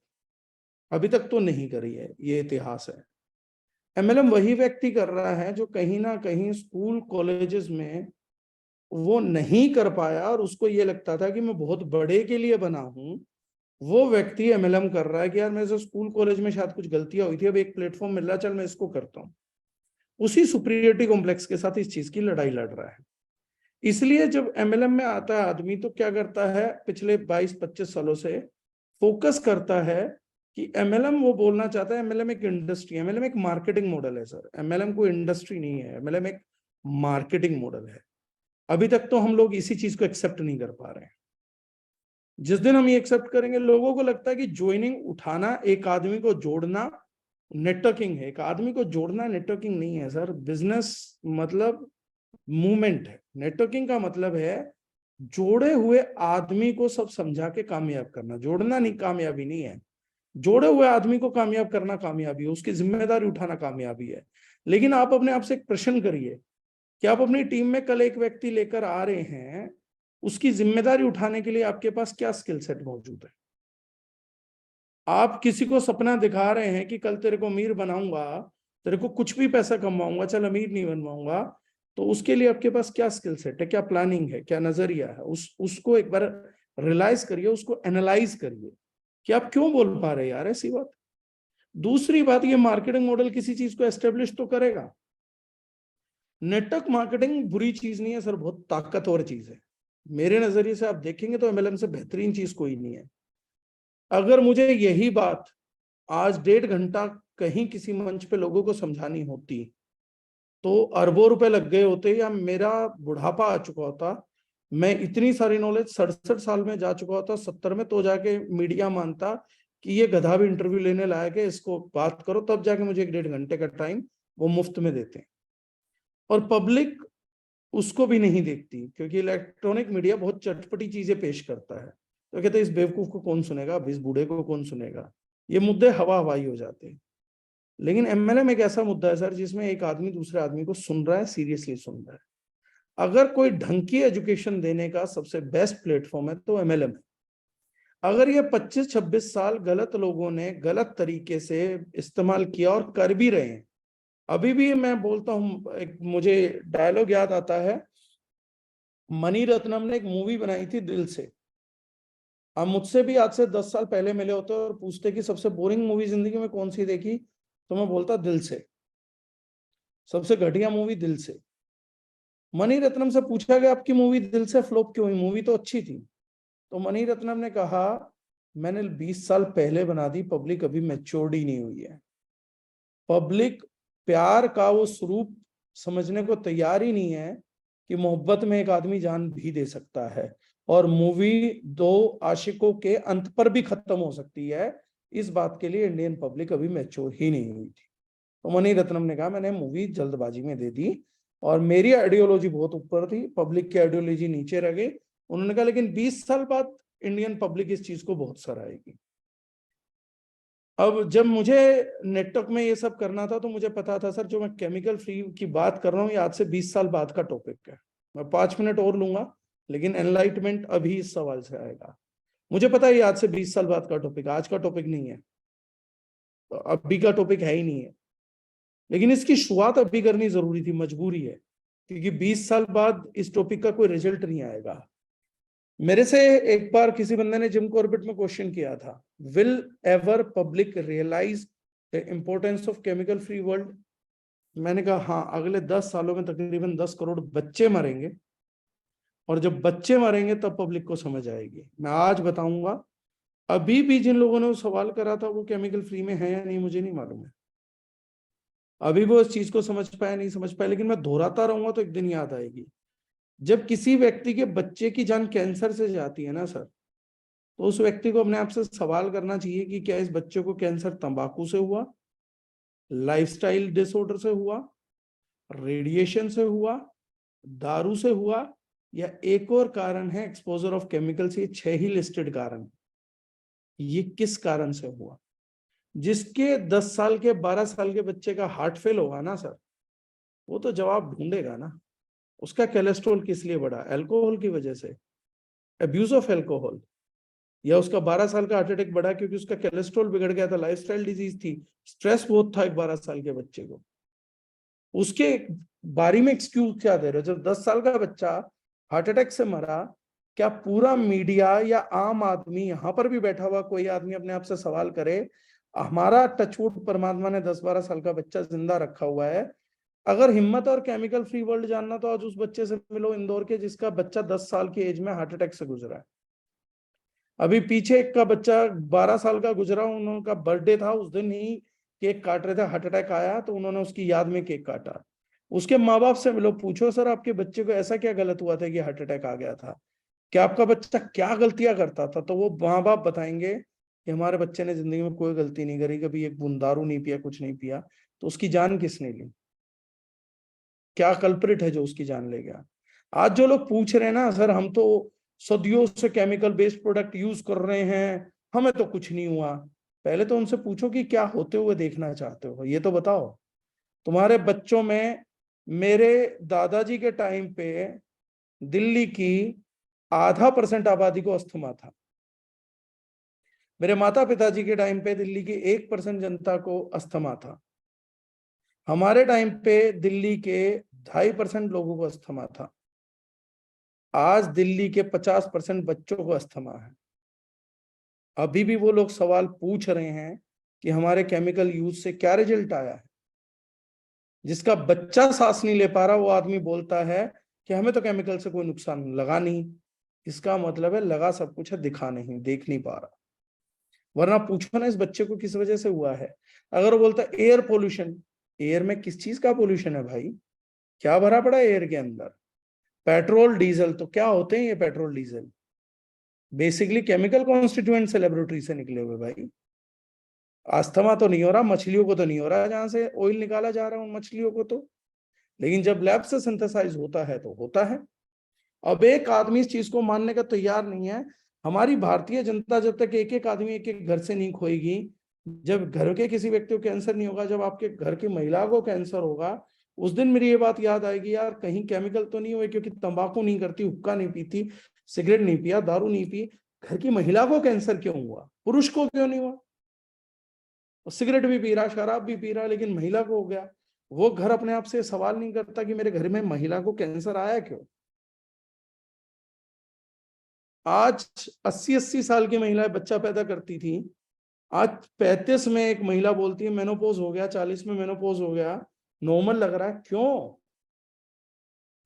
अभी तक तो नहीं करी है, ये इतिहास है। MLM वही व्यक्ति कर रहा है जो कहीं ना कहीं स्कूल कॉलेजेस में वो नहीं कर पाया और उसको ये लगता था कि मैं बहुत बड़े के लिए बना हूं। वो व्यक्ति MLM कर रहा है कि यार मेरे से स्कूल कॉलेज में शायद कुछ गलतियां हुई थी, अब एक प्लेटफॉर्म मिल रहा है, चल मैं इसको करता हूं। उसी सुपीरियरिटी कॉम्प्लेक्स के साथ इस चीज की लड़ाई लड़ रहा है। इसलिए जब MLM में आता है आदमी तो क्या करता है, पिछले 22-25 सालों से फोकस करता है कि MLM, वो बोलना चाहता है MLM एक इंडस्ट्री है, MLM एक मार्केटिंग मॉडल है सर। MLM कोई इंडस्ट्री नहीं है, MLM एक मार्केटिंग मॉडल है। अभी तक तो हम लोग इसी चीज को एक्सेप्ट नहीं कर पा रहे हैं। जिस दिन हम ये एक्सेप्ट करेंगे, लोगों को लगता है कि ज्वाइनिंग उठाना, एक आदमी को जोड़ना नेटवर्किंग है। एक आदमी को जोड़ना नेटवर्किंग नहीं है सर। बिजनेस मतलब मूवमेंट है, नेटवर्किंग का मतलब है जोड़े हुए आदमी को सब समझा के कामयाब करना। जोड़ना नहीं, कामयाबी नहीं है। जोड़े हुए आदमी को कामयाब करना कामयाबी है, उसकी जिम्मेदारी उठाना कामयाबी है। लेकिन आप अपने आप से एक प्रश्न करिए कि आप अपनी टीम में कल एक व्यक्ति लेकर आ रहे हैं, उसकी जिम्मेदारी उठाने के लिए आपके पास क्या स्किल सेट मौजूद है? आप किसी को सपना दिखा रहे हैं कि कल तेरे को अमीर बनाऊंगा, तेरे को कुछ भी पैसा कमाऊंगा, चल अमीर नहीं बनवाऊंगा, तो उसके लिए आपके पास क्या स्किल सेट है, क्या प्लानिंग है, क्या नजरिया है? उसको एक बार रियलाइज करिए, उसको एनालाइज करिए कि आप क्यों बोल पा रहे हैं यार ऐसी बात। दूसरी बात, ये मार्केटिंग मॉडल किसी चीज को एस्टेब्लिश तो करेगा। नेटवर्क मार्केटिंग बुरी चीज नहीं है सर, बहुत ताकतवर चीज है। मेरे नजरिए से आप देखेंगे तो MLM से बेहतरीन चीज कोई नहीं है। अगर मुझे यही बात आज 1.5 घंटा कहीं किसी मंच पे लोगों को समझानी होती तो अरबों रुपए लग गए होते, या मेरा बुढ़ापा आ चुका होता, मैं इतनी सारी नॉलेज 67 साल में जा चुका होता, 70 में, तो जाके मीडिया मानता कि ये गधा भी इंटरव्यू लेने लायक है, इसको बात करो, तब जाके मुझे 1.5 घंटे का टाइम वो मुफ्त में देते हैं। और पब्लिक उसको भी नहीं देखती, क्योंकि इलेक्ट्रॉनिक मीडिया बहुत चटपटी चीजें पेश करता है। तो कहते हैं इस बेवकूफ को कौन सुनेगा, अब इस बूढ़े को कौन सुनेगा, ये मुद्दे हवा हवाई हो जाते हैं। लेकिन MLM एक ऐसा मुद्दा है सर जिसमें एक आदमी दूसरे आदमी को सुन रहा है, सीरियसली सुन रहा है। अगर कोई ढंग की एजुकेशन देने का सबसे बेस्ट प्लेटफॉर्म है तो MLM है। अगर ये 25-26 साल गलत लोगों ने गलत तरीके से इस्तेमाल किया और कर भी रहे हैं, अभी भी मैं बोलता हूं, एक मुझे डायलॉग याद आता है, मणि रत्नम ने एक मूवी बनाई थी दिल से। आप मुझसे भी आज से 10 साल पहले मिले होते और पूछते कि सबसे बोरिंग मूवी जिंदगी में कौन सी देखी, तो मैं बोलता दिल से। सबसे घटिया मूवी दिल से। मणि रत्नम से पूछा गया आपकी मूवी दिल से फ्लॉप क्यों हुई, मूवी तो अच्छी थी। तो मणि रत्नम ने कहा मैंने 20 साल पहले बना दी, पब्लिक अभी मैच्योर्ड ही नहीं हुई है। पब्लिक प्यार का वो स्वरूप समझने को तैयार ही नहीं है कि मोहब्बत में एक आदमी जान भी दे सकता है, और मूवी दो आशिकों के अंत पर भी खत्म हो सकती है। इस बात के लिए इंडियन पब्लिक अभी मैच्योर ही नहीं हुई थी। तो मणि रत्नम ने कहा मैंने मूवी जल्दबाजी में दे दी और मेरी आइडियोलॉजी बहुत ऊपर थी, पब्लिक की आइडियोलॉजी नीचे रह गई। उन्होंने कहा लेकिन 20 साल बाद इंडियन पब्लिक इस चीज को बहुत सराहेगी। अब जब मुझे नेटवर्क में ये सब करना था तो मुझे पता था सर, जो मैं केमिकल फ्री की बात कर रहा हूँ ये आज से 20 साल बाद का टॉपिक है। मैं 5 मिनट और लूंगा, लेकिन एनलाइटमेंट अभी इस सवाल से आएगा। मुझे पता है ये आज से 20 साल बाद का टॉपिक, आज का टॉपिक नहीं है, तो अभी का टॉपिक है ही नहीं है, लेकिन इसकी शुरुआत अभी करनी जरूरी थी, मजबूरी है, क्योंकि 20 साल बाद इस टॉपिक का कोई रिजल्ट नहीं आएगा। मेरे से एक बार किसी बंदे ने जिम कॉर्बेट में क्वेश्चन किया था, will ever public realise the importance of chemical free world. मैंने कहा हाँ, अगले 10 सालों में तकरीबन 10 करोड़ बच्चे मरेंगे, और जब बच्चे मरेंगे तब पब्लिक को समझ आएगी। मैं आज बताऊंगा, अभी भी जिन लोगों ने वो सवाल करा था वो केमिकल फ्री में है या नहीं मुझे नहीं मालूम है, अभी वो इस चीज को समझ पाया नहीं समझ पाया, लेकिन मैं दोहराता रहूंगा तो एक दिन याद आएगी। जब किसी व्यक्ति के बच्चे की जान कैंसर से जाती है ना सर, तो उस व्यक्ति को अपने आप से सवाल करना चाहिए कि क्या इस बच्चे को कैंसर तंबाकू से हुआ, लाइफस्टाइल डिसऑर्डर से हुआ, रेडिएशन से हुआ, दारू से हुआ, या एक और कारण है एक्सपोजर ऑफ केमिकल्स। ये 6 ही लिस्टेड कारण, ये किस कारण से हुआ। जिसके 10 साल के 12 साल के बच्चे का हार्ट फेल होगा ना सर, वो तो जवाब ढूंढेगा ना, उसका कोलेस्ट्रॉल किस लिए बढ़ा, अल्कोहल की वजह से, अब्यूज ऑफ अल्कोहल, या उसका 12 साल का हार्ट अटैक बढ़ा क्योंकि उसका कोलेस्ट्रॉल बिगड़ गया था, लाइफस्टाइल डिजीज थी, स्ट्रेस बहुत था एक 12 साल के बच्चे को। उसके बारी में एक्सक्यूज क्या दे रहे हो? जब 10 साल का बच्चा हार्ट अटैक से मरा, क्या पूरा मीडिया या आम आदमी, यहां पर भी बैठा हुआ कोई आदमी अपने आप से सवाल करे, हमारा टचवुड परमात्मा ने 10-12 साल का बच्चा जिंदा रखा हुआ है, अगर हिम्मत और केमिकल फ्री वर्ल्ड जानना तो आज उस बच्चे से मिलो इंदौर के, जिसका बच्चा 10 साल की एज में हार्ट अटैक से गुजरा है। अभी पीछे एक का बच्चा 12 साल का गुजरा, उनका बर्थडे था, उस दिन ही केक काट रहे थे, हार्ट अटैक आया तो उन्होंने उसकी याद में केक काटा। उसके माँ बाप से मिलो, पूछो सर आपके बच्चे को ऐसा क्या गलत हुआ था कि हार्ट अटैक आ गया था, क्या आपका बच्चा क्या गलतियां करता था, तो वो माँ बाप बताएंगे कि हमारे बच्चे ने जिंदगी में कोई गलती नहीं करी, कभी एक बूंद दारू नहीं पिया, कुछ नहीं पिया। तो उसकी जान किसने ली? क्या कल्प्रिट है जो उसकी जान ले गया? आज जो लोग पूछ रहे हैं ना सर, हम तो सदियों से केमिकल बेस्ड प्रोडक्ट यूज कर रहे हैं, हमें तो कुछ नहीं हुआ, पहले तो उनसे पूछो कि क्या होते हुए देखना चाहते हो, ये तो बताओ। तुम्हारे बच्चों में, मेरे दादाजी के टाइम पे दिल्ली की 0.5% आबादी को अस्थमा था, मेरे माता पिताजी के टाइम पे दिल्ली की 1% जनता को अस्थमा था, हमारे टाइम पे दिल्ली के 2.5% लोगों को अस्थमा था, आज दिल्ली के 50% बच्चों को अस्थमा है। अभी भी वो लोग सवाल पूछ रहे हैं कि हमारे केमिकल यूज से क्या रिजल्ट आया है। जिसका बच्चा सांस नहीं ले पा रहा वो आदमी बोलता है कि हमें तो केमिकल से कोई नुकसान लगा नहीं, इसका मतलब है लगा सब कुछ है, दिखा नहीं, देख नहीं पा रहा। वरना पूछो ना इस बच्चे को किस वजह से हुआ है। अगर वो बोलता है एयर पोल्यूशन, एयर में किस चीज का पोल्यूशन है भाई? क्या भरा पड़ा है एयर के अंदर? पेट्रोल डीजल, तो क्या होते हैं ये petrol diesel? Basically chemical constituent से लेबोरेटरी से निकले हुए भाई। अस्थमा तो नहीं हो रहा, मछलियों को तो नहीं हो रहा जहां से ऑयल निकाला जा रहा है उन मछलियों को तो, लेकिन जब लैब से सिंथेसाइज होता है तो होता है। अब एक आदमी इस चीज को मानने का तैयार नहीं है। हमारी भारतीय जनता जब तक एक एक आदमी एक एक घर से नहीं खोएगी, जब घर के किसी व्यक्ति को कैंसर नहीं होगा, जब आपके घर की महिला को कैंसर होगा, उस दिन मेरी ये बात याद आएगी, यार कहीं केमिकल तो नहीं हुए, क्योंकि तंबाकू नहीं करती, हुक्का नहीं पीती, सिगरेट नहीं पिया, दारू नहीं पी, घर की महिला को कैंसर क्यों हुआ, पुरुष को क्यों नहीं हुआ? वो सिगरेट भी पी रहा, शराब भी पी रहा, लेकिन महिला को हो गया। वो घर अपने आप से सवाल नहीं करता कि मेरे घर में महिला को कैंसर आया क्यों। आज 80-80 साल की महिलाएं बच्चा पैदा करती थी, आज 35 में एक महिला बोलती है मेनोपॉज हो गया, 40 में मेनोपॉज हो गया, नॉर्मल लग रहा है। क्यों?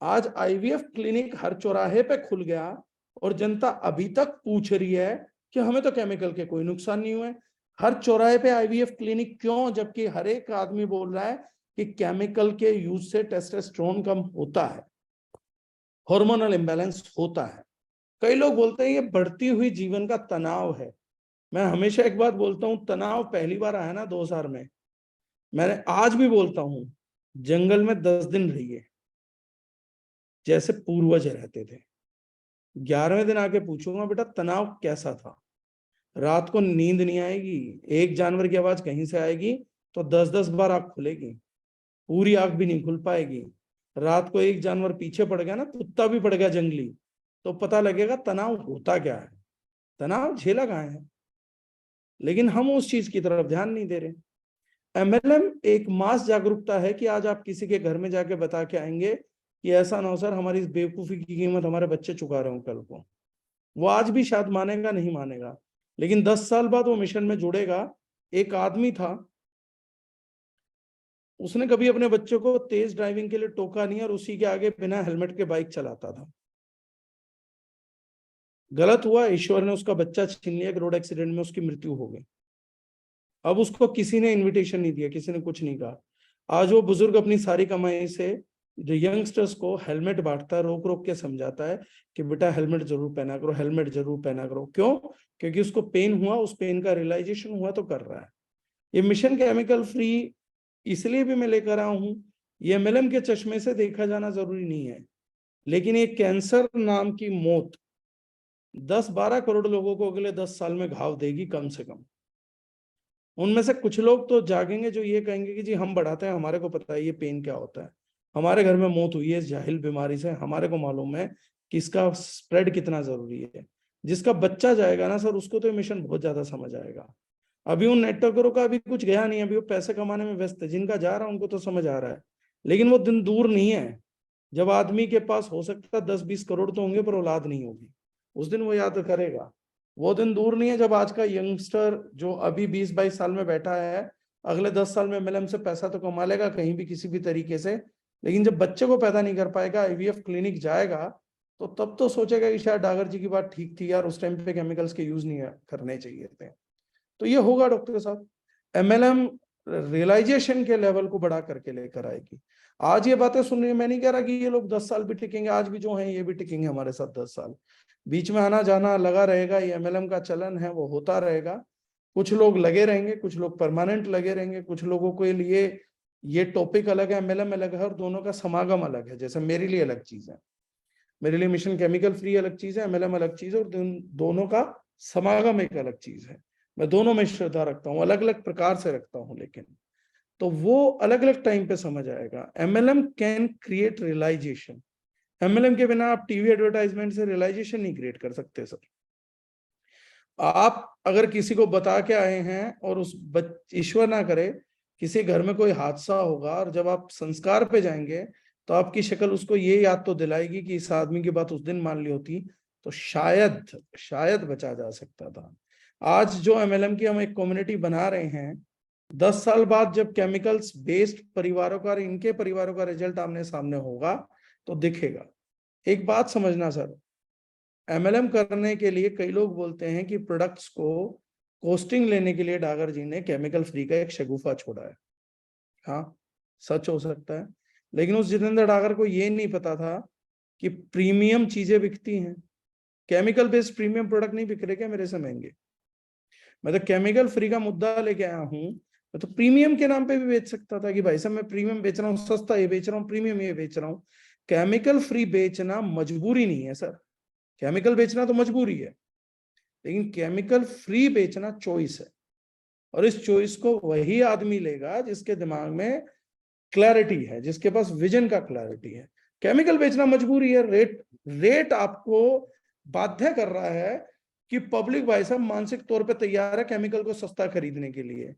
आज आईवीएफ क्लिनिक हर चौराहे पे खुल गया और जनता अभी तक पूछ रही है कि हमें तो केमिकल के कोई नुकसान नहीं हुए। हर चौराहे पे आईवीएफ क्लिनिक क्यों? जबकि हर एक आदमी बोल रहा है कि केमिकल के यूज से टेस्टोस्टेरोन कम होता है, हार्मोनल इंबैलेंस होता है। कई लोग बोलते हैं ये बढ़ती हुई जीवन का तनाव है। मैं हमेशा एक बात बोलता हूं, तनाव पहली बार आया ना 2000 में, मैंने आज भी बोलता हूं, जंगल में 10 दिन रहिए जैसे पूर्वज रहते थे। 11वें दिन आके पूछूंगा बेटा तनाव कैसा था। रात को नींद नहीं आएगी, एक जानवर की आवाज कहीं से आएगी तो 10-10 बार आंख खुलेगी, पूरी आंख भी नहीं खुल पाएगी। रात को एक जानवर पीछे पड़ गया ना, कुत्ता भी पड़ गया जंगली, तो पता लगेगा तनाव होता क्या है। तनाव झेला कहाँ है, लेकिन हम उस चीज की तरफ ध्यान नहीं दे रहे। एमएलएम एक मास जागरूकता है कि आज आप किसी के घर में जाके बता के आएंगे कि ऐसा ना हो सर, हमारी इस बेवकूफी की कीमत हमारे बच्चे चुका रहे हो कल को। वो आज भी शायद मानेगा, नहीं मानेगा, लेकिन 10 साल बाद वो मिशन में जुड़ेगा। एक आदमी था, उसने कभी अपने बच्चों को तेज ड्राइविंग के लिए टोका नहीं और उसी के आगे बिना हेलमेट के बाइक चलाता था। गलत हुआ, ईश्वर ने उसका बच्चा छीन लिया, रोड एक्सीडेंट में उसकी मृत्यु हो गई। अब उसको किसी ने इनविटेशन नहीं दिया, किसी ने कुछ नहीं कहा। आज वो बुजुर्ग अपनी सारी कमाई से जो यंगस्टर्स को हेलमेट बांटता है, रोक रोक के समझाता है कि बेटा हेलमेट जरूर पहना करो, हेलमेट जरूर पहना करो। क्यों? क्योंकि उसको पेन हुआ, उस पेन का रियलाइजेशन हुआ तो कर रहा है। ये मिशन केमिकल फ्री इसलिए भी मैं लेकर आया हूं, ये एमएलएम के चश्मे से देखा जाना जरूरी नहीं है, लेकिन ये कैंसर नाम की मौत 10-12 करोड़ लोगों को अगले 10 साल में घाव देगी कम से कम। उनमें से कुछ लोग तो जागेंगे जो ये कहेंगे कि जी हम बढ़ाते हैं, हमारे को पता है ये पेन क्या होता है, हमारे घर में मौत हुई है इस जाहिल बीमारी से, हमारे को मालूम है कि इसका स्प्रेड कितना जरूरी है। जिसका बच्चा जाएगा ना सर, उसको तो ये मिशन बहुत ज्यादा समझ आएगा। अभी उन नेटवर्करों का अभी कुछ गया नहीं, अभी वो पैसे कमाने में व्यस्त है। जिनका जा रहा है उनको तो समझ आ रहा है, लेकिन वो दिन दूर नहीं है जब आदमी के पास हो सकता है 10-20 करोड़ तो होंगे पर औलाद नहीं होगी। उस दिन वो याद करेगा। वो दिन दूर नहीं है जब आज का यंगस्टर जो अभी 20-22 साल में बैठा है, अगले 10 साल में एमएलएम से पैसा तो कमा लेगा कहीं भी किसी भी तरीके से, लेकिन जब बच्चे को पैदा नहीं कर पाएगा, आईवीएफ क्लिनिक जाएगा, तो तब तो सोचेगा कि शायद डागर जी की बात ठीक थी यार, उस टाइम पे केमिकल्स के यूज नहीं करने चाहिए थे। तो ये होगा डॉक्टर साहब, एमएलएम रियलाइजेशन के लेवल को बढ़ा करके लेकर आएगी। आज ये बातें सुन रही है, मैं नहीं कह रहा कि ये लोग 10 साल भी टिकेंगे, आज भी जो हैं ये भी टिकेंगे हमारे साथ 10 साल। बीच में आना जाना लगा रहेगा, ये एमएलएम का चलन है, वो होता रहेगा। कुछ लोग लगे रहेंगे, कुछ लोग परमानेंट लगे रहेंगे, कुछ लोगों के लिए ये टॉपिक अलग है, एमएलएम अलग है और दोनों का समागम अलग है। जैसे मेरे लिए अलग चीज है, मेरे लिए मिशन केमिकल फ्री अलग चीज है, एमएलएम अलग चीज है, और दोनों का समागम एक अलग चीज है। मैं दोनों में श्रद्धा रखता हूँ, अलग अलग प्रकार से रखता हूँ, लेकिन तो वो अलग अलग टाइम पे समझ आएगा। MLM can create realisation. MLM के बिना आप टीवी एडवर्टाइजमेंट से रियलाइजेशन नहीं क्रिएट कर सकते सर। आप अगर किसी को बता के आए हैं और उस ईश्वर ना करे किसी घर में कोई हादसा होगा और जब आप संस्कार पे जाएंगे तो आपकी शक्ल उसको ये याद तो दिलाएगी कि इस आदमी की बात उस दिन मान ली होती तो शायद बचा जा सकता था। आज जो एमएलएम की हम एक कम्युनिटी बना रहे हैं, 10 साल बाद जब केमिकल्स बेस्ड परिवारों का, इनके परिवारों का रिजल्ट आमने सामने होगा तो दिखेगा। एक बात समझना सर, एमएलएम करने के लिए कई लोग बोलते हैं कि प्रोडक्ट्स को कॉस्टिंग लेने के लिए डागर जी ने केमिकल फ्री का एक शगुफा छोड़ा है। हाँ, सच हो सकता है, लेकिन उस जितेंद्र डागर को ये नहीं पता था कि प्रीमियम चीजें बिकती हैं। केमिकल बेस्ड प्रीमियम प्रोडक्ट नहीं बिक रहे क्या मेरे से महंगे? मैं तो केमिकल फ्री का मुद्दा लेके आया हूं। मैं तो प्रीमियम के नाम पे भी बेच सकता था कि भाई साहब मैं प्रीमियम बेच रहा हूँ, सस्ता ये बेच रहा हूँ, प्रीमियम ये बेच रहा हूँ। केमिकल फ्री बेचना मजबूरी नहीं है सर, केमिकल बेचना तो मजबूरी है, लेकिन केमिकल फ्री बेचना चॉइस है। और इस चॉइस को वही आदमी लेगा जिसके दिमाग में क्लैरिटी है, जिसके पास विजन का क्लैरिटी है। केमिकल बेचना मजबूरी है, रेट आपको बाध्य कर रहा है कि पब्लिक भाई साहब मानसिक तौर पे तैयार है केमिकल को सस्ता खरीदने के लिए,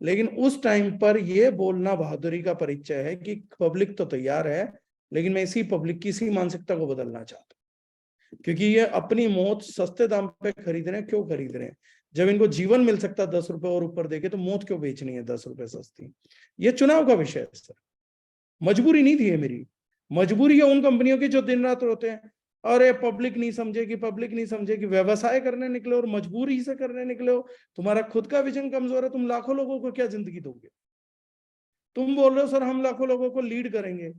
लेकिन उस टाइम पर यह बोलना बहादुरी का परिचय है कि पब्लिक तो तैयार है, लेकिन मैं इसी पब्लिक की इसी मानसिकता को बदलना चाहता हूं, क्योंकि ये अपनी मौत सस्ते दाम पे खरीद रहे हैं। क्यों खरीद रहे हैं? जब इनको जीवन मिल सकता है 10 रुपए और ऊपर देके, तो मौत क्यों बेचनी है 10 रुपए सस्ती? ये चुनाव का विषय है सर, मजबूरी नहीं थी ये मेरी। मजबूरी है उन कंपनियों की जो दिन रात रोते हैं, अरे पब्लिक नहीं समझेगी, पब्लिक नहीं समझेगी। व्यवसाय करने निकले और मजबूरी से करने निकले हो, तुम्हारा खुद का विजन कमजोर है, तुम लाखों लोगों को क्या जिंदगी दोगे? तुम बोल रहे हो सर हम लाखों लोगों को लीड करेंगे,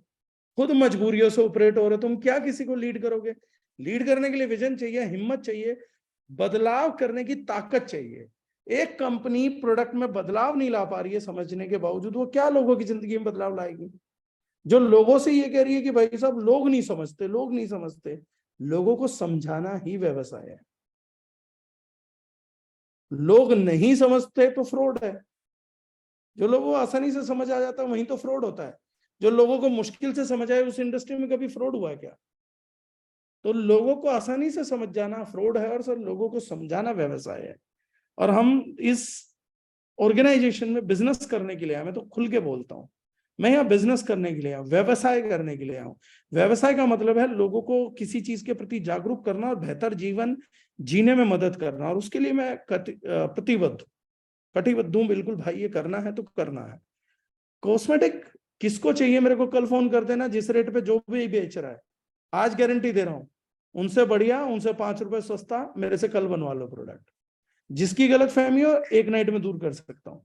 खुद मजबूरियों से ऑपरेट हो रहे, तुम क्या किसी को लीड करोगे? लीड करने के लिए विजन चाहिए, हिम्मत चाहिए, बदलाव करने की ताकत चाहिए। एक कंपनी प्रोडक्ट में बदलाव नहीं ला पा रही है समझने के बावजूद, वो क्या लोगों की जिंदगी में बदलाव लाएगी? जो लोगों से ये कह रही है कि भाई साहब लोग नहीं समझते, लोग नहीं समझते, लोगों को समझाना ही व्यवसाय है। लोग नहीं समझते तो फ्रॉड है। जो लोगों को आसानी से समझ आ जाता है वहीं तो फ्रॉड होता है। जो लोगों को मुश्किल से समझ आए उस इंडस्ट्री में कभी फ्रॉड हुआ है क्या? तो लोगों को आसानी से समझ जाना फ्रॉड है, और सर लोगों को समझाना व्यवसाय है। और हम इस ऑर्गेनाइजेशन में बिजनेस करने के लिए आए, मैं तो खुल के बोलता हूं, मैं यहाँ बिजनेस करने के लिए आऊँ, व्यवसाय करने के लिए आऊँ। व्यवसाय का मतलब है लोगों को किसी चीज के प्रति जागरूक करना और बेहतर जीवन जीने में मदद करना, और उसके लिए मैं कटिबद्ध हूं बिल्कुल भाई। ये करना है तो करना है। कॉस्मेटिक किसको चाहिए मेरे को कल फोन कर देना, जिस रेट पे जो भी बेच रहा है, आज गारंटी दे रहा हूं, उनसे बढ़िया, उनसे 5 रुपए सस्ता मेरे से कल बनवा लो प्रोडक्ट। जिसकी गलत फहमी हो एक नाइट में दूर कर सकता हूं।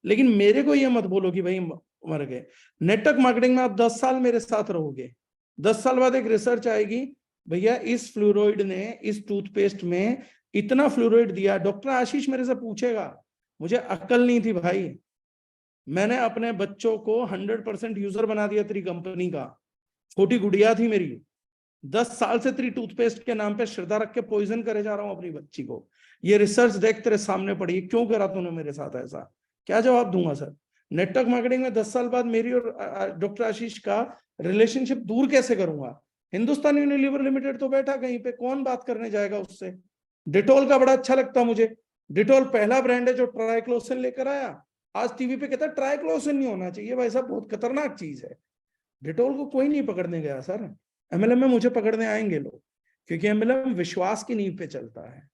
लेकिन मेरे को ये मत बोलो कि भाई मर गए। नेटवर्क मार्केटिंग में आप 10 साल मेरे साथ रहोगे, 10 साल बाद एक रिसर्च आएगी, भैया इस फ्लोराइड ने इस टूथपेस्ट में इतना फ्लोराइड दिया। डॉक्टर आशीष मेरे से पूछेगा, मुझे अक्ल नहीं थी भाई, मैंने अपने बच्चों को 100% यूजर बना दिया तेरी कंपनी का। छोटी गुड़िया थी मेरी, 10 साल से तेरी टूथपेस्ट के नाम पे श्रद्धा रख के पॉइजन करे जा रहा हूं अपनी बच्ची को। ये रिसर्च देख तेरे सामने पड़ी, क्यों करा तूने मेरे साथ ऐसा? क्या जवाब दूंगा सर? नेटवर्क मार्केटिंग में 10 साल बाद मेरी और डॉक्टर आशीष का रिलेशनशिप दूर कैसे करूंगा? हिंदुस्तान यूनिलीवर लिमिटेड तो बैठा कहीं पे, कौन बात करने जाएगा उससे? डिटोल का बड़ा अच्छा लगता मुझे। डिटोल पहला ब्रांड है जो ट्राइक्लोसिन लेकर आया। आज टीवी पे कहता है ट्राइक्लोसिन नहीं होना चाहिए भाई साहब, बहुत खतरनाक चीज है। डिटोल को कोई नहीं पकड़ने गया सर, एमएलएम में मुझे पकड़ने आएंगे लोग, क्योंकि एमएलएम विश्वास की नींव पे चलता है।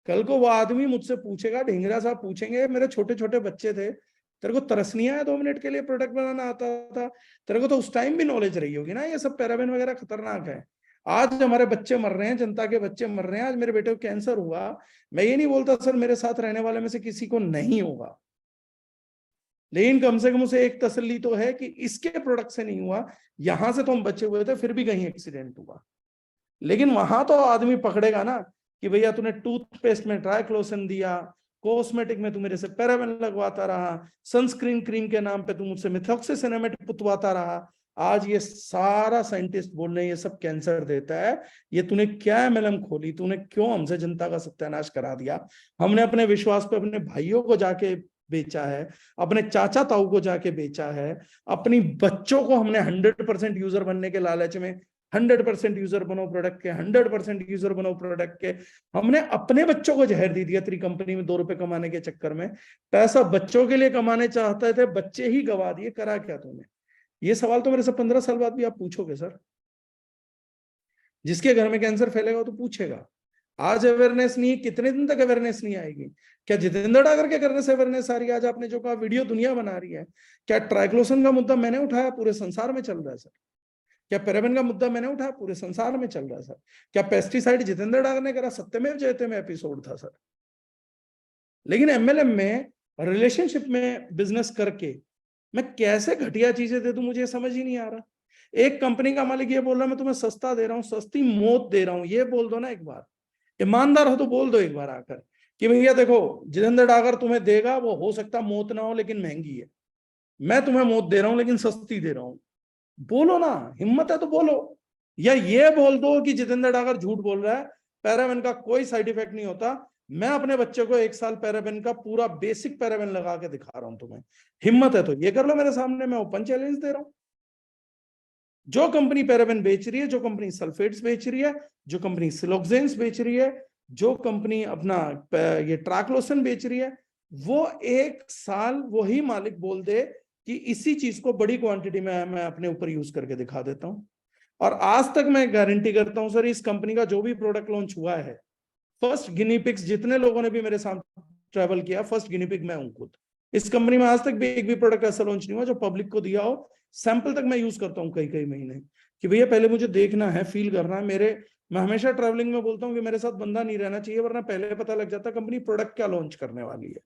कल को वो आदमी मुझसे पूछेगा, ढींगरा साहब पूछेंगे, मेरे छोटे छोटे बच्चे थे, तेरे को तरस नहीं आया 2 मिनट के लिए प्रोडक्ट बनाना आता था? तेरे को तो उस टाइम भी नॉलेज रही होगी ना, ये सब पैराबेन वगैरह खतरनाक है। आज हमारे बच्चे मर रहे हैं, जनता के बच्चे मर रहे हैं। आज मेरे बेटे को कैंसर हुआ, मैं ये नहीं बोलता सर मेरे साथ रहने वाले में से किसी को नहीं होगा, लेकिन कम से कम उसे एक तसल्ली तो है कि इसके प्रोडक्ट से नहीं हुआ। यहां से तो हम बचे हुए थे, फिर भी कहीं एक्सीडेंट हुआ। लेकिन वहां तो आदमी पकड़ेगा ना कि भैया तूने टूथपेस्ट में ट्राइक्लोसिन दिया, कॉस्मेटिक में तू मेरे से पैराबेन लगवाता रहा, सनस्क्रीन क्रीम के नाम पे तू मुझसे मिथॉक्सीसिनेमेट पुतवाता रहा। आज ये सारा साइंटिस्ट बोल रहे हैं ये सब कैंसर देता है। ये तूने क्या एमएलएम खोली, तूने क्यों हमसे जनता का सत्यानाश करा दिया? हमने अपने विश्वास पे अपने भाइयों को जाके बेचा है, अपने चाचा ताऊ को जाके बेचा है, अपनी बच्चों को हमने 100% यूजर बनने के लालच में 100% यूजर बनो प्रोडक्ट के, 100% यूजर बनो प्रोडक्ट के, हमने अपने बच्चों को जहर दे दिया तेरी कंपनी में 2 रुपए कमाने के चक्कर में। पैसा बच्चों के लिए कमाने चाहते थे, बच्चे ही गवा दिए। करा क्या तूने? ये सवाल तो मेरे से 15 साल बाद भी आप पूछोगे सर। जिसके घर में कैंसर फैलेगा तो पूछेगा। आज अवेयरनेस नहीं, कितने दिन तक अवेयरनेस नहीं आएगी? क्या जितेंद्र डागर के करने से अवेयरनेस आ रही है? आज आपने जो कहा वीडियो दुनिया बना रही है। क्या ट्राइक्लोसिन का मुद्दा मैंने उठाया? पूरे संसार में चल रहा है सर। क्या पैराबेन का मुद्दा मैंने उठाया? पूरे संसार में चल रहा है सर। क्या पेस्टिसाइड जितेंद्र डागर ने करा? सत्यमेव जयते में एपिसोड था सर। लेकिन एमएलएम में रिलेशनशिप में बिजनेस करके मैं कैसे घटिया चीजें दे दूं, मुझे समझ ही नहीं आ रहा। एक कंपनी का मालिक ये बोल रहा है मैं तुम्हें सस्ता दे रहा हूं, सस्ती मौत दे रहा हूं, ये बोल दो ना एक बार। ईमानदार हो तो बोल दो एक बार आकर कि भैया देखो जितेंद्र डागर तुम्हें देगा, वो हो सकता मौत ना हो लेकिन महंगी है, मैं तुम्हें मौत दे रहा हूं लेकिन सस्ती दे रहा हूं। बोलो ना, हिम्मत है तो बोलो। या ये बोल दो कि जितेंद्र डागर झूठ बोल रहा है, पैराबेन का कोई साइड इफेक्ट नहीं होता, मैं अपने बच्चे को 1 साल पैराबेन का पूरा बेसिक पैराबेन लगा के दिखा रहा हूं तुम्हें। हिम्मत है तो ये कर लो मेरे सामने, मैं ओपन चैलेंज दे रहा हूं। जो कंपनी पैराबेन बेच रही है, जो कंपनी सल्फेट्स बेच रही है, जो कंपनी सिलोक्सेन्स बेच रही है, जो कंपनी अपना ये ट्राक्लोसन बेच रही है, वो एक साल वही मालिक बोल दे कि इसी चीज को बड़ी क्वांटिटी में मैं अपने ऊपर यूज करके दिखा देता हूं। और आज तक मैं गारंटी करता हूं सर, इस कंपनी का जो भी प्रोडक्ट लॉन्च हुआ है, फर्स्ट गिनी पिग्स जितने लोगों ने भी मेरे साथ ट्रैवल किया, फर्स्ट गिनी पिग मैं हूं खुद। इस कंपनी में आज तक भी एक भी प्रोडक्ट ऐसा लॉन्च नहीं हुआ जो पब्लिक को दिया हो। सैंपल तक मैं यूज करता हूँ कई कई महीने, कि भैया पहले मुझे देखना है, फील करना है। मैं हमेशा ट्रैवलिंग में बोलता हूँ कि मेरे साथ बंदा नहीं रहना चाहिए, वरना पहले पता लग जाता कंपनी प्रोडक्ट क्या लॉन्च करने वाली है,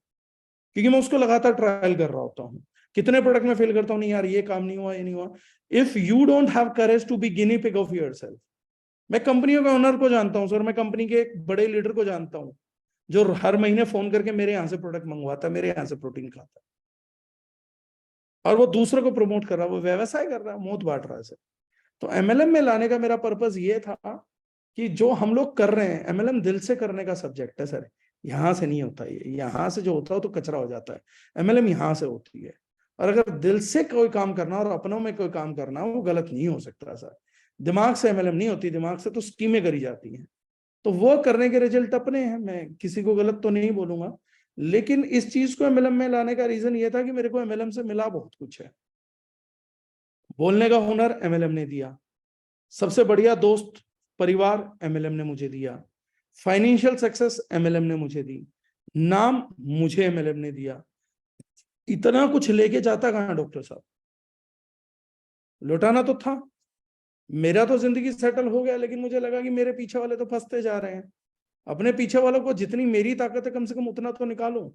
क्योंकि मैं उसको लगातार ट्रायल कर रहा होता हूँ। कितने प्रोडक्ट में फेल करता हूँ, नहीं यार ये काम नहीं हुआ, ये नहीं हुआ। If you don't have courage to be guinea pig of yourself. मैं कंपनियों के ओनर को जानता हूँ सर, मैं कंपनी के एक बड़े लीडर को जानता हूँ जो हर महीने फोन करके मेरे यहाँ से प्रोडक्ट मंगवाता है, मेरे यहाँ से प्रोटीन खाता है, और वो दूसरों को प्रमोट कर रहा है, वो व्यवसाय कर रहा है, मौत बांट रहा है सर। तो एमएलएम में लाने का मेरा पर्पस ये था कि जो हम लोग कर रहे हैं, एमएलएम दिल से करने का सब्जेक्ट है सर। यहाँ से नहीं होता ये, यहाँ से जो होता है तो कचरा हो जाता है। एमएलएम यहाँ से होती है, और अगर दिल से कोई काम करना और अपनों में कोई काम करना, वो गलत नहीं हो सकता सर। दिमाग से एमएलएम नहीं होती, दिमाग से तो स्कीमें करी जाती हैं। तो वो करने के रिजल्ट अपने हैं, मैं किसी को गलत तो नहीं बोलूंगा। लेकिन इस चीज को एमएलएम में लाने का रीजन ये था कि मेरे को एमएलएम से मिला बहुत कुछ है। बोलने का हुनर एमएलएम ने दिया, सबसे बढ़िया दोस्त परिवार एमएलएम ने मुझे दिया, फाइनेंशियल सक्सेस एमएलएम ने मुझे दी, नाम मुझे एमएलएम ने दिया। इतना कुछ लेके जाता कहां डॉक्टर साहब, लौटाना तो था। मेरा तो जिंदगी सेटल हो गया, लेकिन मुझे लगा कि मेरे पीछे वाले तो फंसते जा रहे हैं। अपने पीछे वालों को जितनी मेरी ताकत है कम से कम उतना तो निकालूं,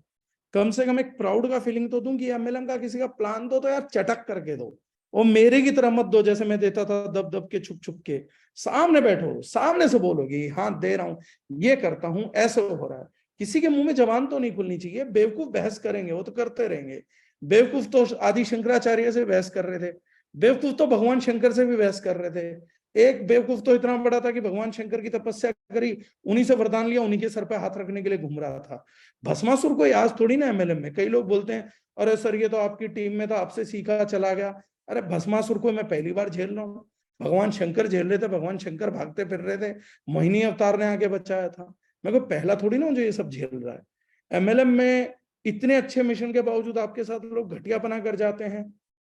कम से कम एक प्राउड का फीलिंग तो दूं कि एमएलएम का किसी का प्लान दो तो यार चटक करके दो, वो मेरे की तरह मत दो जैसे मैं देता था दब दब के, छुप छुप के। सामने बैठो, सामने से बोलोगे हाँ दे रहा हूं, ये करता हूं, ऐसे हो रहा है। किसी के मुंह में जबान तो नहीं खुलनी चाहिए। बेवकूफ बहस करेंगे, वो तो करते रहेंगे। बेवकूफ तो आदि शंकराचार्य से बहस कर रहे थे, बेवकूफ तो भगवान शंकर से भी बहस कर रहे थे। एक बेवकूफ तो इतना बड़ा था कि भगवान शंकर की तपस्या करी, उन्हीं से वरदान लिया, उन्हीं के सर पे हाथ रखने के लिए घूम रहा था। भस्मासुर कोई आज थोड़ी ना एमएलएम में। कई लोग बोलते हैं अरे सर ये तो आपकी टीम में था, आपसे सीखा चला गया। अरे भस्मासुर को मैं पहली बार झेल रहा हूँ, भगवान शंकर झेल रहे थे, भगवान शंकर भागते फिर रहे थे, मोहिनी अवतार ने आके बचाया था। मैं कोई पहला थोड़ी ना जो ये सब झेल रहा है। एमएलएम में इतने अच्छे मिशन के बावजूद आपके साथ लोग घटियापना कर जाते हैं।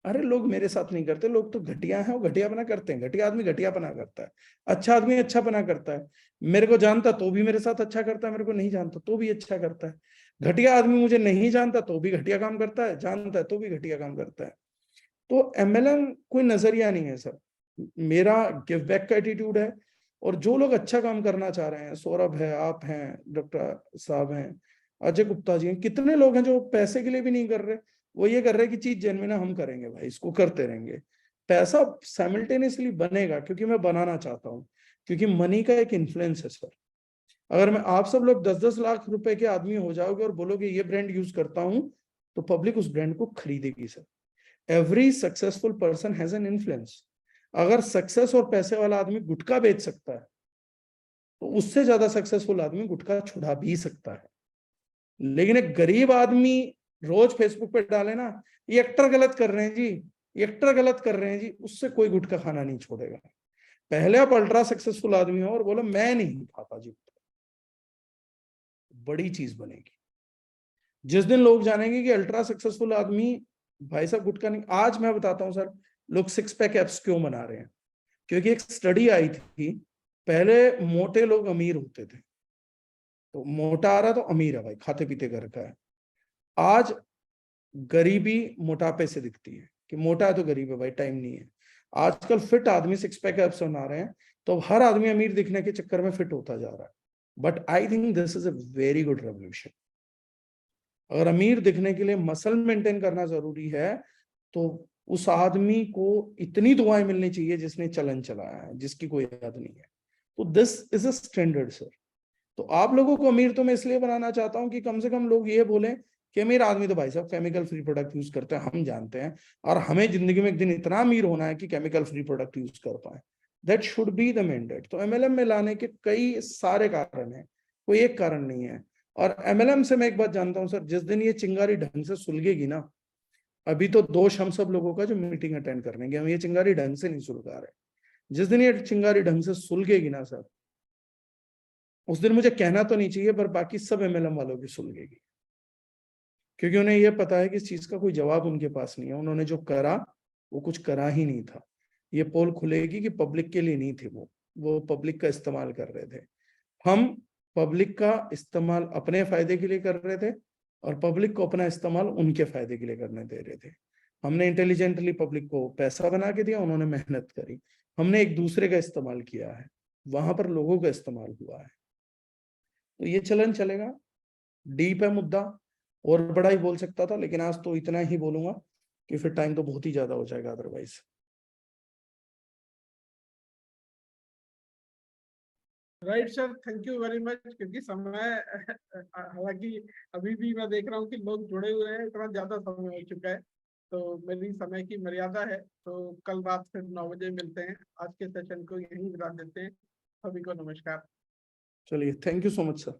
अरे लोग मेरे साथ नहीं करते, लोग तो घटिया हैं, वो घटियापना करते हैं। घटिया आदमी घटियापना करता है, अच्छा आदमी अच्छापना करता है। मेरे को जानता तो भी मेरे साथ अच्छा करता है, मेरे को नहीं जानता तो भी अच्छा करता है। घटिया आदमी मुझे नहीं जानता तो भी घटिया काम करता है, जानता है तो भी घटिया काम करता है। तो एमएलएम कोई नजरिया नहीं है सर, मेरा गिव बैक का एटीट्यूड है। और जो लोग अच्छा काम करना चाह रहे हैं, सौरभ है, आप हैं, डॉक्टर साहब हैं, अजय गुप्ता जी हैं, कितने लोग हैं जो पैसे के लिए भी नहीं कर रहे, वो ये कर रहे हैं कि चीज जेन्युइन है, हम करेंगे भाई, इसको करते रहेंगे। पैसा साइमल्टेनियसली बनेगा क्योंकि मैं बनाना चाहता हूँ, क्योंकि मनी का एक इन्फ्लुएंस है सर। अगर मैं आप सब लोग 10-10 लाख रुपए के आदमी हो जाओगे और बोलोगे ये ब्रांड यूज करता हूं, तो पब्लिक उस ब्रांड को खरीदेगी sir. Every successful person has an influence. अगर सक्सेस और पैसे वाला आदमी गुटखा बेच सकता है, तो उससे ज्यादा सक्सेसफुल आदमी गुटखा छुड़ा भी सकता है। लेकिन एक गरीब आदमी रोज फेसबुक पे डाले ना, ये एक्टर गलत कर रहे हैं जी, ये एक्टर गलत कर रहे हैं जी, उससे कोई गुटखा खाना नहीं छोड़ेगा। पहले आप अल्ट्रा सक्सेसफुल आदमी हो और बोलो मैं नहीं खाता जी, बड़ी चीज बनेगी। जिस दिन लोग जानेंगे कि अल्ट्रा सक्सेसफुल आदमी भाई साहब गुटखा नहीं। आज मैं बताता हूँ सर, लोग 6 पैक एप्स क्यों बना रहे हैं, क्योंकि एक स्टडी आई थी, पहले मोटे लोग अमीर होते थे, तो मोटा आ रहा तो अमीर है भाई, खाते पीते घर का है। आज गरीबी मोटापे से दिखती है कि मोटा है तो गरीब है भाई, टाइम नहीं है। आजकल फिट आदमी 6 पैक एप्स बना रहे हैं, तो हर आदमी अमीर दिखने के चक्कर में फिट होता जा रहा है। But I think this is a very good revolution. अगर अमीर दिखने के लिए मसल मेंटेन करना जरूरी है, तो उस आदमी को इतनी दुआएं मिलनी चाहिए जिसने चलन चलाया है, जिसकी कोई याद नहीं है। तो this is a standard sir. तो आप लोगों को अमीर तो मैं इसलिए बनाना चाहता हूं कि कम से कम लोग ये बोलें कि अमीर आदमी तो भाई साहब केमिकल फ्री प्रोडक्ट यूज करते हैं, हम जानते हैं, और हमें जिंदगी में एक दिन इतना अमीर होना है कि केमिकल फ्री प्रोडक्ट यूज कर पाए। That should be the mandate. तो एमएलएम में लाने के कई सारे कारण हैं, कोई एक कारण नहीं है। और एमएलएम से मैं एक बात जानता हूं सर, जिस दिन ये चिंगारी ढंग से सुलगेगी ना, अभी तो दोष हम सब लोगों का जो मीटिंग अटेंड करने के, हम ये चिंगारी ढंग से नहीं सुलगा रहे। जिस दिन ये चिंगारी ढंग से सुलगेगी ना सर, उस दिन मुझे कहना तो नहीं चाहिए, पर बाकी सब एमएलएम वालों की सुन लेगी, क्योंकि उन्हें यह पता है कि इस चीज का कोई जवाब उनके पास नहीं है। उन्होंने जो करा वो कुछ करा ही नहीं था। ये पोल खुलेगी कि पब्लिक के लिए नहीं थे, वो पब्लिक का इस्तेमाल कर रहे थे। हम पब्लिक का इस्तेमाल अपने फायदे के लिए कर रहे थे और पब्लिक को अपना इस्तेमाल उनके फायदे के लिए करने दे रहे थे। हमने इंटेलिजेंटली पब्लिक को पैसा बना के दिया, उन्होंने मेहनत करी। हमने एक दूसरे का इस्तेमाल किया है, वहां पर लोगों का इस्तेमाल हुआ है। तो ये चलन चलेगा। डीप है मुद्दा, और बड़ा ही बोल सकता था, लेकिन आज तो इतना ही बोलूंगा कि फिर टाइम तो बहुत ही ज्यादा हो जाएगा otherwise. Right sir, thank you very much. क्योंकि समय हालांकि अभी भी मैं देख रहा हूँ कि लोग जुड़े हुए हैं, इतना ज्यादा समय हो चुका है, तो मेरी समय की मर्यादा है। तो कल रात फिर 9 बजे मिलते हैं। आज के सेशन को यहीं विराम देते हैं। सभी को नमस्कार। चलिए, thank you so much sir.